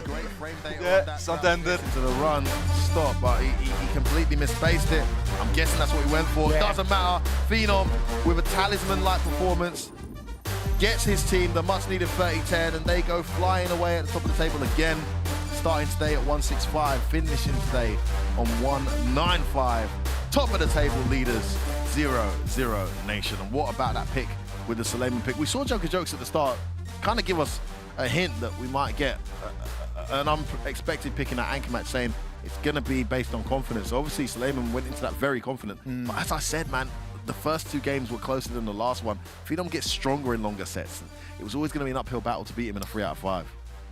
Great frame data Yeah, on that something that to the run stop, but he completely misspaced it. I'm guessing that's what he went for. Yeah. Doesn't matter. Phenom with a talisman-like performance gets his team the much-needed 30-10, and they go flying away at the top of the table again, starting today at 165, finishing today on 195. Top of the table leaders, 0-0 Nation. And what about that pick with the Suleiman pick? We saw Joker Jokes at the start kind of give us a hint that we might get an unexpected pick in that anchor match, saying it's going to be based on confidence. Obviously, Suleiman went into that very confident. But as I said, man, the first 2 games were closer than the last one. Phenom gets stronger in longer sets. It was always going to be an uphill battle to beat him in a 3 out of 5.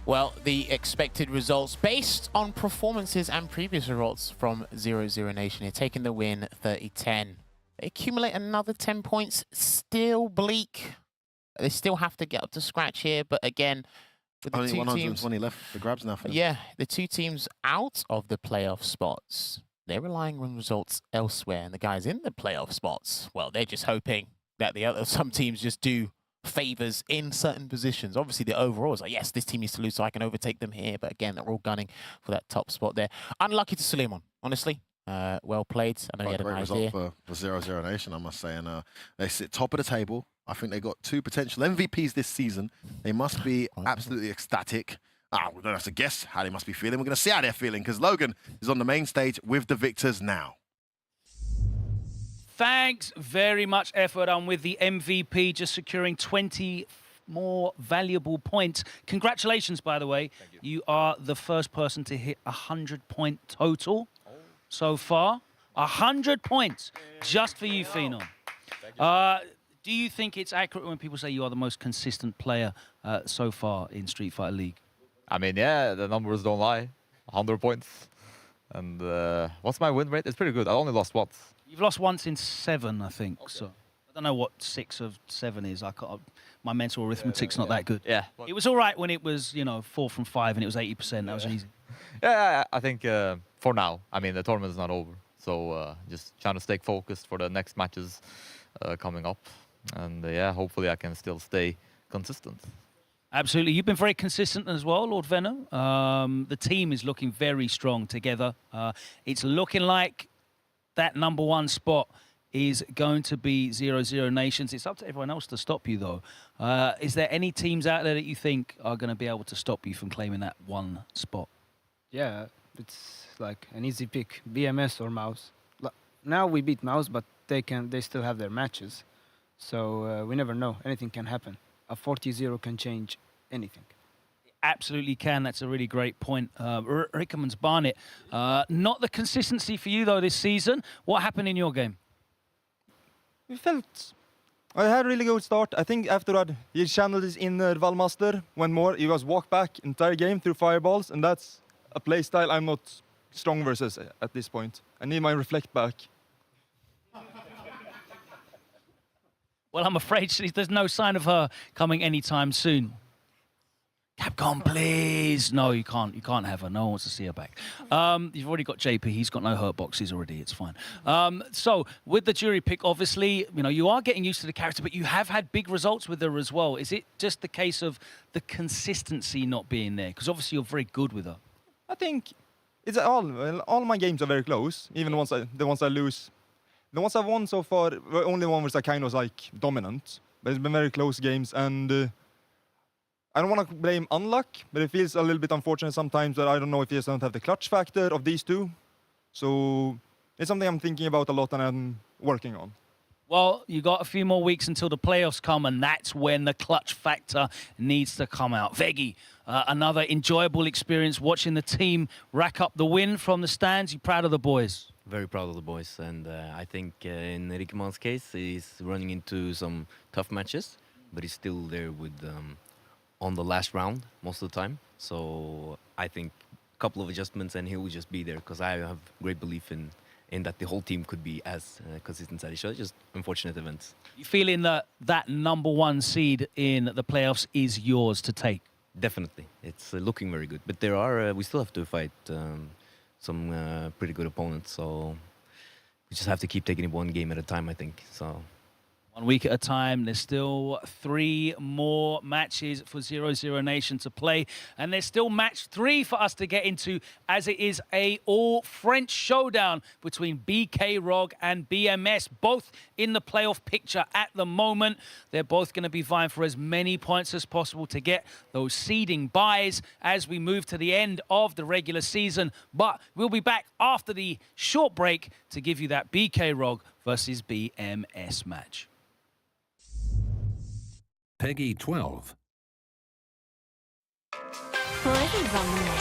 Well, the expected results based on performances and previous results from 0-0 Nation here, taking the win 30-10. They accumulate another 10 points, still bleak. They still have to get up to scratch here, but again, with the Only two 120 teams, left for grabs now. For them. yeah, the 2 teams out of the playoff spots, they're relying on results elsewhere, and the guys in the playoff spots, well, they're just hoping that some teams just do favors in certain positions. Obviously, the overall is like, yes, this team needs to lose so I can overtake them here, but again, they're all gunning for that top spot there. Unlucky to Suleiman, honestly. Well played. I know he had an great idea. result for 0-0 Nation, I must say. And they sit top of the table. I think they got 2 potential MVPs this season. They must be absolutely ecstatic. We don't have to guess how they must be feeling. We're going to see how they're feeling, because Logan is on the main stage with the victors now. Thanks very much, Effort. I'm with the MVP, just securing 20 more valuable points. Congratulations, by the way. You are the first person to hit 100-point total so far. 100 points just for you, Phenom. Do you think it's accurate when people say you are the most consistent player so far in Street Fighter League? I mean, yeah, the numbers don't lie. 100 points. And what's my win rate? It's pretty good. I only lost once. You've lost once in 7, I think. Okay. So I don't know what 6 of 7 is. My mental arithmetic's not that good. Yeah. It was all right when it was, 4 from 5 and it was 80%. That was easy. Yeah, I think for now, I mean, the tournament's not over. So just trying to stay focused for the next matches coming up. And yeah, hopefully I can still stay consistent. Absolutely. You've been very consistent as well, Lord Venom. The team is looking very strong together. It's looking like that #1 spot is going to be 0-0 Nations. It's up to everyone else to stop you, though. Is there any teams out there that you think are going to be able to stop you from claiming that 1 spot? Yeah, it's like an easy pick, BMS or Mouse. Now we beat Mouse, but they still have their matches. So we never know. Anything can happen. A 40-0 can change anything. Absolutely can. That's a really great point. Rickerman's Barnet. Not the consistency for you, though, this season. What happened in your game? I had a really good start. I think after that, he channeled his inner Valmaster. Went more, he was walk back entire game through fireballs, and that's a play style I'm not strong versus at this point. I need my reflect back. Well, I'm afraid there's no sign of her coming anytime soon. Capcom, please. No, you can't. You can't have her. No one wants to see her back. You've already got JP. He's got no hurt boxes already. It's fine. So with the jury pick, obviously, you are getting used to the character, but you have had big results with her as well. Is it just the case of the consistency not being there? Because obviously you're very good with her. I think it's all my games are very close. Even the ones I lose. The ones I've won so far, the only one was kind of like dominant. But it's been very close games, and I don't want to blame unluck, but it feels a little bit unfortunate sometimes that I don't know if he doesn't have the clutch factor of these two. So it's something I'm thinking about a lot and I'm working on. Well, you got a few more weeks until the playoffs come, and that's when the clutch factor needs to come out. Veggie, another enjoyable experience watching the team rack up the win from the stands. You proud of the boys? Very proud of the boys, and I think in Rikman's case, he's running into some tough matches, but he's still there with on the last round most of the time. So I think a couple of adjustments and he will just be there, because I have great belief in that the whole team could be as consistent as each other. Just unfortunate events. You feeling that that #1 seed in the playoffs is yours to take? Definitely, it's looking very good. But there are we still have to fight some pretty good opponents. So we just have to keep taking it one game at a time, I think. So. 1 week at a time. There's still 3 more matches for 0-0 Nation to play. And there's still match 3 for us to get into, as it is a all-French showdown between BK Rog and BMS, both in the playoff picture at the moment. They're both going to be vying for as many points as possible to get those seeding buys as we move to the end of the regular season. But we'll be back after the short break to give you that BK Rog versus BMS match. Peggy 12. Poison's on the menu.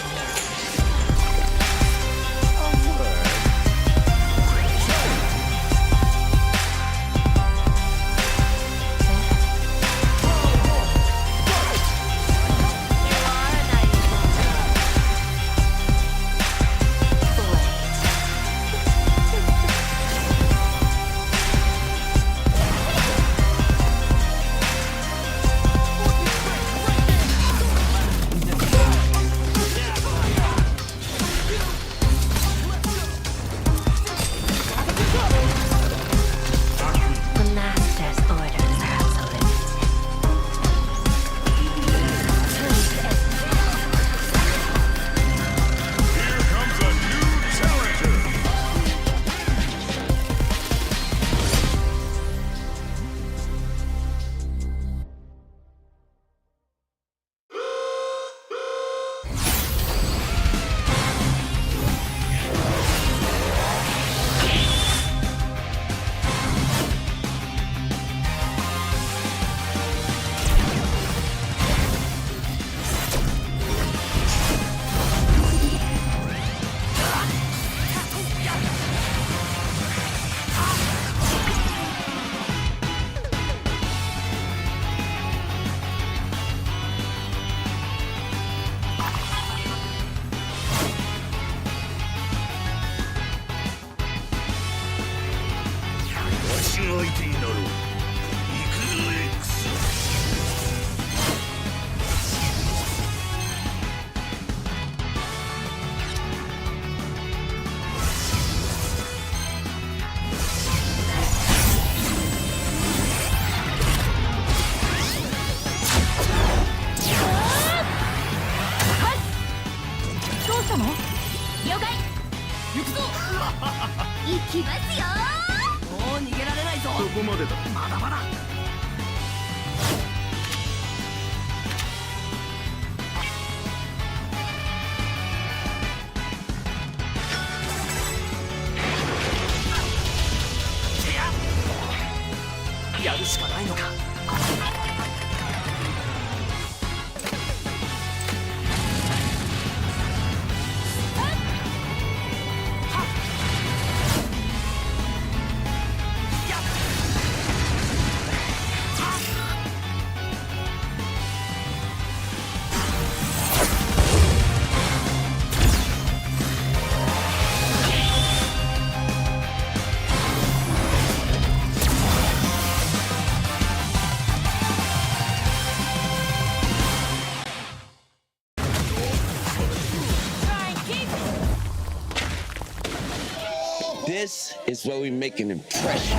This is where we make an impression.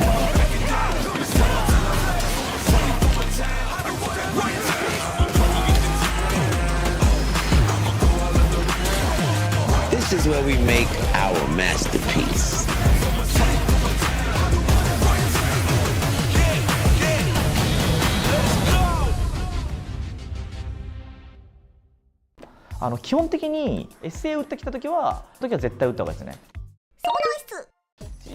This is where we make our masterpiece. 基本的に SA 打ってきた時は絶対打った方がいいですね。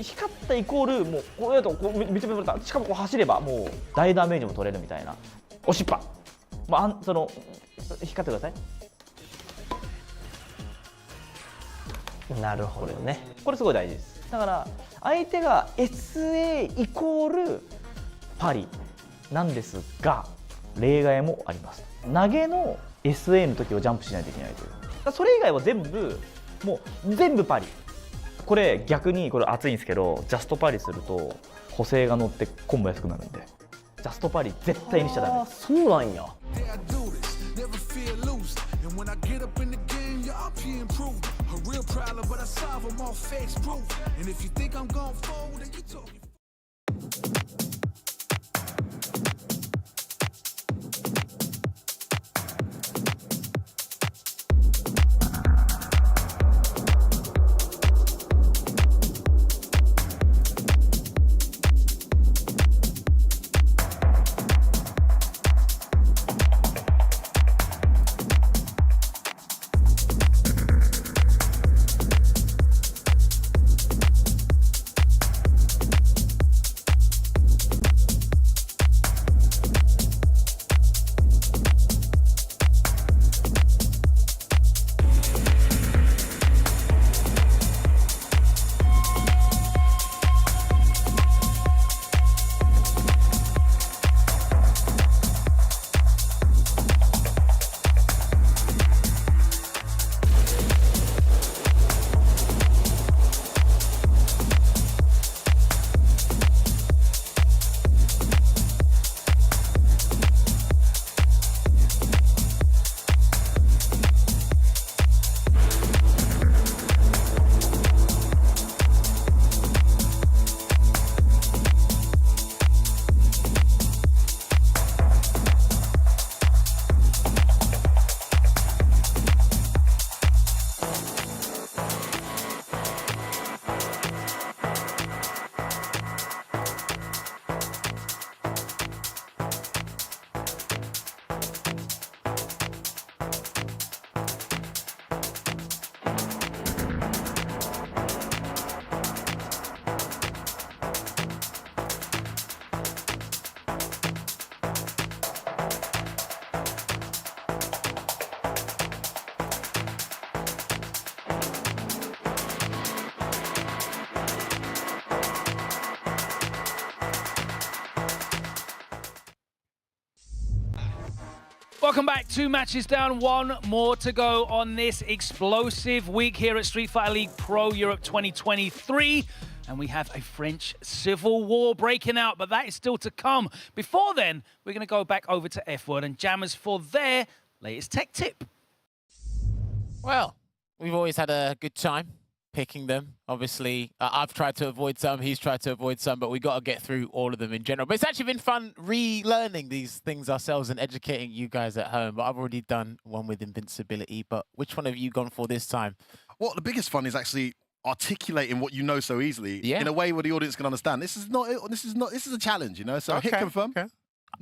光ったイコールもうこれだとこうめちゃめちゃしかもこう走ればもう大ダメージも取れるみたいな。押しっぱ。まあその光ってください。なるほどね。これすごい大事です。だから相手が SA イコールパリなんですが例外もあります。投げの SA の時をジャンプしないといけないという。それ以外は全部もう全部パリ。これ逆にこれ熱いんですけどジャストパリすると補正が乗ってコンボ安くなるんでジャストパリ絶対にしちゃダメです。そうなんや。Welcome back. 2 matches down, 1 more to go on this explosive week here at Street Fighter League Pro Europe 2023. And we have a French civil war breaking out, but that is still to come. Before then, we're going to go back over to F-Word and Jammers for their latest tech tip. Well, we've always had a good time picking them. Obviously, I've tried to avoid some, he's tried to avoid some, but we got to get through all of them in general. But it's actually been fun relearning these things ourselves and educating you guys at home. But I've already done one with invincibility, but which one have you gone for this time? Well, the biggest fun is actually articulating what you know so easily in a way where the audience can understand. This is a challenge, you know? So hit confirm.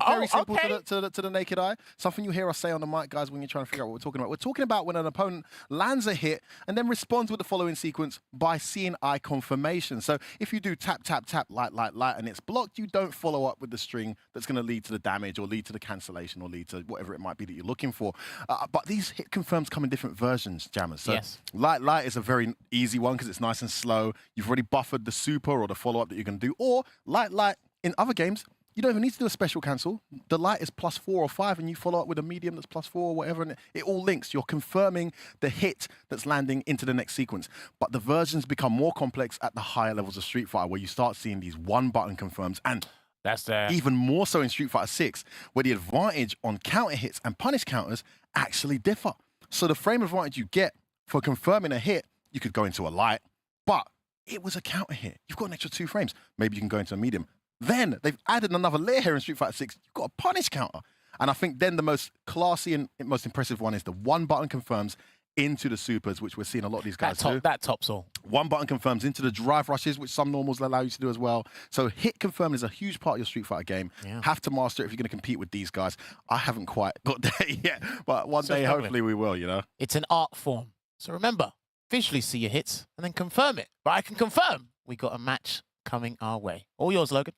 Very simple to the naked eye. Something you hear us say on the mic, guys, when you're trying to figure out what we're talking about. We're talking about when an opponent lands a hit and then responds with the following sequence by seeing eye confirmation. So if you do tap, tap, tap, light, light, light, and it's blocked, you don't follow up with the string that's going to lead to the damage or lead to the cancellation or lead to whatever it might be that you're looking for. But these hit confirms come in different versions, Jammers. So light, light is a very easy one because it's nice and slow. You've already buffered the super or the follow-up that you're going to do. Or light, light in other games, you don't even need to do a special cancel. The light is +4 or 5, and you follow up with a medium that's +4 or whatever, and it all links. You're confirming the hit that's landing into the next sequence. But the versions become more complex at the higher levels of Street Fighter, where you start seeing these one-button confirms, and that's even more so in Street Fighter 6, where the advantage on counter hits and punish counters actually differ. So the frame advantage you get for confirming a hit, you could go into a light, but it was a counter hit. You've got an extra 2 frames. Maybe you can go into a medium. Then they've added another layer here in Street Fighter 6. You've got a punish counter. And I think then the most classy and most impressive one is the one-button confirms into the supers, which we're seeing a lot of these guys do. That tops all. One-button confirms into the drive rushes, which some normals allow you to do as well. So hit confirm is a huge part of your Street Fighter game. Have to master it if you're going to compete with these guys. I haven't quite got there yet, but one day hopefully we will, you know? It's an art form. So remember, visually see your hits and then confirm it. But I can confirm we got a match coming our way. All yours, Logan.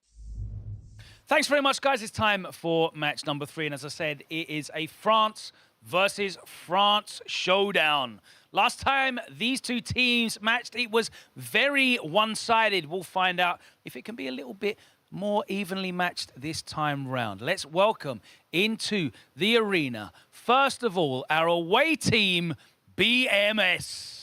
Thanks very much, guys. It's time for match number 3. And as I said, it is a France versus France showdown. Last time these two teams matched, it was very one-sided. We'll find out if it can be a little bit more evenly matched this time round. Let's welcome into the arena, first of all, our away team, BMS.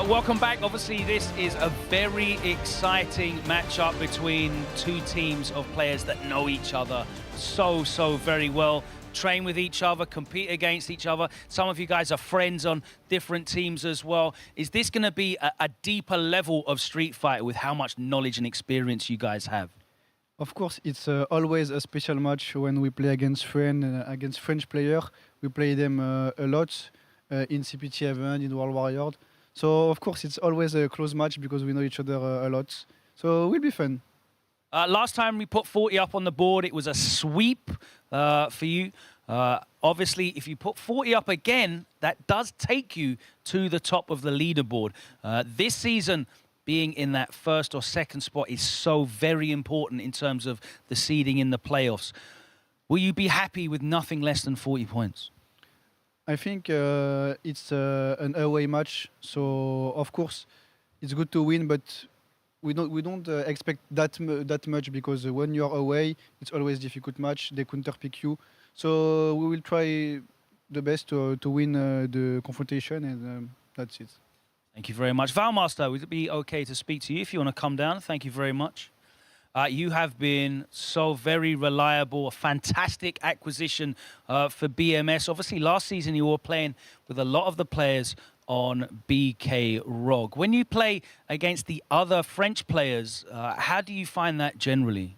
Welcome back. Obviously, this is a very exciting matchup between two teams of players that know each other so very well, train with each other, compete against each other. Some of you guys are friends on different teams as well. Is this going to be a deeper level of Street Fighter with how much knowledge and experience you guys have? Of course, it's always a special match when we play against French players. We play them a lot in CPT event, in World Warrior. So, of course, it's always a close match because we know each other a lot. So, it will be fun. Last time we put 40 up on the board, it was a sweep for you. Obviously, if you put 40 up again, that does take you to the top of the leaderboard. This season, being in that first or second spot is so very important in terms of the seeding in the playoffs. Will you be happy with nothing less than 40 points? I think it's an away match, so of course it's good to win, but we don't expect that much because when you're away, it's always a difficult match. They counterpick you, so we will try the best to win the confrontation, and that's it. Thank you very much, Valmaster. Would it be okay to speak to you if you want to come down? Thank you very much. You have been so very reliable, a fantastic acquisition for BMS. Obviously, last season you were playing with a lot of the players on BK ROG. When you play against the other French players, how do you find that generally?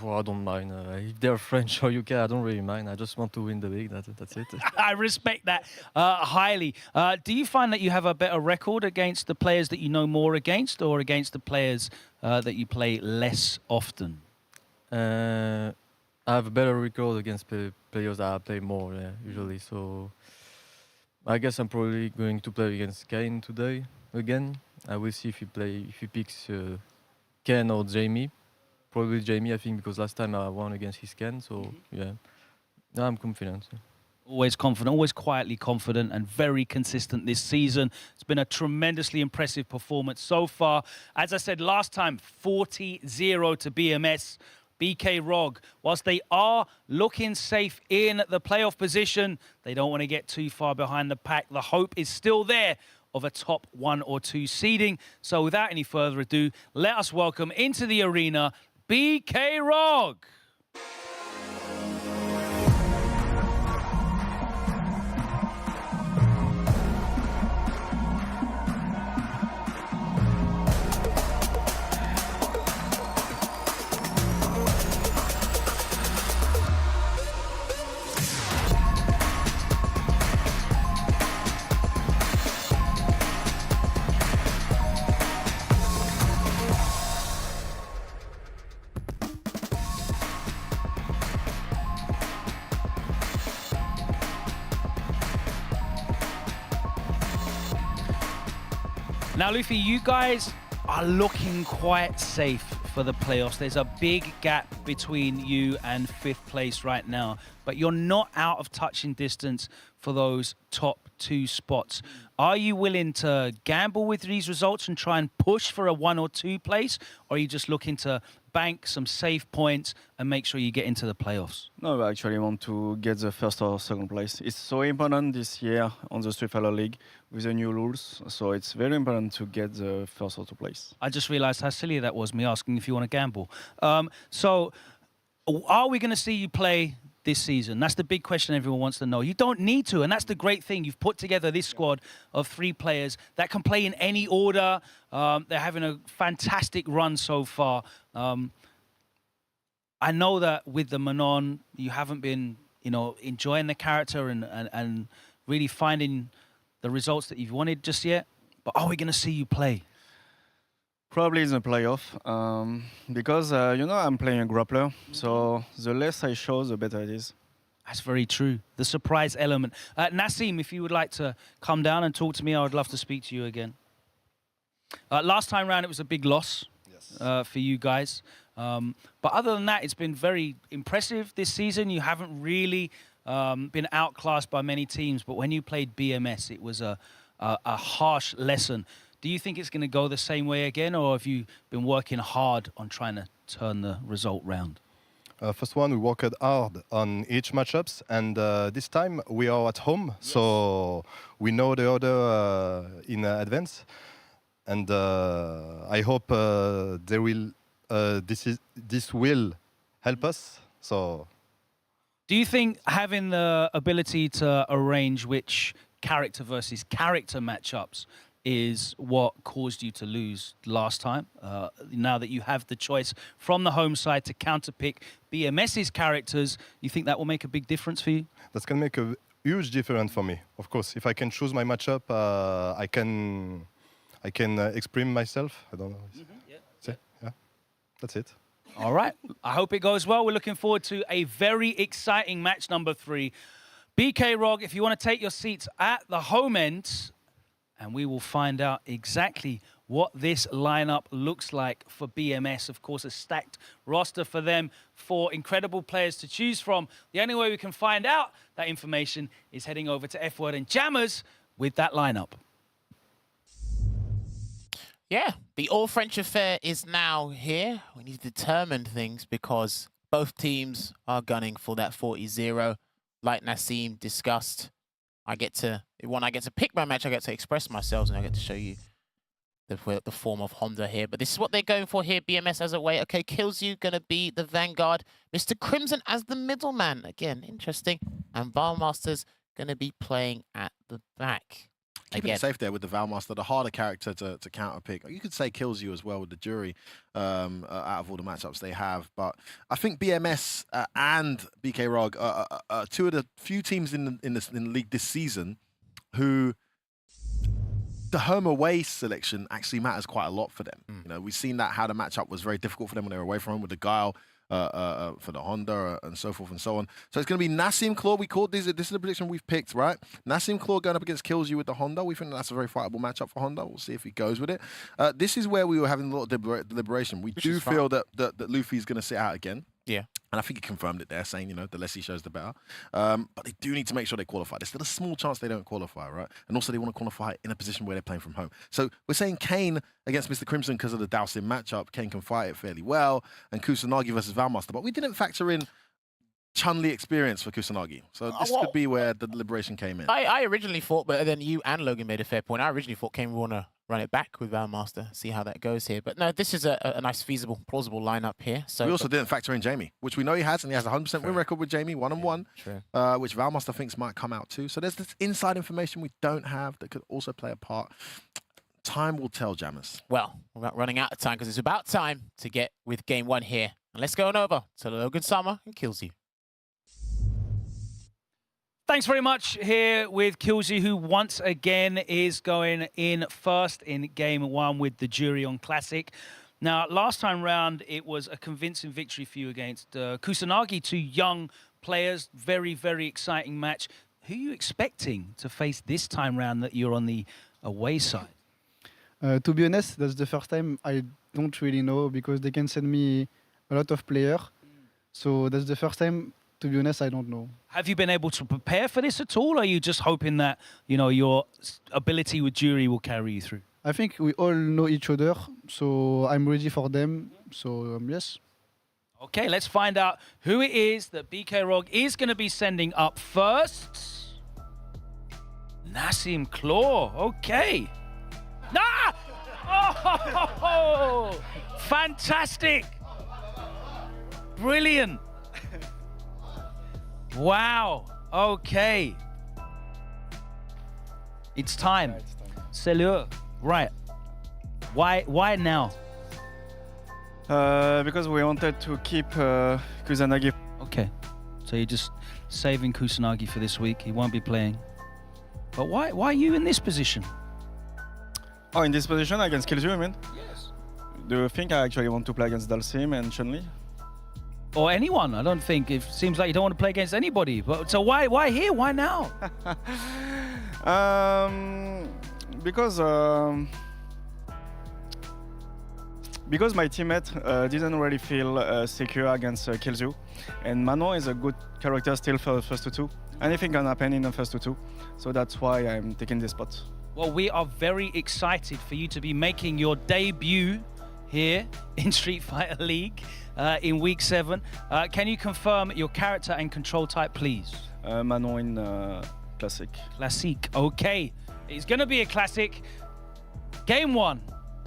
Well, I don't mind. If they're French or UK, I don't really mind. I just want to win the league. That's it. I respect that highly. Do you find that you have a better record against the players that you know more against or against the players that you play less often? I have a better record against players that I play more, usually. So I guess I'm probably going to play against Kane today again. I will see if he picks Ken or Jamie. Probably Jamie, I think, because last time I won against his Ken. So yeah, I'm confident. Always confident, always quietly confident, and very consistent this season. It's been a tremendously impressive performance so far. As I said last time, 40-0 to BMS. BK ROG, whilst they are looking safe in the playoff position, they don't want to get too far behind the pack. The hope is still there of a top 1 or 2 seeding. So without any further ado, let us welcome into the arena BK ROG. Now, Luffy, you guys are looking quite safe for the playoffs. There's a big gap between you and 5th place right now, but you're not out of touching distance for those top 2 spots. Are you willing to gamble with these results and try and push for a 1 or 2 place, or are you just looking to bank some safe points and make sure you get into the playoffs? No, I actually want to get the 1st or 2nd place. It's so important this year on the Street Fighter League with the new rules, so it's very important to get the 1st or 2nd place. I just realized how silly that was, me asking if you want to gamble. So are we going to see you play this season? That's the big question everyone wants to know. You don't need to, and that's the great thing. You've put together this squad of 3 players that can play in any order. They're having a fantastic run so far. I know that with the Manon, you haven't been, enjoying the character and really finding the results that you've wanted just yet. But are we going to see you play? Probably in the playoff, because I'm playing a grappler, so the less I show, the better it is. That's very true. The surprise element. Nasim, if you would like to come down and talk to me, I would love to speak to you again. Last time round, it was a big loss for you guys. But other than that, it's been very impressive this season. You haven't really been outclassed by many teams, but when you played BMS, it was a harsh lesson. Do you think it's going to go the same way again, or have you been working hard on trying to turn the result round? First one, we worked hard on each matchups, and this time we are at home, so we know the order in advance, and I hope this will help us. So, do you think having the ability to arrange which character versus character matchups is what caused you to lose last time? Now that you have the choice from the home side to counterpick BMS's characters, you think that will make a big difference for you? That's going to make a huge difference for me. Of course, if I can choose my matchup, I can express myself. I don't know. Yeah, that's it. All right. I hope it goes well. We're looking forward to a very exciting match number 3. BK Rog, if you want to take your seats at the home end, and we will find out exactly what this lineup looks like for BMS. Of course, a stacked roster for them, 4 incredible players to choose from. The only way we can find out that information is heading over to F-Word and Jammers with that lineup. Yeah, the all-French affair is now here. We need to determine things because both teams are gunning for that 40-0. Like Nasim discussed, when I get to pick my match, I get to express myself, and I get to show you the form of Honda here. But this is what they're going for here. BMS as a way. Okay, Kills You going to be the vanguard. Mr. Crimson as the middleman. Again, interesting. And Valmaster's going to be playing at the back. Keeping it safe there with the Valmaster, the harder character to counter pick. You could say Kills You as well with the jury out of all the matchups they have. But I think BMS and BK Rog are 2 of the few teams in the league this season who the home away selection actually matters quite a lot for them. We've seen that how the matchup was very difficult for them when they were away from home with the Guile. For the Honda and so forth and so on. So it's going to be Nasim Claw. We called this is the prediction we've picked, right? Nasim Claw going up against Kills You with the Honda. We think that's a very fightable matchup for Honda. We'll see if he goes with it. This is where we were having a lot of deliberation. We do feel that Luffy's going to sit out again. Yeah. And I think he confirmed it there, saying, the less he shows, the better. But they do need to make sure they qualify. There's still a small chance they don't qualify, right? And also they want to qualify in a position where they're playing from home. So we're saying Kane against Mr. Crimson because of the Dowsim matchup. Kane can fight it fairly well. And Kusanagi versus Valmaster. But we didn't factor in Chun-Li experience for Kusanagi. So this could be where the deliberation came in. I originally thought, but then you and Logan made a fair point. I originally thought Kane would want to run it back with Valmaster, see how that goes here. But no, this is a nice, feasible, plausible lineup here. So we also didn't factor in Jamie, which we know he has, and he has a 100% win record with Jamie, 1-on-1, which Valmaster thinks might come out too. So there's this inside information we don't have that could also play a part. Time will tell, Jammers. Well, we're not running out of time because it's about time to get with game 1 here. And let's go on over to Logan Summer and Kills You. Thanks very much here with Kills You, who once again is going in first in game 1 with the jury on Classic. Now, last time round, it was a convincing victory for you against Kusanagi, 2 young players. Very, very exciting match. Who are you expecting to face this time round that you're on the away side? To be honest, that's the first time I don't really know because they can send me a lot of players. So that's the first time. To be honest, I don't know. Have you been able to prepare for this at all? Or are you just hoping that, your ability with jury will carry you through? I think we all know each other, so I'm ready for them. So, yes. Okay, let's find out who it is that BK Rog is going to be sending up first. Nasim Claw. Okay. Oh, fantastic. Brilliant. Wow. Okay. It's time. C'est l'heure. Right. Why now? Because we wanted to keep Kusanagi. Okay. So you're just saving Kusanagi for this week. He won't be playing. But why are you in this position? Oh, in this position against Killjoy, I mean? Yes. Do you think I actually want to play against Nasim and Chun-Li? Or anyone? I don't think. It seems like you don't want to play against anybody. But so why here? Why now? Because my teammate didn't really feel secure against Killjoy, and Manon is a good character still for the first 2-2. Anything can happen in the first 2-2, so that's why I'm taking this spot. Well, we are very excited for you to be making your debut here in Street Fighter League in Week 7. Can you confirm your character and control type, please? Manon in Classic. Classic, okay. It's going to be a classic. Game 1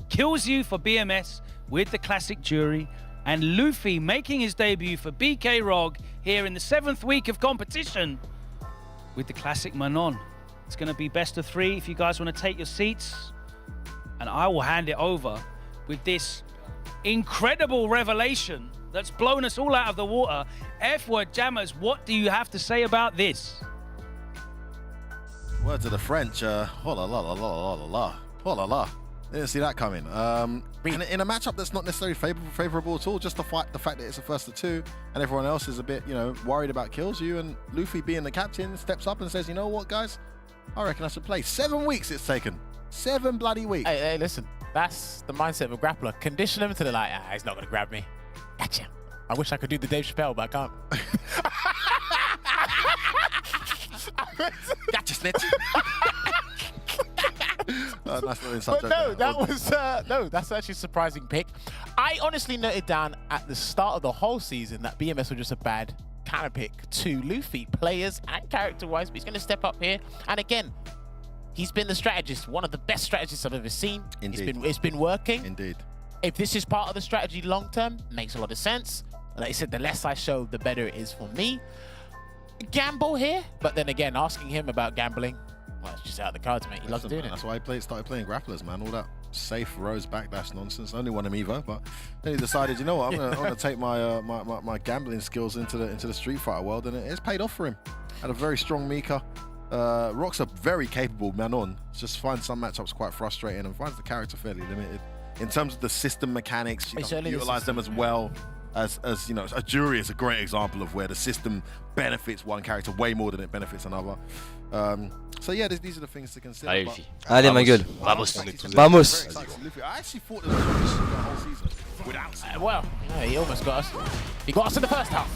kills you for BMS with the Classic Jury, and Luffy making his debut for BK Rog here in the 7th week of competition with the Classic Manon. It's going to be best of 3 if you guys want to take your seats, and I will hand it over with this incredible revelation that's blown us all out of the water. F-word Jammers, what do you have to say about this? Words of the French, oh la la la la la la la, oh la la. Didn't see that coming. In a matchup that's not necessarily favorable at all, just the fact that it's a first to 2 and everyone else is a bit, worried about kills you, and Luffy being the captain steps up and says, you know what, guys? I reckon I should play. 7 weeks it's taken. 7 bloody weeks. Hey, listen, that's the mindset of a grappler. Condition him to the like, he's not going to grab me. Gotcha. I wish I could do the Dave Chappelle, but I can't. Gotcha, snitch. That's actually a surprising pick. I honestly noted down at the start of the whole season that BMS was just a bad counter pick to Luffy, players and character-wise, but he's going to step up here. And again, he's been the strategist, one of the best strategists I've ever seen. Indeed. It's been working. Indeed. If this is part of the strategy long-term, makes a lot of sense. Like I said, the less I show, the better it is for me. Gamble here, but then again, asking him about gambling, well, it's just out of the cards, mate. He loves doing it. That's why he started playing grapplers, man. All that safe Rose backdash nonsense. Only won him Evo, but then he decided, you know what, I'm gonna take my my gambling skills into the Street Fighter world, and it's paid off for him. Had a very strong Mika. Rocks a very capable Manon. Just finds some matchups quite frustrating and finds the character fairly limited. In terms of the system mechanics, you don't utilize them as well as a Jury is a great example of where the system benefits one character way more than it benefits another. So yeah, these are the things to consider. Allez, Luffy. Allez, ma gueule. Vamos. Vamos. I actually thought there was a whole season without. Well, yeah, he almost got us. He got us in the first half.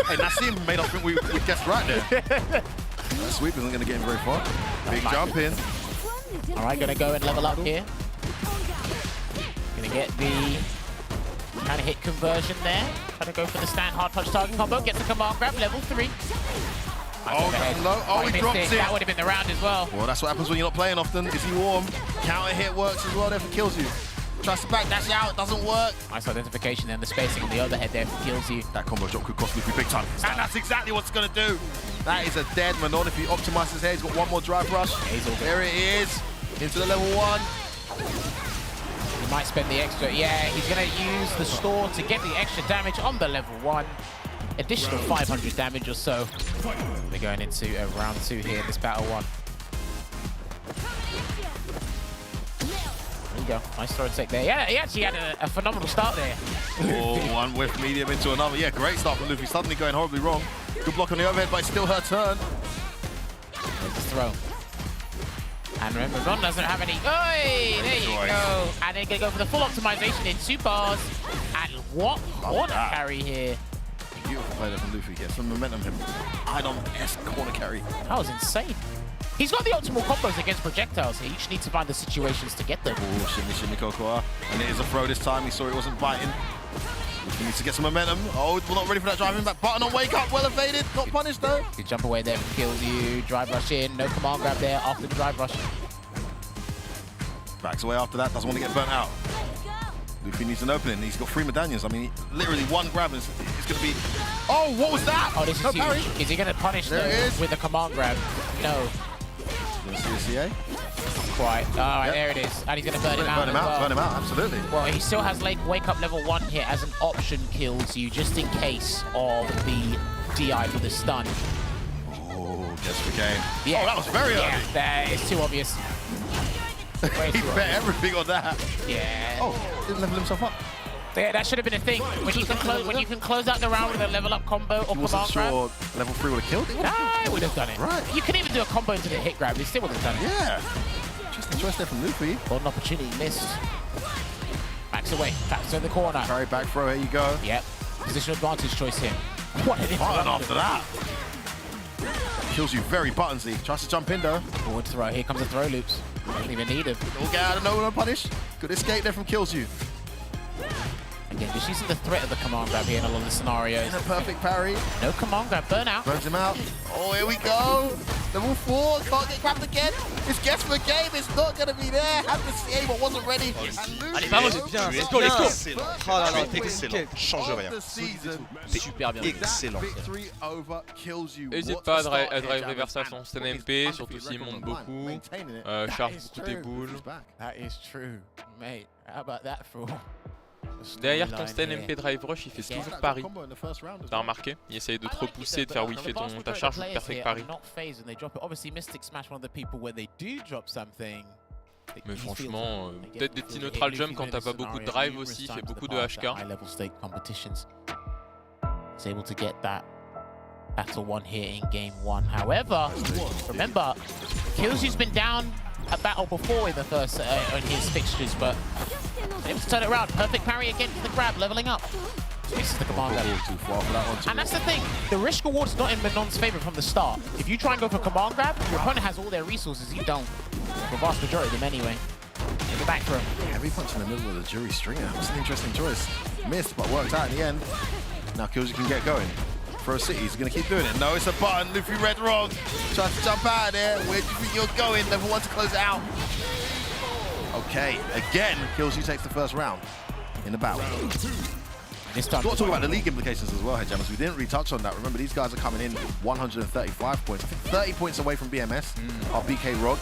Hey, Nasim made us think we guessed right there. That sweep isn't going to get him very far. Big jump in. All right, going to go and level up here. Going to get the kind of hit conversion there. Trying to go for the stand hard punch target combo. Gets the command grab, level 3. Oh, that's low. Oh, he drops it. That would have been the round as well. Well, that's what happens when you're not playing often. Is he warm? Counter hit works as well, therefore kills you. Tries to back dash out, doesn't work. Nice identification and the spacing on the other head there kills you. That combo drop could cost Luffy big time. And that's exactly what it's going to do. That is a dead Manon. If he optimizes his head, he's got one more drive rush. Yeah, there it is. Into the level 1. He might spend the extra. Yeah, he's going to use the store to get the extra damage on the level 1. Additional 500 damage or so. We're going into round 2 here in this battle 1. There you go. Nice throw take there. Yeah, he actually had a phenomenal start there. Oh, one whiff medium into another. Yeah, great start from Luffy. Suddenly going horribly wrong. Good block on the overhead, but it's still her turn. There's the throw. And remember, Ron doesn't have any. Oi! There you go. And they're going to go for the full optimization in 2 bars. And what corner carry here. Beautiful play there from Luffy. Gets some momentum him. Idol-esque corner carry. That was insane. He's got the optimal combos against projectiles here. You just need to find the situations to get them. Oh, shimmy, Kokoa. And it is a throw this time. He saw it wasn't biting. He needs to get some momentum. Oh, we're not ready for that driving back. Button on wake up, well evaded. Not punished though. Good jump away there from kills you. Drive rush in. No command grab there after the drive rush. Backs away after that. Doesn't want to get burnt out. Luffy needs an opening. He's got 3 medallions. I mean, literally one grab is going to be... Oh, what was that? Oh, this is huge. Parry. Is he going to punish them with the command grab? No. Gonna see a CA? Quite. All right, there it is. And he's going to burn him out. Burn him out, absolutely. Well, he still has wake up level 1 here as an option, kills you just in case of the DI for the stun. Oh, guess for game. Yeah. Oh, that was very early. Yeah, it's too obvious. He bet everything on that. Yeah. Oh, didn't level himself up. Yeah, that should have been a thing. When you can close out the round with a level up combo or command grab. Level 3 would have killed it. I would have done it. Right. You can even do a combo into the hit grab. He still would have done it. Yeah. Just a choice there from Luffy. Golden opportunity missed. Backs away. Backs in the corner. Parry back throw. Here you go. Yep. Position advantage choice here. What an button after that. Kills you very buttonsy. Tries to jump in though. Forward throw. Here comes the throw loops. Don't even need him. Don't get out of nowhere unpunished. Good escape there from Kills you. Again, just using the threat of the command grab here in a lot of the scenarios. In a perfect parry. No command grab. Burn out. Burns him out. Oh, here we go. Level 4. Can't get grabbed again. It's guess for game. It's not going to be there. Had the CA but wasn't ready. Allez, vamos, bien. Let's go, let's go. Oh là là, t'es excellent. Change rien. T'es super bien. Excellent. N'hésite pas à drive reverse à son stand MP, surtout s'il monte beaucoup. Charge beaucoup tes boules. That is true, mate. How about that for? Derrière ton stand MP drive rush, il fait toujours pari. T'as remarqué? Il essaye de te repousser, de faire whiffer ta charge ou de perfect pari. Mais franchement, peut-être des petits neutral jump quand t'as pas beaucoup de drive aussi, il fait beaucoup de HK. He's able to get that battle 1 here in game 1. However, remember, Killsy's been down a battle before in the first on his fixtures, but able to turn it around. Perfect parry again for the grab, leveling up. This is the command grab. And that's the thing, the risk reward is not in Menon's favor from the start. If you try and go for command grab, your opponent has all their resources, you don't. The vast majority of them anyway. In the back throw. Heavy punch in the middle of the jury stringer. That's an interesting choice. Missed, but worked out in the end. Now Killsy can get going. Pro City, he's going to keep doing it. No, it's a button. Luffy read wrong. Tries to jump out of there. Where do you think you're going? Level 1 to close it out. Okay, again, Killsy takes the first round in the battle. This time, we've got to talk about the league implications as well, Headjammers. We didn't really touch on that. Remember, these guys are coming in 135 points. I think 30 points away from BMS, our BK Rog.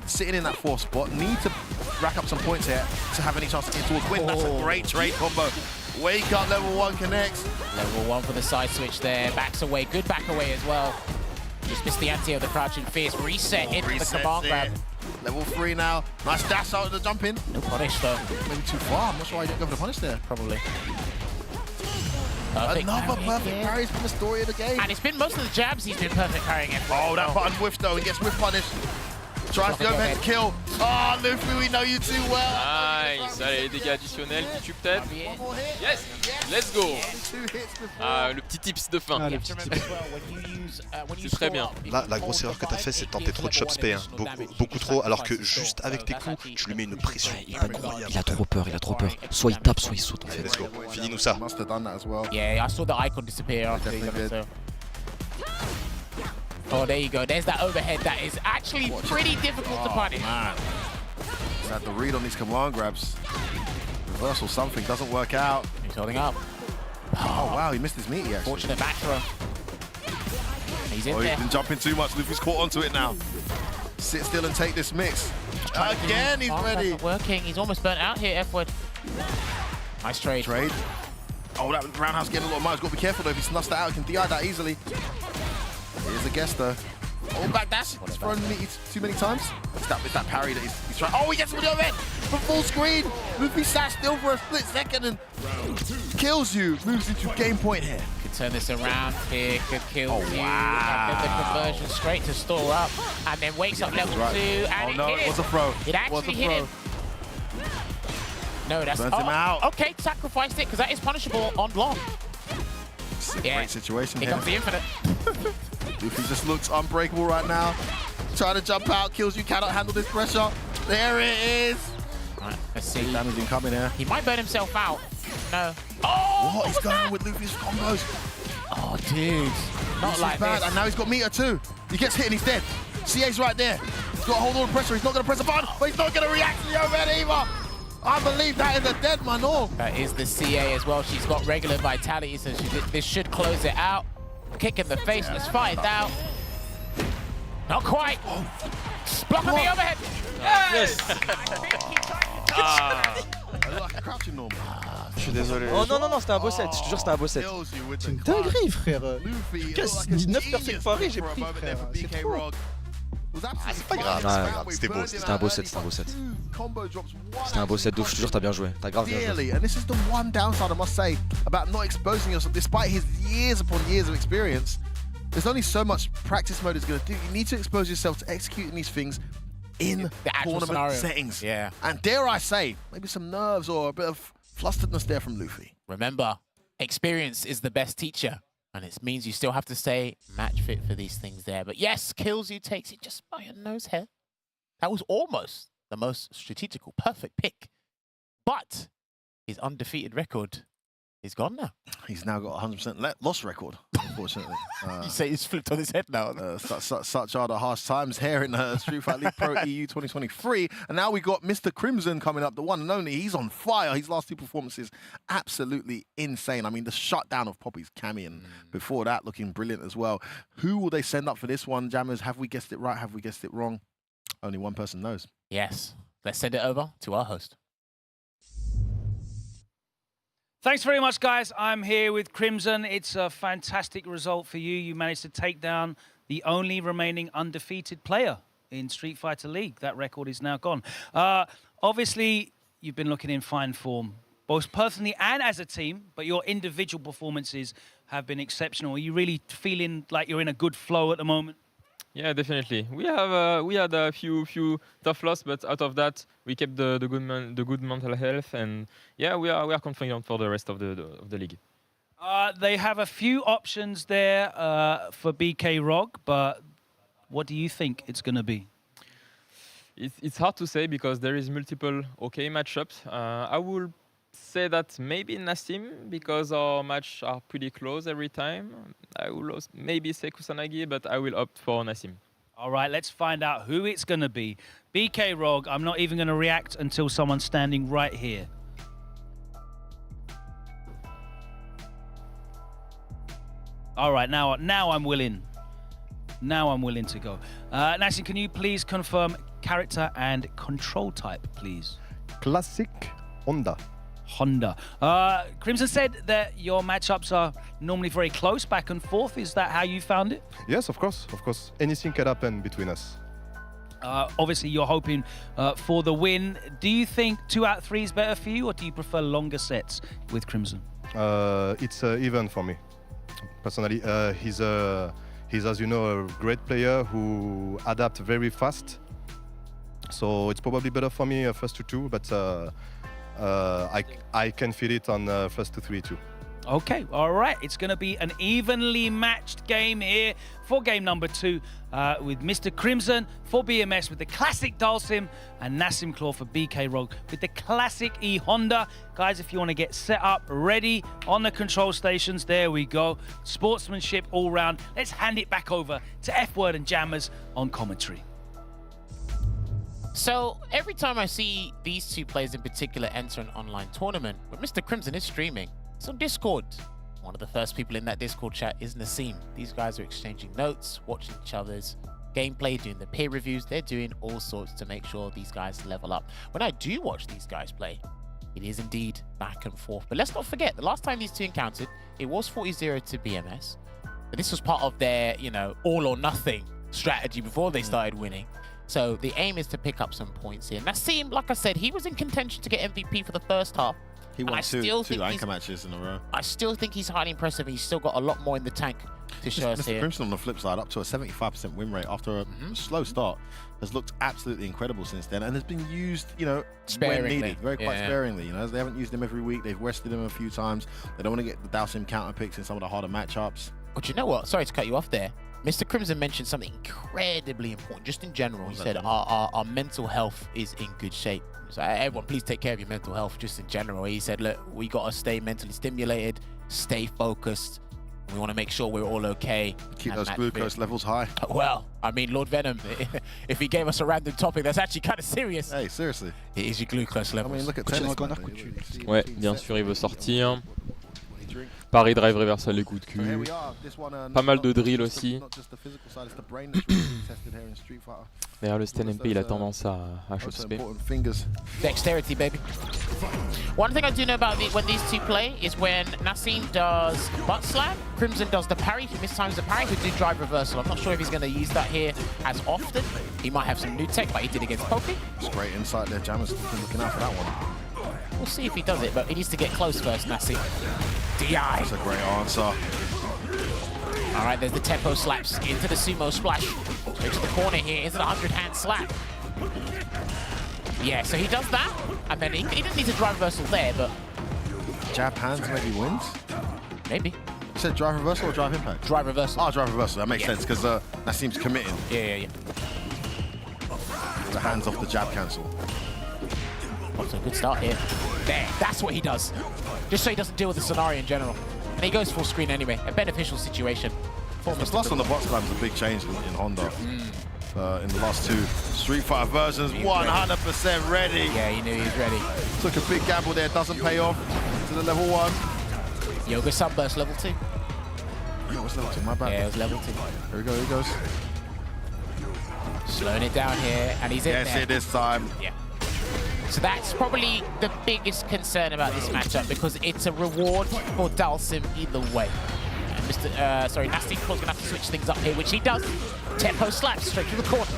Sitting in that 4th spot. Need to rack up some points here to have any chance to get towards win. That's a great trade combo. Wake up, level 1 connects. Level 1 for the side switch there. Backs away, good back away as well. Just missed the anti of the crouching fierce. Reset into the command grab. Level 3 now. Nice dash out of the jump in. No punish though. Maybe too far. I'm not sure why you didn't go for the punish there. Probably. Another perfect parry from the story of the game. And it's been most of the jabs he's been perfect parrying it. Oh, that button whiffed though. He gets whiff punish. Tries the overhead kill. Oh, Luffy, we know you too well. Nice. Allez, dégâts additionnels, tu peut-être. Yes, let's go. Ah, le petit tips de fin. C'est très bien. Là, la grosse erreur que t'as fait, c'est de tenter trop de chop spé, hein. Beaucoup trop, alors que juste avec tes coups, tu lui mets une pression incroyable. Il a trop peur, il a trop peur. Soit il tape, soit il saute. Let's go, finis-nous ça. Yeah, I saw the icon disappear after he got it, so. Oh, there you go. There's that overhead that is actually pretty difficult to punish. Man. He's had the read on these command grabs. Reversal something doesn't work out. He's holding up. Oh, wow, he missed his meaty actually. Fortunate back throw. He's in there. He's been jumping too much. Luffy's caught onto it now. Sit still and take this mix. Again, he's ready. Not working. He's almost burnt out here, F-word. Nice trade. Oh, that roundhouse getting a lot of miles. Got to be careful though. If he snuffs that out, he can DI that easily. Here's the guess though. Oh, back dash. He's thrown me too many times. It's that parry that he's trying. Oh, he gets somebody over it from full screen. Luffy sat still for a split second and kills you. Moves into game point here. Could turn this around here. Could kill you. Wow. And then the conversion straight to store up. And then wakes up level 2. And no, it was a throw. It actually hit him. No, that's Burns him out. Okay, sacrificed it because that is punishable on long. Great situation here. Here comes the infinite. Luffy just looks unbreakable right now. Trying to jump out, kills you, cannot handle this pressure. There it is. Right, let's see. Damage incoming here. He might burn himself out. No. Oh, what is going on with Luffy's combos? Oh, dude. Not like bad. this. And now he's got meter too. He gets hit and he's dead. CA's right there. He's got to hold all the pressure. He's not going to press a button, but he's not going to react to the overhead either. I believe that is a dead Mano. That is the CA as well. She's got regular vitality, so this should close it out. Kick in the face. Let's fight it out. Not quite. Block on the overhead. Yes. Je suis désolé. Oh non, non, non, c'était un beau set. Je te jure, c'était un beau set. C'est une dinguerie, frère. 19 personnes foirées, j'ai pris, frère. C'est trop. C'est pas grave, c'était beau, c'était un beau set, c'était un beau set. C'était un beau set, donc je te jure, t'as bien joué. T'as grave bien joué. And this is the one downside I must say about not exposing yourself, despite his years upon years of experience. There's only so much practice mode is going to do. You need to expose yourself to executing these things in tournament settings. Yeah. And dare I say, maybe some nerves or a bit of flusteredness there from Luffy. Remember, experience is the best teacher. And it means you still have to stay match fit for these things there. But yes, Killzoo takes it just by a nose hair. That was almost the most strategical, perfect pick. But his undefeated record is gone now. He's now got a 100% loss record, unfortunately. You say he's flipped on his head now. Such are the harsh times here in Street Fighter League Pro EU 2023. And now we got Mr. Crimson coming up, the one and only. He's on fire. His last two performances, absolutely insane. I mean, the shutdown of Poppy's Cammy and before that, looking brilliant as well. Who will they send up for this one, Jammers? Have we guessed it right? Have we guessed it wrong? Only one person knows. Yes. Let's send it over to our host. Thanks very much, guys. I'm here with Crimson. It's a fantastic result for you. You managed to take down the only remaining undefeated player in Street Fighter League. That record is now gone. Obviously, you've been looking in fine form, both personally and as a team, but your individual performances have been exceptional. Are you really feeling like you're in a good flow at the moment? Yeah, definitely. We had a few tough losses, but out of that, we kept the good mental health, and yeah, we are confident for the rest of the league. They have a few options there for BK Rog, but what do you think it's going to be? It's hard to say because there is multiple okay matchups. I will say that maybe Nasim, because our matches are pretty close every time. I will maybe say Kusanagi, but I will opt for Nasim. All right, let's find out who it's going to be. BK Rog, I'm not even going to react until someone's standing right here. All right, now I'm willing. Now I'm willing to go. Nasim, can you please confirm character and control type, please? Classic Honda. Honda. Crimson said that your matchups are normally very close, back and forth. Is that how you found it? Yes, of course, of course. Anything can happen between us. Obviously, you're hoping for the win. Do you think 2 out of 3 is better for you, or do you prefer longer sets with Crimson? It's even for me. Personally, he's, as you know, a great player who adapts very fast. So it's probably better for me first to 2, but I can feel it on first to 3 too. Okay, all right. It's going to be an evenly matched game here for game number 2 with Mr. Crimson for BMS with the classic Dalsim and Nasim Claw for BK Rog with the classic E Honda. Guys, if you want to get set up, ready on the control stations, there we go. Sportsmanship all round. Let's hand it back over to F-Word and Jammers on commentary. So every time I see these two players in particular enter an online tournament, but Mr. Crimson is streaming. It's on Discord. One of the first people in that Discord chat is Nasim. These guys are exchanging notes, watching each other's gameplay, doing the peer reviews. They're doing all sorts to make sure these guys level up. When I do watch these guys play, it is indeed back and forth. But let's not forget, the last time these two encountered, it was 40-0 to BMS. But this was part of their, all or nothing strategy before they started winning. So the aim is to pick up some points here. Nasim, like I said, he was in contention to get MVP for the first half. He won two anchor matches in a row. I still think he's highly impressive. He's still got a lot more in the tank to show us here. Mr. Crimson on the flip side, up to a 75% win rate after a slow start, has looked absolutely incredible since then, and has been used, when needed, quite sparingly. They haven't used him every week. They've rested him a few times. They don't want to get the Dalsim counter picks in some of the harder matchups. But you know what? Sorry to cut you off there. Mr. Crimson mentioned something incredibly important, just in general. He said our mental health is in good shape. So everyone, please take care of your mental health, just in general. He said, look, we got to stay mentally stimulated, stay focused. We want to make sure we're all okay. Keep those glucose levels high. Well, I mean, Lord Venom, if he gave us a random topic, that's actually kind of serious. Hey, seriously. It is your glucose levels. I mean, look at tennis, man. Ouais, bien sûr, il veut sortir. Pareil, drive reversal, les coups de cul. Pas mal de drill aussi. D'ailleurs, le Sten MP, il a tendance à choper. Dexterity, baby. One thing I do know about when these two play is when Nasim does butt slam, Crimson does the parry, he mistimes the parry, he'll do drive reversal. I'm not sure if he's going to use that here as often. He might have some new tech like he did against Popi. It's great insight there, Jammers. Looking out for that one. We'll see if he does it, but he needs to get close first, Nasim. DI. That's a great answer. All right, there's the tempo slaps into the sumo splash. Straight to the corner here, into the 100-hand slap. Yeah, so he does that, and then he didn't need to drive reversal there, but... Jab hands maybe wins? Maybe. You said drive reversal or drive impact? Drive reversal. Oh, drive reversal. That makes sense, because Nasim's committing. Yeah. The hands off the jab cancel. Oh, so good start here. There, that's what he does. Just so he doesn't deal with the scenario in general. And he goes full screen anyway. A beneficial situation. The plus on the box slam is a big change in Honda. In the last two Street Fighter versions, 100% ready. Yeah, he knew he was ready. Took a big gamble there, doesn't pay off. To the level 1. Yoga Sunburst level 2. Yeah, it was level 2, my bad. Yeah, it was level 2. Here we go, here he goes. Slowing it down here, and he's in there. Yes, it this time. Yeah. So that's probably the biggest concern about this matchup because it's a reward for Dalsim either way. And Nasim is going to have to switch things up here, which he does. Tempo slaps straight to the corner.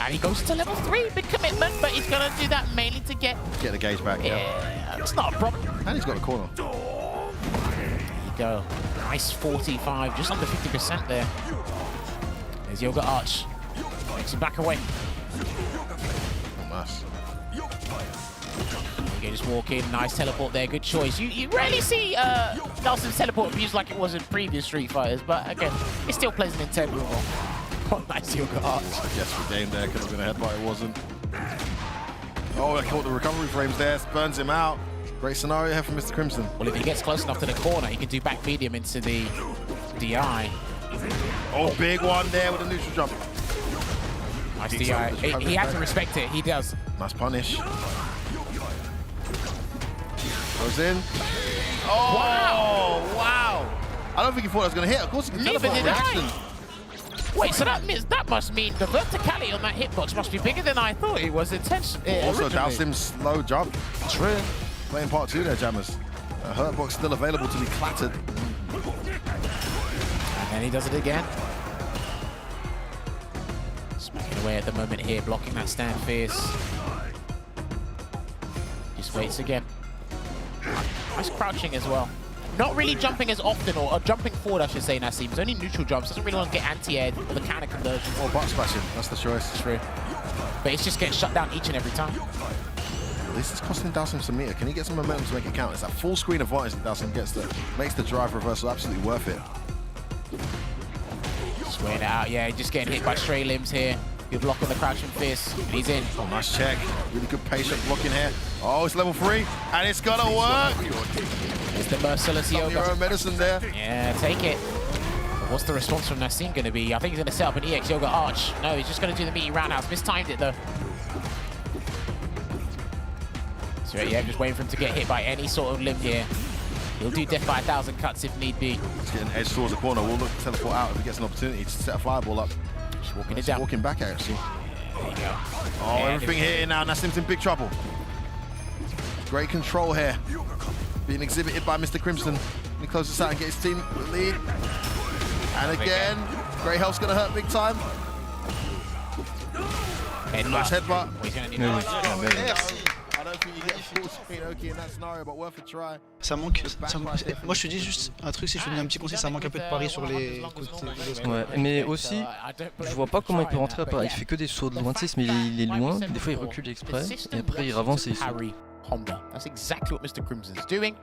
And he goes to level 3, big commitment, but he's going to do that mainly to get the gauge back, yeah. It's not a problem. And he's got the corner. There you go. Nice 45, just under 50% there. There's Yoga Arch. Makes him back away. Nice. Okay, just walk in, nice teleport there, good choice. You rarely see Dalsim's teleport abused like it was in previous Street Fighters, but again, it still plays an integral role. What nice Yoga Arch. I guess for game there, could have been a headbutt, it wasn't. Oh, I caught the recovery frames there, burns him out. Great scenario here for Mr. Crimson. Well, if he gets close enough to the corner, he can do back medium into the DI. Oh, big one there with a neutral jump. Nice DI. He had to respect it, he does. Nice punish. Goes in. Oh, wow. I don't think he thought I was going to hit. Of course he can Neither teleport did reaction. Wait, so that must mean the verticality on that hitbox must be bigger than I thought it was intentionally. Also, Dalsim's slow jump. True. Playing part 2 there, Jammers. Hurtbox still available to be clattered. And then he does it again. Smacking away at the moment here, blocking that stand fierce. Just waits again. Nice crouching as well. Not really jumping as often, or jumping forward, I should say, Nasim. It's only neutral jumps. Doesn't really want to get anti-air or the counter conversion. Or butt splashing. That's the choice. True. But it's just getting shut down each and every time. This is costing Dalsim some meter. Can he get some momentum to make it count? It's that full screen advantage that Dalsim gets that makes the drive reversal absolutely worth it. Swaying it out, yeah, just getting hit by stray limbs here. Good block on the crouching fist, and he's in. Oh, nice check. Really good patient blocking here. Oh, it's level 3, and it's gonna work. It's the merciless yoga. Your own medicine there. Yeah, take it. But what's the response from Nasim going to be? I think he's going to set up an EX Yoga Arch. No, he's just going to do the meaty roundhouse. Mistimed it though. So yeah, just waiting for him to get hit by any sort of limb here. He'll do death by 1,000 cuts if need be. He's getting edge towards the corner. We'll look to teleport out if he gets an opportunity to set a fireball up. Just walking it down. Walking back, actually. There you go. Oh, yeah, everything here now. Nasim's in big trouble. Great control here. Being exhibited by Mr. Crimson. He closes out and get his team the lead. And again, Grey Health's going to hurt big time. Nice headbutt. I don't think you get a full screen Oki in that scenario, but worth a try. Ça manque, moi je te dis juste un truc, si je te donne un petit conseil, ça manque un peu de pari sur les côtés. Ouais, mais aussi, je vois pas comment il peut rentrer à part. Il fait que des sauts de loin, mais il est loin. Des fois il recule exprès, et après il avance et il saute. That's exactly what Mr. Crimson's doing.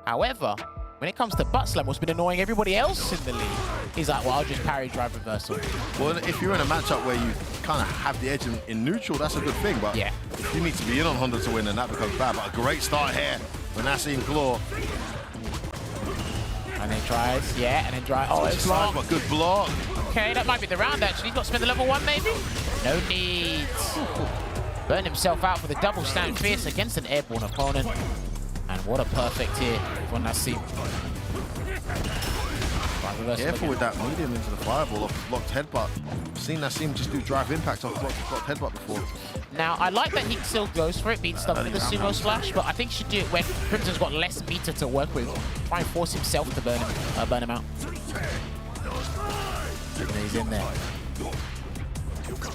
However, when it comes to butt slam, what's been annoying everybody else in the league, he's like, well, I'll just parry drive reversal. Well, if you're in a matchup where you kind of have the edge in neutral, that's a good thing. But yeah, if you need to be in on Honda to win, then that becomes bad. But a great start here with Nasim Claw. And then tries, yeah, and then tries. Oh, it's blocked. But good block. Okay, that might be the round, actually. He's got to spend the level 1, maybe? No needs. Burned himself out for the double stand fierce against an airborne opponent. And what a perfect hit for Nasim. Careful with that medium into the fireball off blocked headbutt. I've seen Nasim just do drive impact off blocked headbutt before. Now, I like that he still goes for it, being stuck with the sumo slash, but I think he should do it when Crimson's got less meter to work with. Try and force himself to burn him out. And he's in there.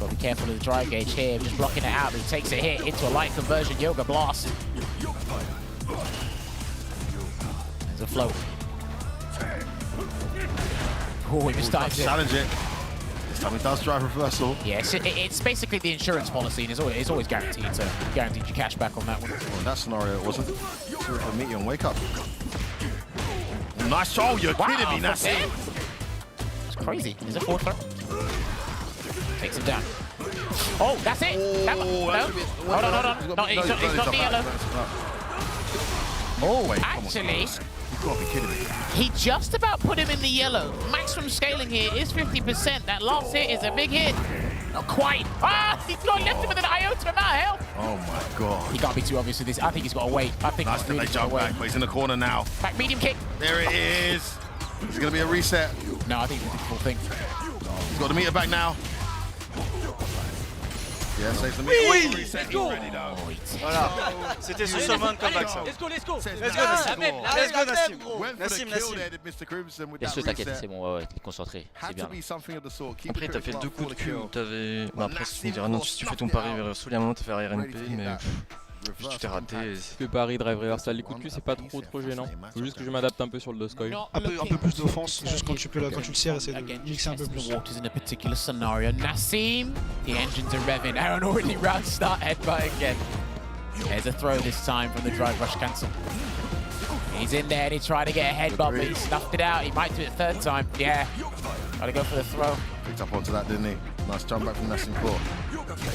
But be careful of the drive gauge here, just blocking it out, but he takes a hit into a light conversion yoga blast. There's a float. Oh, he just started challenge it. This time he does drive reversal. Yeah, it's basically the insurance policy, and it's always guaranteed to guaranteed you cash back on that one. Well, in that scenario, it wasn't. A meet you and wake up. Nice throw, you're kidding me, Nasim. It's crazy. Is it 4 throw? Takes him down. Oh, that's it. No. Hold on. No, he's got the yellow. Oh, wait, actually, you've got to be kidding me. He just about put him in the yellow. Maximum scaling here is 50%. That last hit is a big hit. Not quite. Ah, he's got left him with an iota amount of health. Oh my god. He can't be too obvious with this. I think he's got to wait. I think nice really jump back, but he's in the corner now. Back medium kick. There it is. Is it going to be a reset? No, I think it's a full thing. He's got the meter back now. Yeah, saves the meter. Oui, Reset. go. Ready now. Voilà. C'était ce seulement comeback, ça. Let's go, Nasim. Laisse-le, t'inquiète, c'est bon, ouais, t'es concentré, c'est bien. Après, t'as fait 2 coups de cul où t'avais... Bah, après, tu me diras, non, si tu fais ton pari reversal, il y a un moment, t'as fait RNP, mais... Juste, tu t'es raté. Le pari, drive reversal, les coups de cul, c'est pas trop gênant. Faut juste que je m'adapte un peu sur le Doskoy. Un peu plus d'offense, juste quand tu le serres, essaie de mixer un peu plus. Waters in a particular scenario. Nasim, the engines are revving. Aaron already round start headbutt again. There's a throw this time from the drive rush cancel. He's in there and he tried to get a headbutt, but he snuffed it out. He might do it 3rd time. Yeah, gotta go for the throw. Picked up onto that, didn't he? Nice jump back from Nasim Core.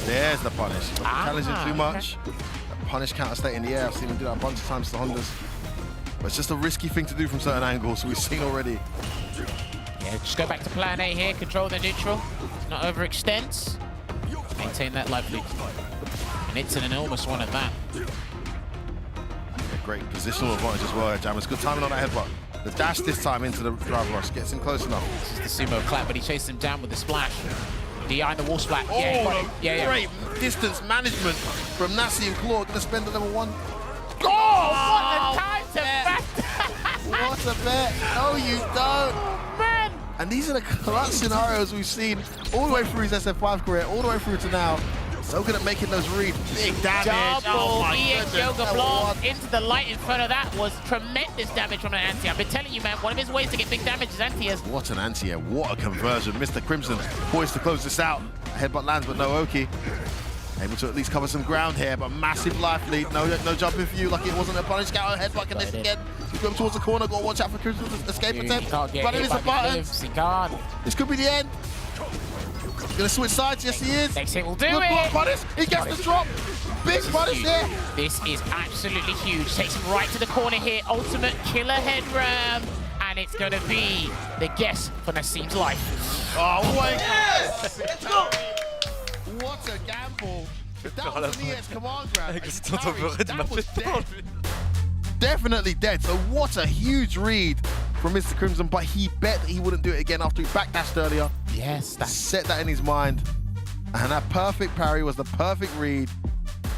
There's the punish. Challenging too much. Punish counter state in the air. I've seen him do that a bunch of times to Hondas. But it's just a risky thing to do from certain angles, we've seen already. Yeah, just go back to plan A here, control the neutral. Not overextend. Maintain that life lead. And it's an enormous one at that. Yeah, great positional advantage as well, Jammers. Good timing on that headbutt. The dash this time into the drive rush gets him close enough. This is the sumo clap, but he chased him down with the splash. DI in the wall splat. Oh, yeah, great distance management from Nasim Claw. Gonna spend the level 1. Oh, what a time to back. What a bet. No, you don't. Man. And these are the clutch scenarios we've seen all the way through his SF5 career, all the way through to now. So good at making those reads. Big damage. Double EX goodness. yoga block into the light in front of that was tremendous damage from an anti. I've been telling you, man, one of his ways to get big damage is anti-airs. What an anti-air. What a conversion. Mr. Crimson poised to close this out. Headbutt lands, but no Oki. Able to at least cover some ground here, but massive life lead. No jumping for you, like it wasn't a punish counter. Headbutt can this again. He's going towards the corner. Got to watch out for Crimson's escape attempt. Running into buttons. He can't. This could be the end. He's going to switch sides. Yes, he is. Next hit will do Good it. block, punish. He gets the drop. Big punish there. This is absolutely huge. Takes him right to the corner here. Ultimate killer head ram. And it's going to be the guess for Nasim's life. Oh, wait. Yes! Let's go. What a gamble. That was an EX command grab. That was dead. Definitely dead. So what a huge read from Mr. Crimson, but he bet that he wouldn't do it again after he backdashed earlier. Yes. Set that in his mind. And that perfect parry was the perfect read.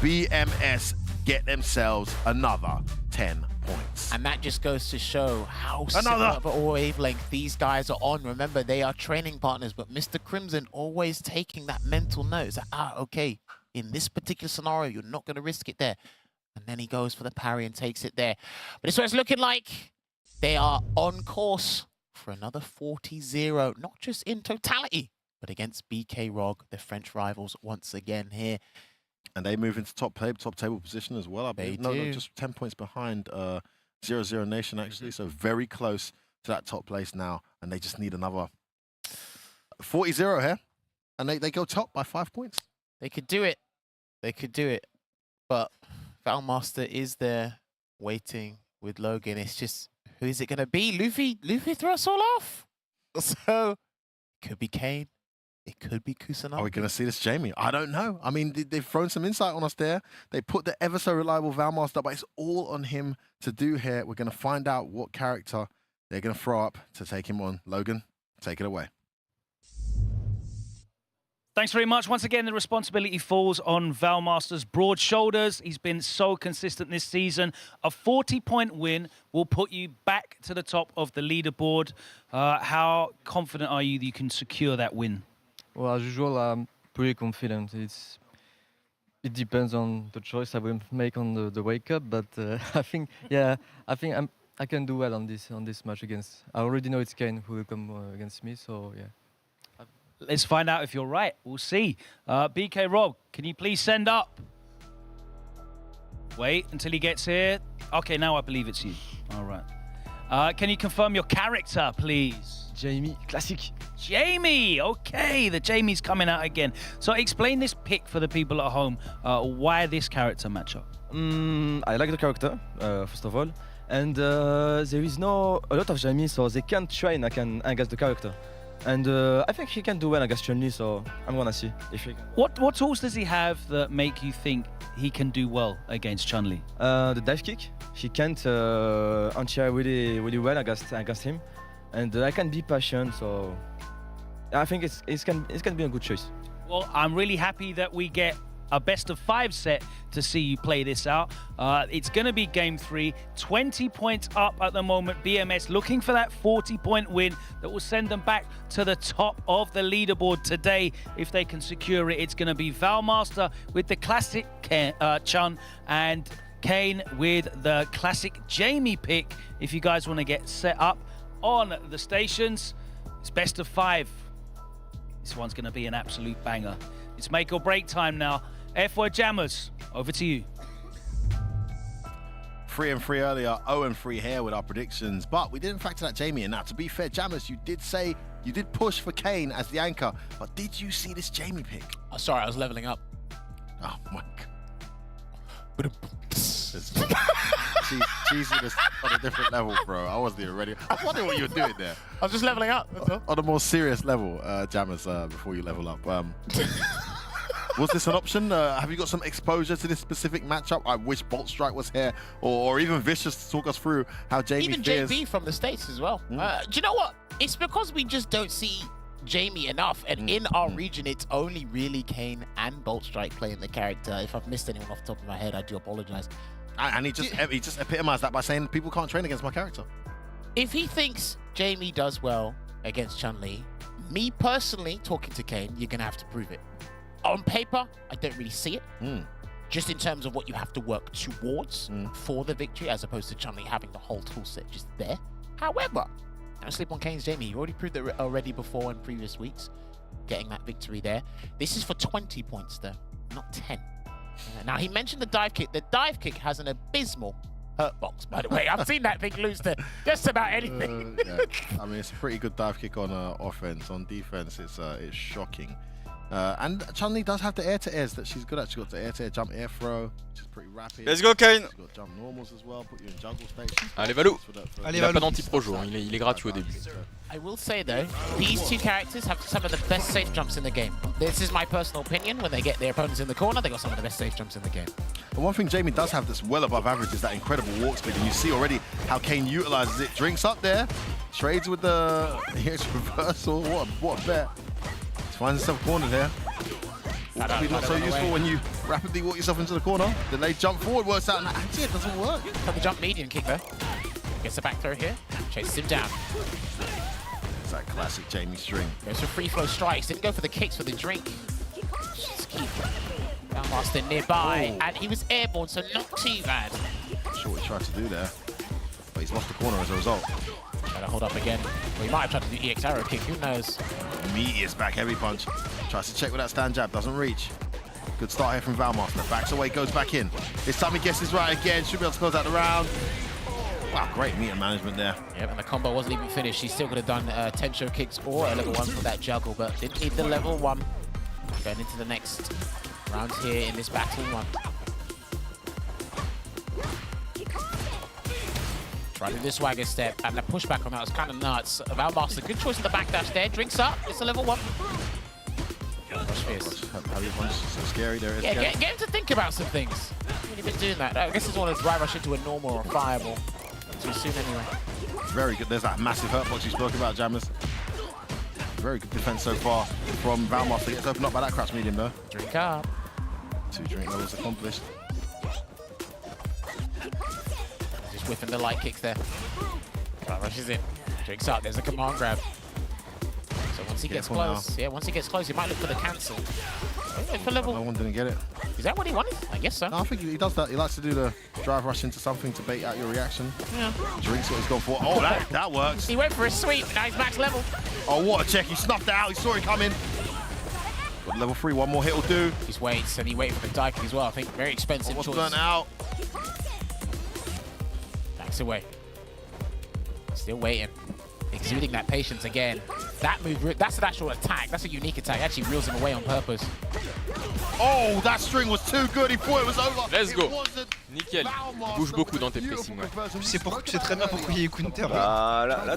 BMS get themselves another 10 points. And that just goes to show how similar of a wavelength these guys are on. Remember, they are training partners, but Mr. Crimson always taking that mental note. It's like, okay, in this particular scenario, you're not going to risk it there. And then he goes for the parry and takes it there. But it's what it's looking like. They are on course for another 40-0, not just in totality, but against BK Rog, the French rivals, once again here. And they move into top table position as well, I believe. No, just 10 points behind 0-0 Nation, actually. So very close to that top place now. And they just need another 40-0 here. And they go top by 5 points. They could do it. They could do it. But Valmaster is there waiting with Logan. It's just Who is it going to be? Luffy threw us all off. So, could be Kane. It could be Kusanagi. Are we going to see this Jamie? I don't know. I mean, they've thrown some insight on us there. They put the ever so reliable Valmaster, but it's all on him to do here. We're going to find out what character they're going to throw up to take him on. Logan, take it away. Thanks very much. Once again, the responsibility falls on Valmaster's broad shoulders. He's been so consistent this season. A 40-point win will put you back to the top of the leaderboard. How confident are you that you can secure that win? Well, as usual, I'm pretty confident. It depends on the choice I will make on the wake up, but I think I can do well on this match against. I already know it's Kane who will come against me, so yeah. Let's find out if you're right. We'll see. BK Rob, can you please send up? Wait until he gets here. Okay, now I believe it's you. All right. Can you confirm your character, please? Jamie, classic. Jamie, okay. The Jamie's coming out again. So explain this pick for the people at home. Why this character matchup? I like the character, first of all. And there is a lot of Jamie, so they can't train against the character. And I think he can do well against Chun-Li, so I'm gonna see if he can. What tools does he have that make you think he can do well against Chun-Li? The dive kick. He can't anti-air really well against him. And I can be patient, so I think it's gonna be a good choice. Well, I'm really happy that we get a best-of-5 set to see you play this out. It's going to be Game 3, 20 points up at the moment. BMS looking for that 40-point win that will send them back to the top of the leaderboard today. If they can secure it, it's going to be Valmaster with the classic Chun and Kane with the classic Jamie pick. If you guys want to get set up on the stations, it's best of 5. This one's going to be an absolute banger. It's make or break time now. F-Word Jammers, over to you. 3-3 earlier, 0-3 here with our predictions, but we didn't factor that Jamie in. Now, to be fair, Jammers, you did push for Kane as the anchor, but did you see this Jamie pick? Oh, sorry, I was leveling up. Oh my God. Cheesiness on a different level, bro. I wasn't even ready. I was wondering what you were doing there. I was just leveling up. On a more serious level, Jammers, before you level up. Was this an option? Have you got some exposure to this specific matchup? I wish Bolt Strike was here, or even Vicious to talk us through how Jamie fears. JB from the States as well. Do you know what? It's because we just don't see Jamie enough, and in our region, it's only really Kane and Bolt Strike playing the character. If I've missed anyone off the top of my head, I do apologize. And he just epitomized that by saying people can't train against my character. If he thinks Jamie does well against Chun-Li, me personally, talking to Kane, you're going to have to prove it. On paper, I don't really see it. Just in terms of what you have to work towards for the victory, as opposed to Chun-Li having the whole toolset just there. However, don't sleep on Kane's Jamie. You already proved it already before in previous weeks, getting that victory there. This is for 20 points though, not 10. Now, he mentioned the dive kick. The dive kick has an abysmal hurt box, by the way. I've seen that thing lose to just about anything. Yeah. I mean, it's a pretty good dive kick on offense. On defense, it's shocking. And Chun-Li does have the air-to-airs that she's good at. She's got the air-to-air jump air throw, which is pretty rapid. Let's go, Kane. She's got jump normals as well, put you in juggle state. Allez, Valou. Il a pas d'anti-projo, hein. Il est gratuit au début. I will say though, these two characters have some of the best safe jumps in the game. This is my personal opinion. When they get their opponents in the corner, they got some of the best safe jumps in the game. And one thing Jamie does have that's well above average is that incredible walk speed, and you see already how Kane utilizes it. Drinks up there, trades with the reversal. What a bet. He finds himself cornered here. Walk speed not so useful when you rapidly walk yourself into the corner. Delayed jump forward works out, and actually it doesn't work. Got the jump median kick there. Gets the back throw here. Chases him down. It's that classic Jamie string. Goes for free flow strikes. Didn't go for the kicks for the drink. Just keep Valmaster nearby. And he was airborne, so not too bad. Not sure what he tried to do there, but he's lost the corner as a result. Try to hold up again. Well, he might have tried to do EX arrow kick. Who knows? Immediate back heavy punch. Tries to check with that stand jab. Doesn't reach. Good start here from Valmaster. Backs away, goes back in. This time he guesses right again. Should be able to close out the round. Wow, great meter management there. Yep, and the combo wasn't even finished. He still could have done Tensho kicks or a level 1 for that juggle, but didn't need the level 1. Going into the next round here in this battle 1. Trying to do the swagger step, and the pushback on that was kind of nuts. Valmaster, good choice in the backdash there. Drinks up. It's a level 1. So scary there. Yeah, get him to think about some things. When you've been doing that. I guess it's want to drive rush into a normal or a fireball. Too soon anyway. Very good. There's that massive hurt box you spoke about, Jammers. Very good defense so far from Valmaster. Gets opened up by that crouch medium though. Drink up. 2 drink levels accomplished. Just whiffing the light kicks there. Rushes in. Drinks up. There's a command grab. So once he gets close, once he gets close, he might look for the cancel. For level. No one didn't get it. Is that what he wanted? I guess so. No, I think he does that. He likes to do the drive rush into something to bait out your reaction. Yeah. Drinks what he's gone for. Oh, that works. He went for a sweep. Now he's max level. Oh, what a check. He snuffed it out. He saw it coming. Got level 3. One more hit will do. He waits, and he waited for the Daikin as well. I think very expensive choice. Burnt out. Backs away. Still waiting. Exuding that patience again. That move, that's an actual attack. That's a unique attack. Actually reels him away on purpose. Oh, that string was too good. He thought it was over. Let's go. Nickel. Bouge beaucoup dans tes pressings. C'est très bien pourquoi il y a counter. Là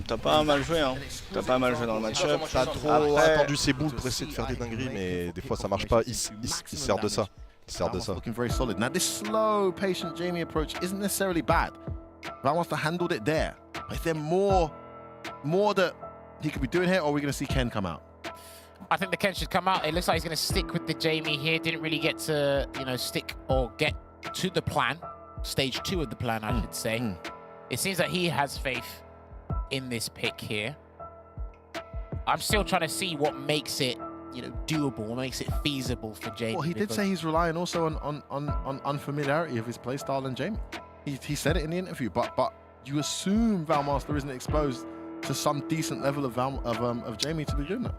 t'as pas mal joué, hein. T'as pas mal joué dans le match-up. Pas trop attendu ses boules pour essayer de faire des dingueries, mais des fois ça marche pas. Il sert de ça. Il sert de ça. Looking very solid. Now this slow, patient Jamie approach isn't necessarily bad. Valmaster handled it there. But is there more that he could be doing here, or are we going to see Ken come out? I think the Ken should come out. It looks like he's going to stick with the Jamie here. Didn't really get to, stick or get to the plan. Stage 2 of the plan, I should say. It seems that he has faith in this pick here. I'm still trying to see what makes it, doable, what makes it feasible for Jamie. Well, he did say he's relying also on unfamiliarity of his playstyle and Jamie. He said it in the interview, but you assume Valmaster isn't exposed to some decent level of Jamie to be doing that.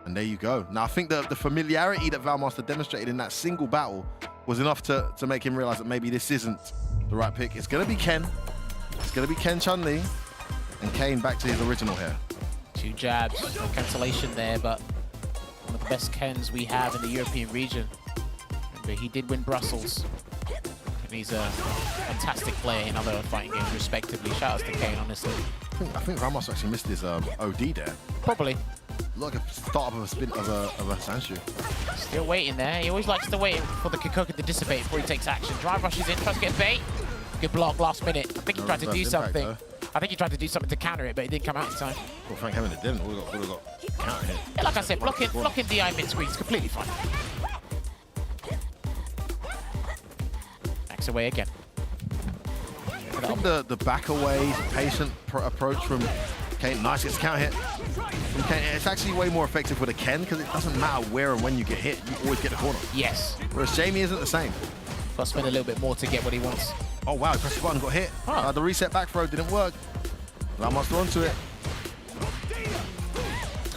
And there you go. Now, I think the familiarity that Valmaster demonstrated in that single battle was enough to make him realize that maybe this isn't the right pick. It's going to be Ken. It's going to be Ken Chun-Li. And Kane back to his original here. 2 jabs, no cancellation there, but one of the best Kens we have in the European region. Remember, he did win Brussels. And he's a fantastic player in other fighting games, respectively. Shout out to Kane, honestly. I think Ramos actually missed his OD there. Probably. Like a start of a spin of a Sanshu. Still waiting there. He always likes to wait for the Kikoka to dissipate before he takes action. Drive rushes in, tries to get bait. Good block last minute. I think he tried to do something. I think he tried to do something to counter it, but it didn't come out in time. Well, Frank Hammond, it didn't. Would have got counter hit. Yeah, like I said, blocking DI mid-screen is completely fine. Backs away again. I think the back away, patient approach from Kane, nice, gets a counter hit from Kane. It's actually way more effective with a Ken because it doesn't matter where and when you get hit, you always get the corner. Yes. Whereas Jamie isn't the same. Got to spend a little bit more to get what he wants. Oh wow, he pressed the button, got hit. The reset back throw didn't work. Valmaster onto it.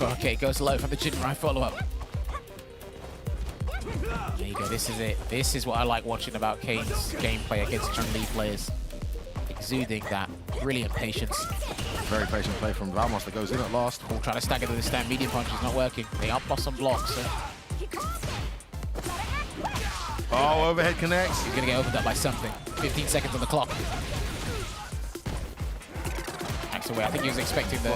Okay, goes low from the Jinrai follow-up. There you go, this is it. This is what I like watching about Kane's gameplay against Chun-Li players. Exuding that brilliant patience. Very patient play from Valmaster, goes in at last. All trying to stagger to the stand, medium punch is not working. They up boss on blocks. So. Oh, overhead connects. You're gonna get opened up by something. 15 seconds on the clock. Backs away, I think he was expecting the...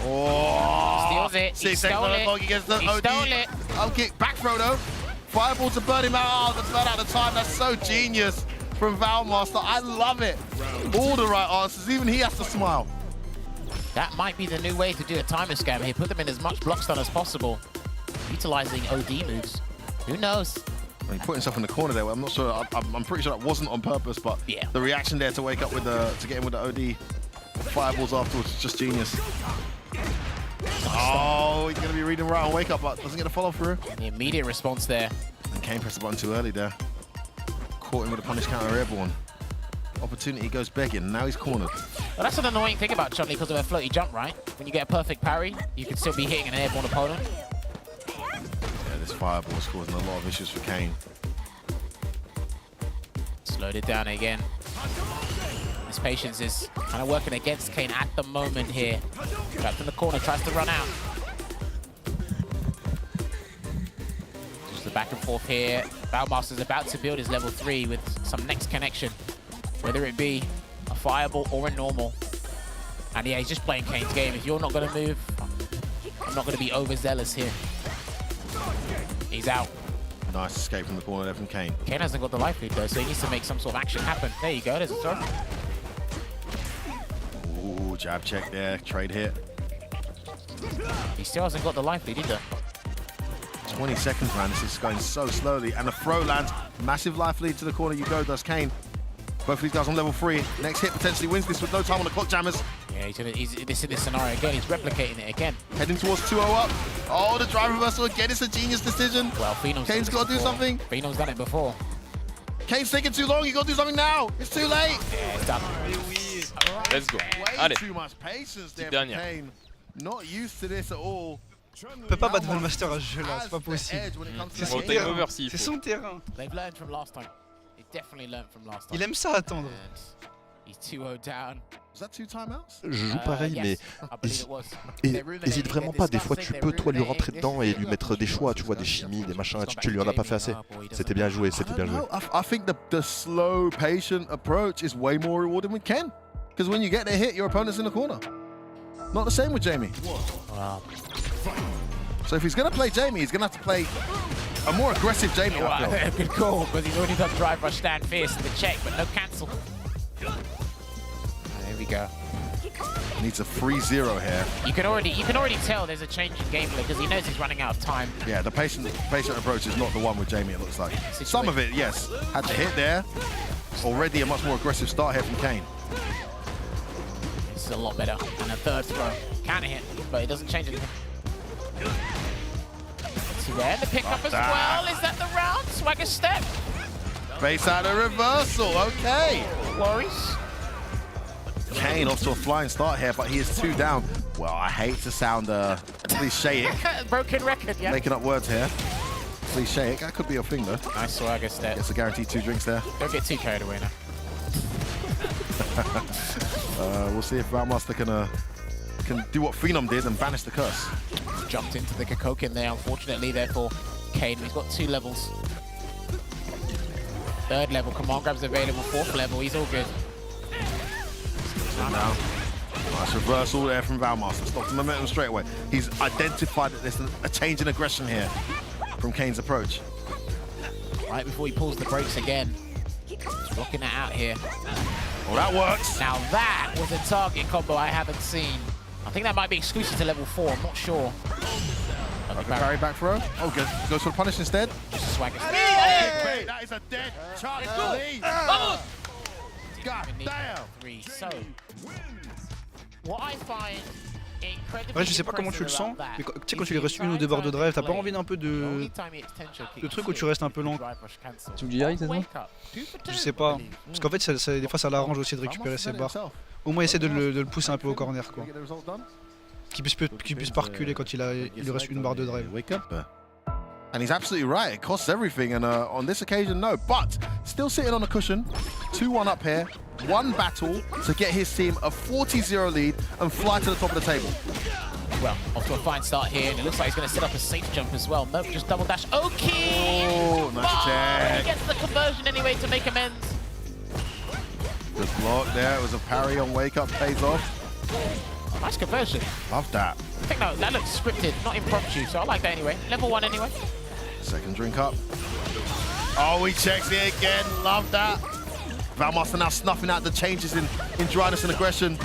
Oh! Steals it, he stole it, He gets the he OD. stole it. Oh, kick, back throw though. Fireball to burn him out. Oh, the burn out of time, that's so genius from Valmaster. I love it. All the right answers, even he has to smile. That might be the new way to do a timer scam here. Put them in as much block stun as possible. Utilizing OD moves. Who knows? He put himself in the corner there. I'm not sure. I'm pretty sure that wasn't on purpose, but yeah, the reaction there to wake up with to get him with the OD fireballs afterwards is just genius. Oh, he's gonna be reading right on wake up, but doesn't get a follow through. The immediate response there. And Kane pressed the button too early there. Caught him with a punish counter airborne. Opportunity goes begging. Now he's cornered. Well, that's an annoying thing about Chun-Li because of her floaty jump, right? When you get a perfect parry, you can still be hitting an airborne opponent. Yeah, this fireball is causing a lot of issues for Kane. Slowed it down again. His patience is kind of working against Kane at the moment here. Trapped in the corner, tries to run out. Just the back and forth here. Valmaster's about to build his level 3 with some next connection. Whether it be a fireball or a normal. And yeah, he's just playing Kane's game. If you're not going to move, I'm not going to be overzealous here. He's out. Nice escape from the corner there from Kane. Kane hasn't got the life lead though, so he needs to make some sort of action happen. There you go, there's a throw. Ooh, jab check there, trade hit. He still hasn't got the life lead either. 20 seconds, man. This is going so slowly. And the throw lands. Massive life lead to the corner you go, does Kane. Both of these guys on level 3. Next hit potentially wins this with no time on the clock, Jammers. Yeah, he's in this scenario again. He's replicating it again. Heading towards 2-0 up. Oh, the drive reversal again. It's a genius decision. Well, Kane's got to do something. Phenom's done it before. Kane's taking too long. You got to do something now. It's too late. Yeah, it's done. Let's go. Way Allez. too much patience there from Kane. Not used to this at all. On peut pas battre Master à ce jeu-là, c'est pas possible. C'est son terrain. C'est son terrain. They've learned from last time. They definitely learned from last time. Il aime ça attendre. He's 2-0 down. Was that 2 timeouts? Je joue pareil, mais hésite vraiment pas. Des fois, tu peux toi lui rentrer dedans et lui mettre des choix, tu vois, des chimies, des machins. Tu lui en as pas fait assez. C'était bien joué, c'était bien joué. I think the slow, patient approach is way more rewarding with Ken. Because when you get the hit, your opponent's in the corner. Not the same with Jamie. Wow. So if he's going to play Jamie, he's going to have to play a more aggressive Jamie. Wow, good call, because he's already done drive rush stand fierce in the check, but no cancel. There we go. Needs a 3-0 here. You can already tell there's a change in gameplay because he knows he's running out of time. Yeah, the patient approach is not the one with Jamie, it looks like. Some of it, yes. Had the hit there. Already a much more aggressive start here from Kane. This is a lot better. And a third throw. Counter hit, but it doesn't change anything. See there, the pickup as well. Is that the round? Swagger step. Base out a reversal, okay. Worries. Kane off to a flying start here, but he is 2 down. Well, I hate to sound cliche-ic. Broken record, yeah. Making up words here. Cliche-ic, that could be your thing though. Nice swagger step. Gets a guaranteed 2 drinks there. Don't get too carried away now. We'll see if Valmaster can do what Phenom did and banish the curse. Jumped into the Kakokin there, unfortunately, therefore Kane. He's got 2 levels. 3rd level, command grab's available. 4th level, he's all good. Now, nice reversal there from Valmaster. Stops the momentum straight away. He's identified that there's a change in aggression here from Kane's approach. Right before he pulls the brakes again. He's rocking that out here. Oh, that works. Now that was a target combo I haven't seen. I think that might be exclusive to level 4, I'm not sure. Carry back throw. Oh, good. Goes for the punish instead. Just a swagger. Hey! That is a dead Charlie Lee. God damn. 3. So, what I find incredibly Ouais, je sais pas comment tu le sens, mais tu sais quand tu les restes 1 ou 2 barres de drive, t'as pas envie d'un peu de truc où tu restes un peu lent. Tu me dis aïe, c'est ça? Je sais pas, parce qu'en fait des fois ça l'arrange aussi de récupérer ses barres. Au moins essaie de le pousser un peu au corner quoi. Qu'il puisse pas reculer quand il lui reste 1 barre de drive. Wake up. And he's absolutely right, it costs everything, and on this occasion, no. But still sitting on a cushion, 2-1 up here, 1 battle to get his team a 40-0 lead and fly to the top of the table. Well, off to a fine start here, and it looks like he's going to set up a safe jump as well. Nope, just double dash. Okay! Oh, nice check. He gets the conversion anyway to make amends. Good block there, it was a parry on Wake Up, pays off. Nice conversion. Love that. I think that looks scripted, not impromptu, so I like that anyway. Level 1 anyway. Second drink up. Oh, he checks it again. Love that. Valmaster now snuffing out the changes in dryness and aggression.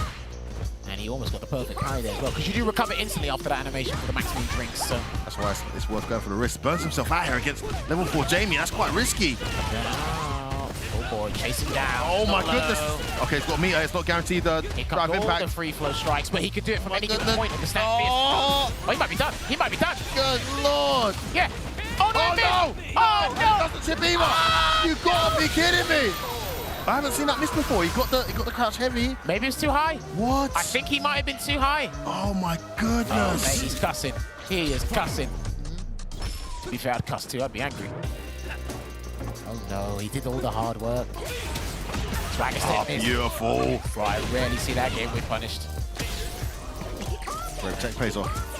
And he almost got the perfect parry there as well, because you do recover instantly after that animation for the maximum drinks. So that's why it's worth going for the risk. Burns himself out here against level 4 Jamie. That's quite risky. Oh boy, chasing down. Oh my goodness. Okay, it's got meter. It's not guaranteed drive impact. The free flow strikes, but he could do it from any given point of the stand fierce. Oh, he might be done. He might be done. Good lord. Yeah. Oh no! Oh no! Oh no! Doesn't tip either. You gotta be kidding me! I haven't seen that miss before. He got the crouch heavy. Maybe it's too high. What? I think he might have been too high. Oh my goodness! Oh, mate, he's cussing. He is cussing. To be fair, I'd cuss too. I'd be angry. Oh no! He did all the hard work. Swagger step is beautiful. Right, I rarely see that game with punished. Great check pays off.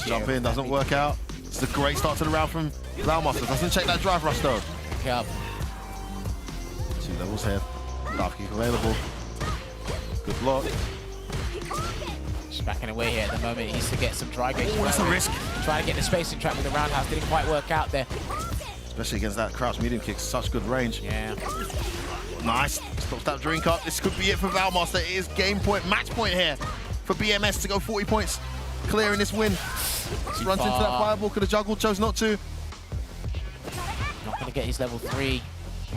Jump in, doesn't work out. It's a great start to the round from Valmaster. Doesn't check that drive rush though. Yep. 2 levels here. Dive kick available. Good block. Just backing away here at the moment. He needs to get some dry gauge. Oh, that's a risk. Trying to get the spacing trap with the roundhouse. Didn't quite work out there. Especially against that crouch medium kick. Such good range. Yeah. Nice. Stops that drink up. This could be it for Valmaster. It is game point, match point here for BMS to go 40 points. Clearing this win. Runs into that fireball. Could have juggled. Chose not to. Not going to get his level 3.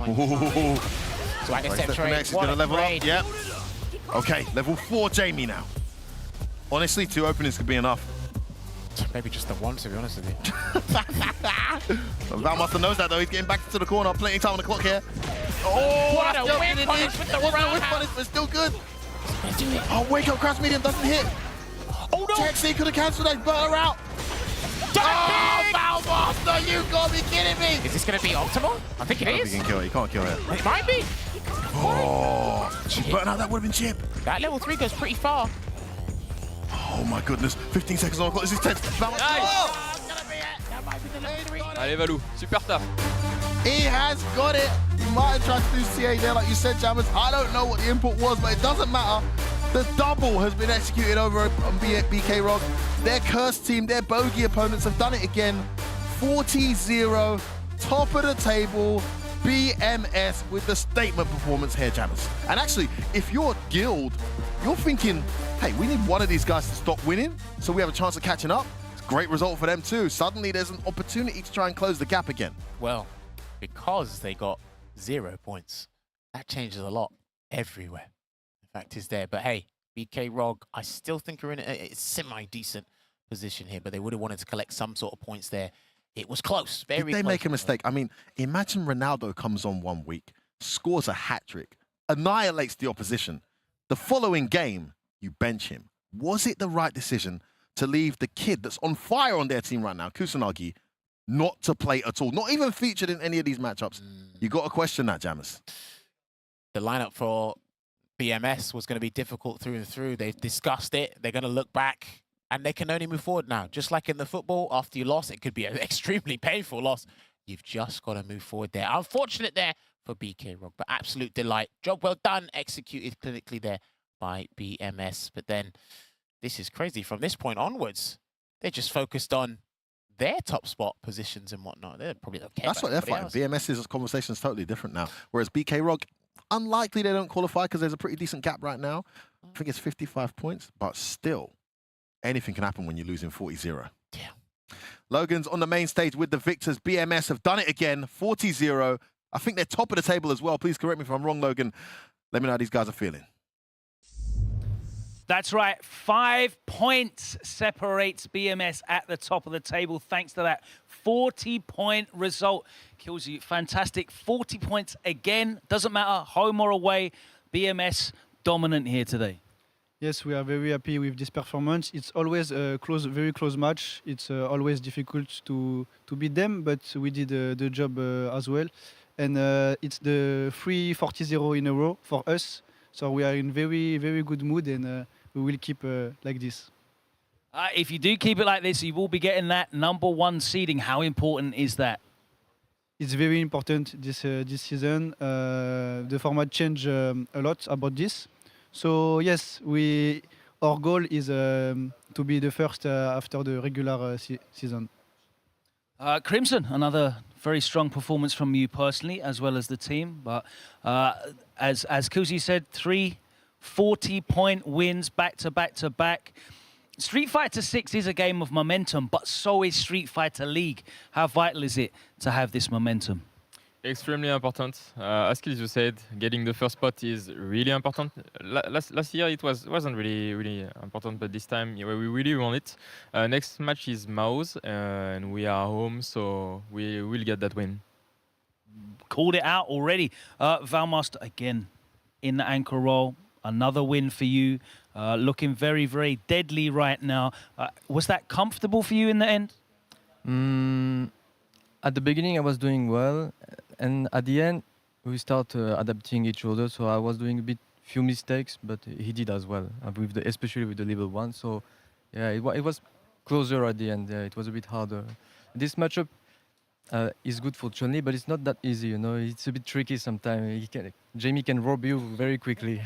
Ooh. So I guess He's going to level up. Yep. Okay, level 4 Jamie now. Honestly, 2 openings could be enough. Maybe just the one, to be honest with you. Valmaster knows that though. He's getting back to the corner. Plenty of time on the clock here. Oh, what a whip punish with the whip punish, but still good. Oh, wake up crouch medium doesn't hit. Oh no! TXC could have cancelled that. Burn her out. Oh, Valmaster, you gotta be kidding me. Is this going to be optimal? I think it is. He can kill it. He can't kill it. It might be. Oh, she burnt out. That would have been chip. That level 3 goes pretty far. Oh my goodness. 15 seconds on the clock. This is tense. Valmaster. Oh! Allez Valou, super taf. He has got it. He might have tried to do CA there, like you said, Jammers. I don't know what the input was, but it doesn't matter. The double has been executed over on BK Rock. Their cursed team, their bogey opponents have done it again. 40-0, top of the table, BMS with the statement performance here, Jammers. And actually, if you're Guild, you're thinking, hey, we need one of these guys to stop winning so we have a chance of catching up. It's a great result for them too. Suddenly there's an opportunity to try and close the gap again. Well, because they got 0 points, that changes a lot everywhere. The fact is there. But hey, BK Rog, I still think are in a semi-decent position here, but they would have wanted to collect some sort of points there. It was close, very close. Did they make a mistake? I mean, imagine Ronaldo comes on 1 week, scores a hat-trick, annihilates the opposition. The following game, you bench him. Was it the right decision to leave the kid that's on fire on their team right now, Kusanagi, not to play at all? Not even featured in any of these matchups. You got to question that, Jammers. The lineup for BMS was going to be difficult through and through. They've discussed it. They're going to look back, and they can only move forward now. Just like in the football, after you lost, it could be an extremely painful loss. You've just got to move forward there. Unfortunate there for BK Rock, but absolute delight. Job well done, executed clinically there by BMS. But then, this is crazy. From this point onwards, they're just focused on their top spot positions and whatnot. They're probably okay. That's what they're fighting. BMS's conversation is totally different now. Whereas BK Rock, unlikely they don't qualify because there's a pretty decent gap right now. I think it's 55 points, but still, anything can happen when you're losing 40-0. Yeah. Logan's on the main stage with the victors. BMS have done it again, 40-0. I think they're top of the table as well. Please correct me if I'm wrong, Logan. Let me know how these guys are feeling. That's right. 5 points separates BMS at the top of the table thanks to that 40-point result. Kills you. Fantastic. 40 points again. Doesn't matter, home or away. BMS dominant here today. Yes, we are very happy with this performance. It's always a very close match. It's always difficult to beat them, but we did the job as well. And it's the 3-40-0 in a row for us. So we are in very, very good mood, and we will keep like this. If you do keep it like this, you will be getting that #1 seeding. How important is that? It's very important this season. The format changed a lot about this. So yes, our goal is to be the first after the regular season. Crimson, another very strong performance from you personally, as well as the team. But as Kuzi said, 3 40-point wins back to back to back. Street Fighter 6 is a game of momentum, but so is Street Fighter League. How vital is it to have this momentum? Extremely important. As Kilzu said, getting the first spot is really important. Last year it wasn't really important, but this time we really want it. Next match is Mao's, and we are home, so we will get that win. Called it out already. Valmaster again in the anchor role. Another win for you. Looking very, very deadly right now. Was that comfortable for you in the end? At the beginning I was doing well. And at the end, we start adapting each other. So I was doing few mistakes, but he did as well, especially with the level 1. So yeah, it was closer at the end. Yeah, it was a bit harder. This matchup, is good for Chun-Li, but it's not that easy, you know. It's a bit tricky sometimes. Jamie can rob you very quickly.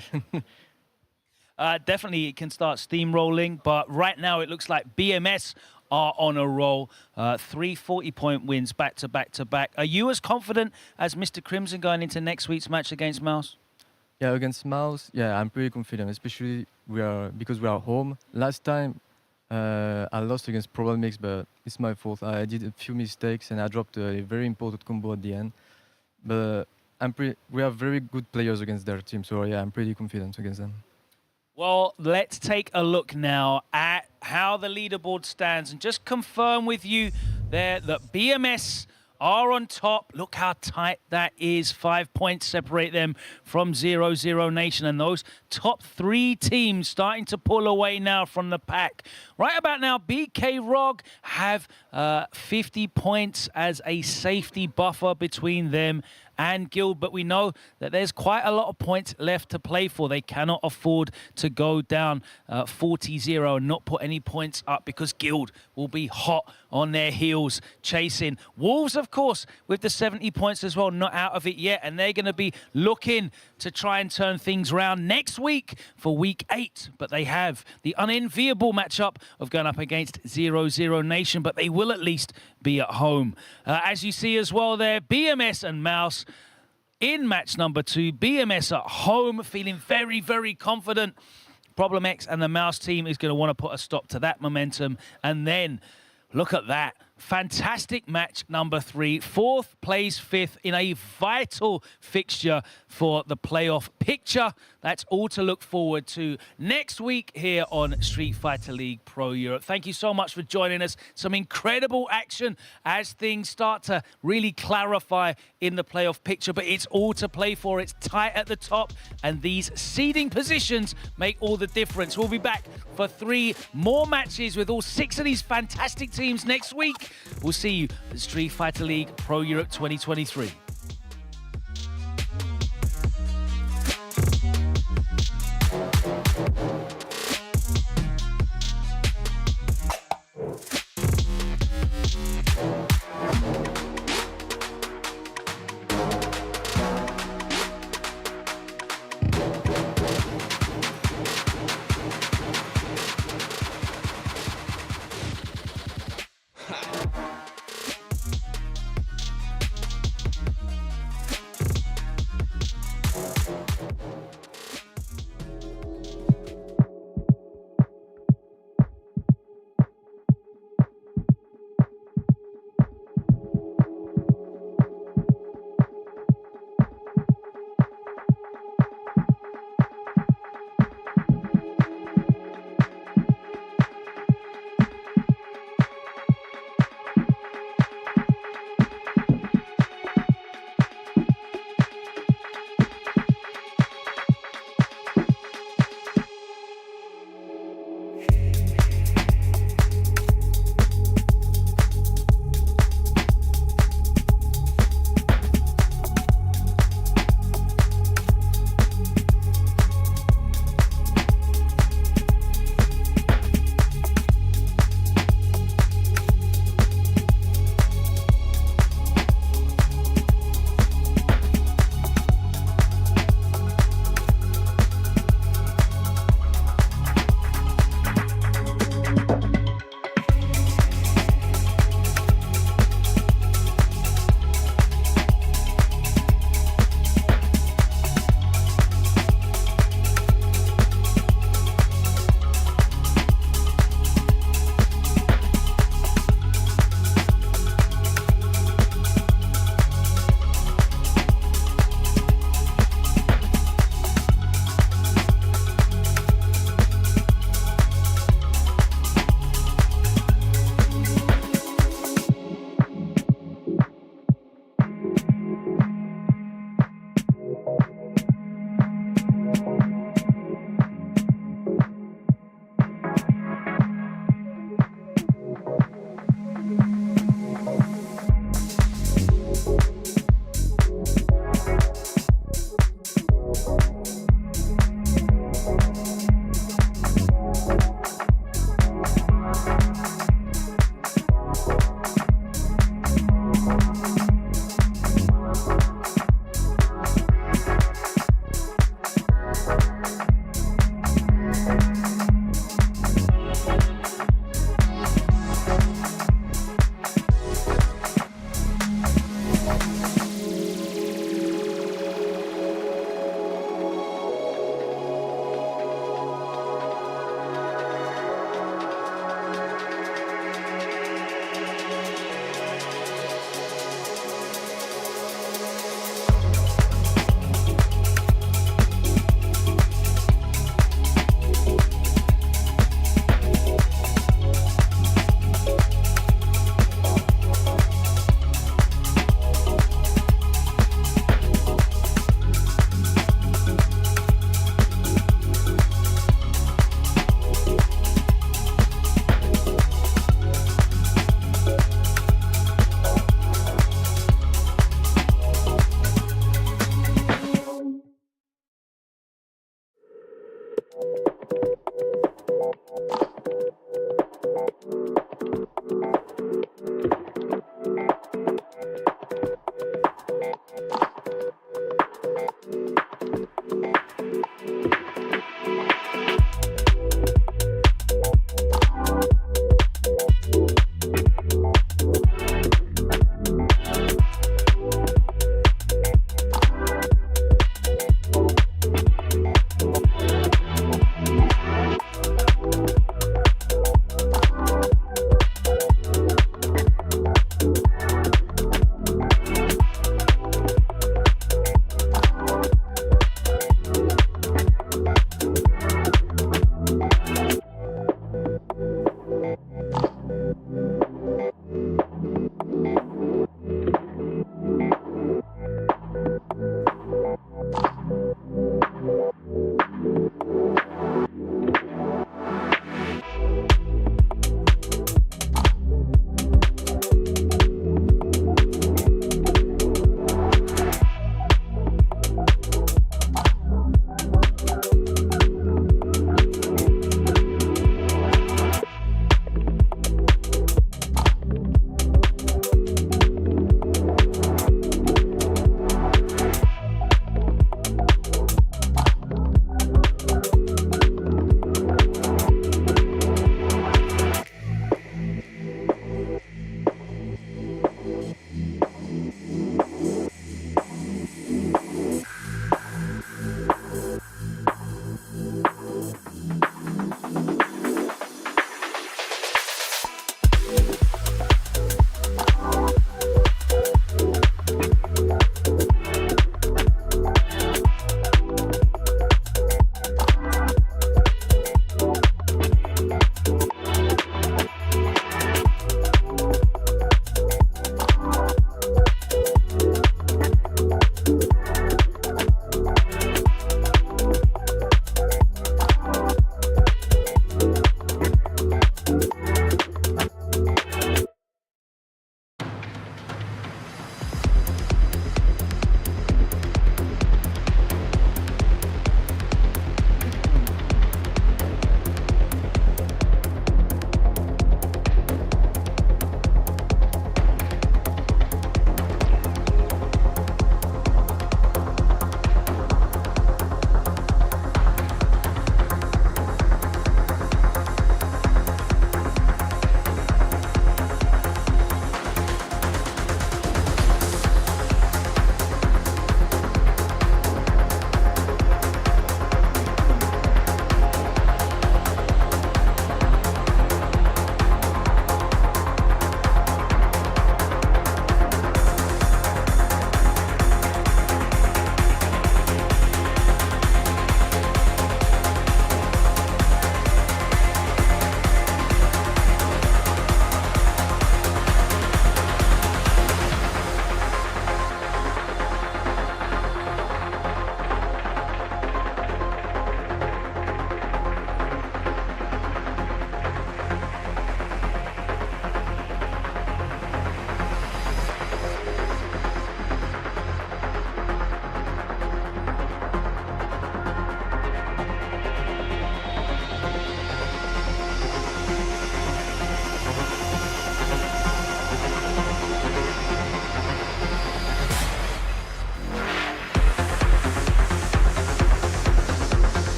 Definitely it can start steamrolling, but right now it looks like BMS are on a roll. 3 40-point wins back to back to back. Are you as confident as Mr. Crimson going into next week's match against Mouse? Yeah, against Mouse, yeah, I'm pretty confident, especially because we are home. Last time I lost against Problem Mix, but it's my fault. I did a few mistakes and I dropped a very important combo at the end. But we have very good players against their team, so yeah, I'm pretty confident against them. Well, let's take a look now at how the leaderboard stands and just confirm with you there that BMS are on top. Look how tight that is. 5 points separate them from 0-0 Nation. And those top 3 teams starting to pull away now from the pack. Right about now, BK Rog have 50 points as a safety buffer between them and Guild, but we know that there's quite a lot of points left to play for. They cannot afford to go down 40-0 and not put any points up because Guild will be hot on their heels chasing. Wolves, of course, with the 70 points as well, not out of it yet, and they're going to be looking to try and turn things around next week for week 8, but they have the unenviable matchup of going up against 0-0 Nation, but they will at least be at home. As you see as well there, BMS and Mouse in match number 2. BMS at home, feeling very, very confident. Problem X and the Mouse team is going to want to put a stop to that momentum. And then, look at that. Fantastic match number 3. 4th plays 5th in a vital fixture for the playoff picture. That's all to look forward to next week here on Street Fighter League Pro Europe. Thank you so much for joining us. Some incredible action as things start to really clarify in the playoff picture, but it's all to play for. It's tight at the top, and these seeding positions make all the difference. We'll be back for 3 more matches with all 6 of these fantastic teams next week. We'll see you at Street Fighter League Pro Europe 2023.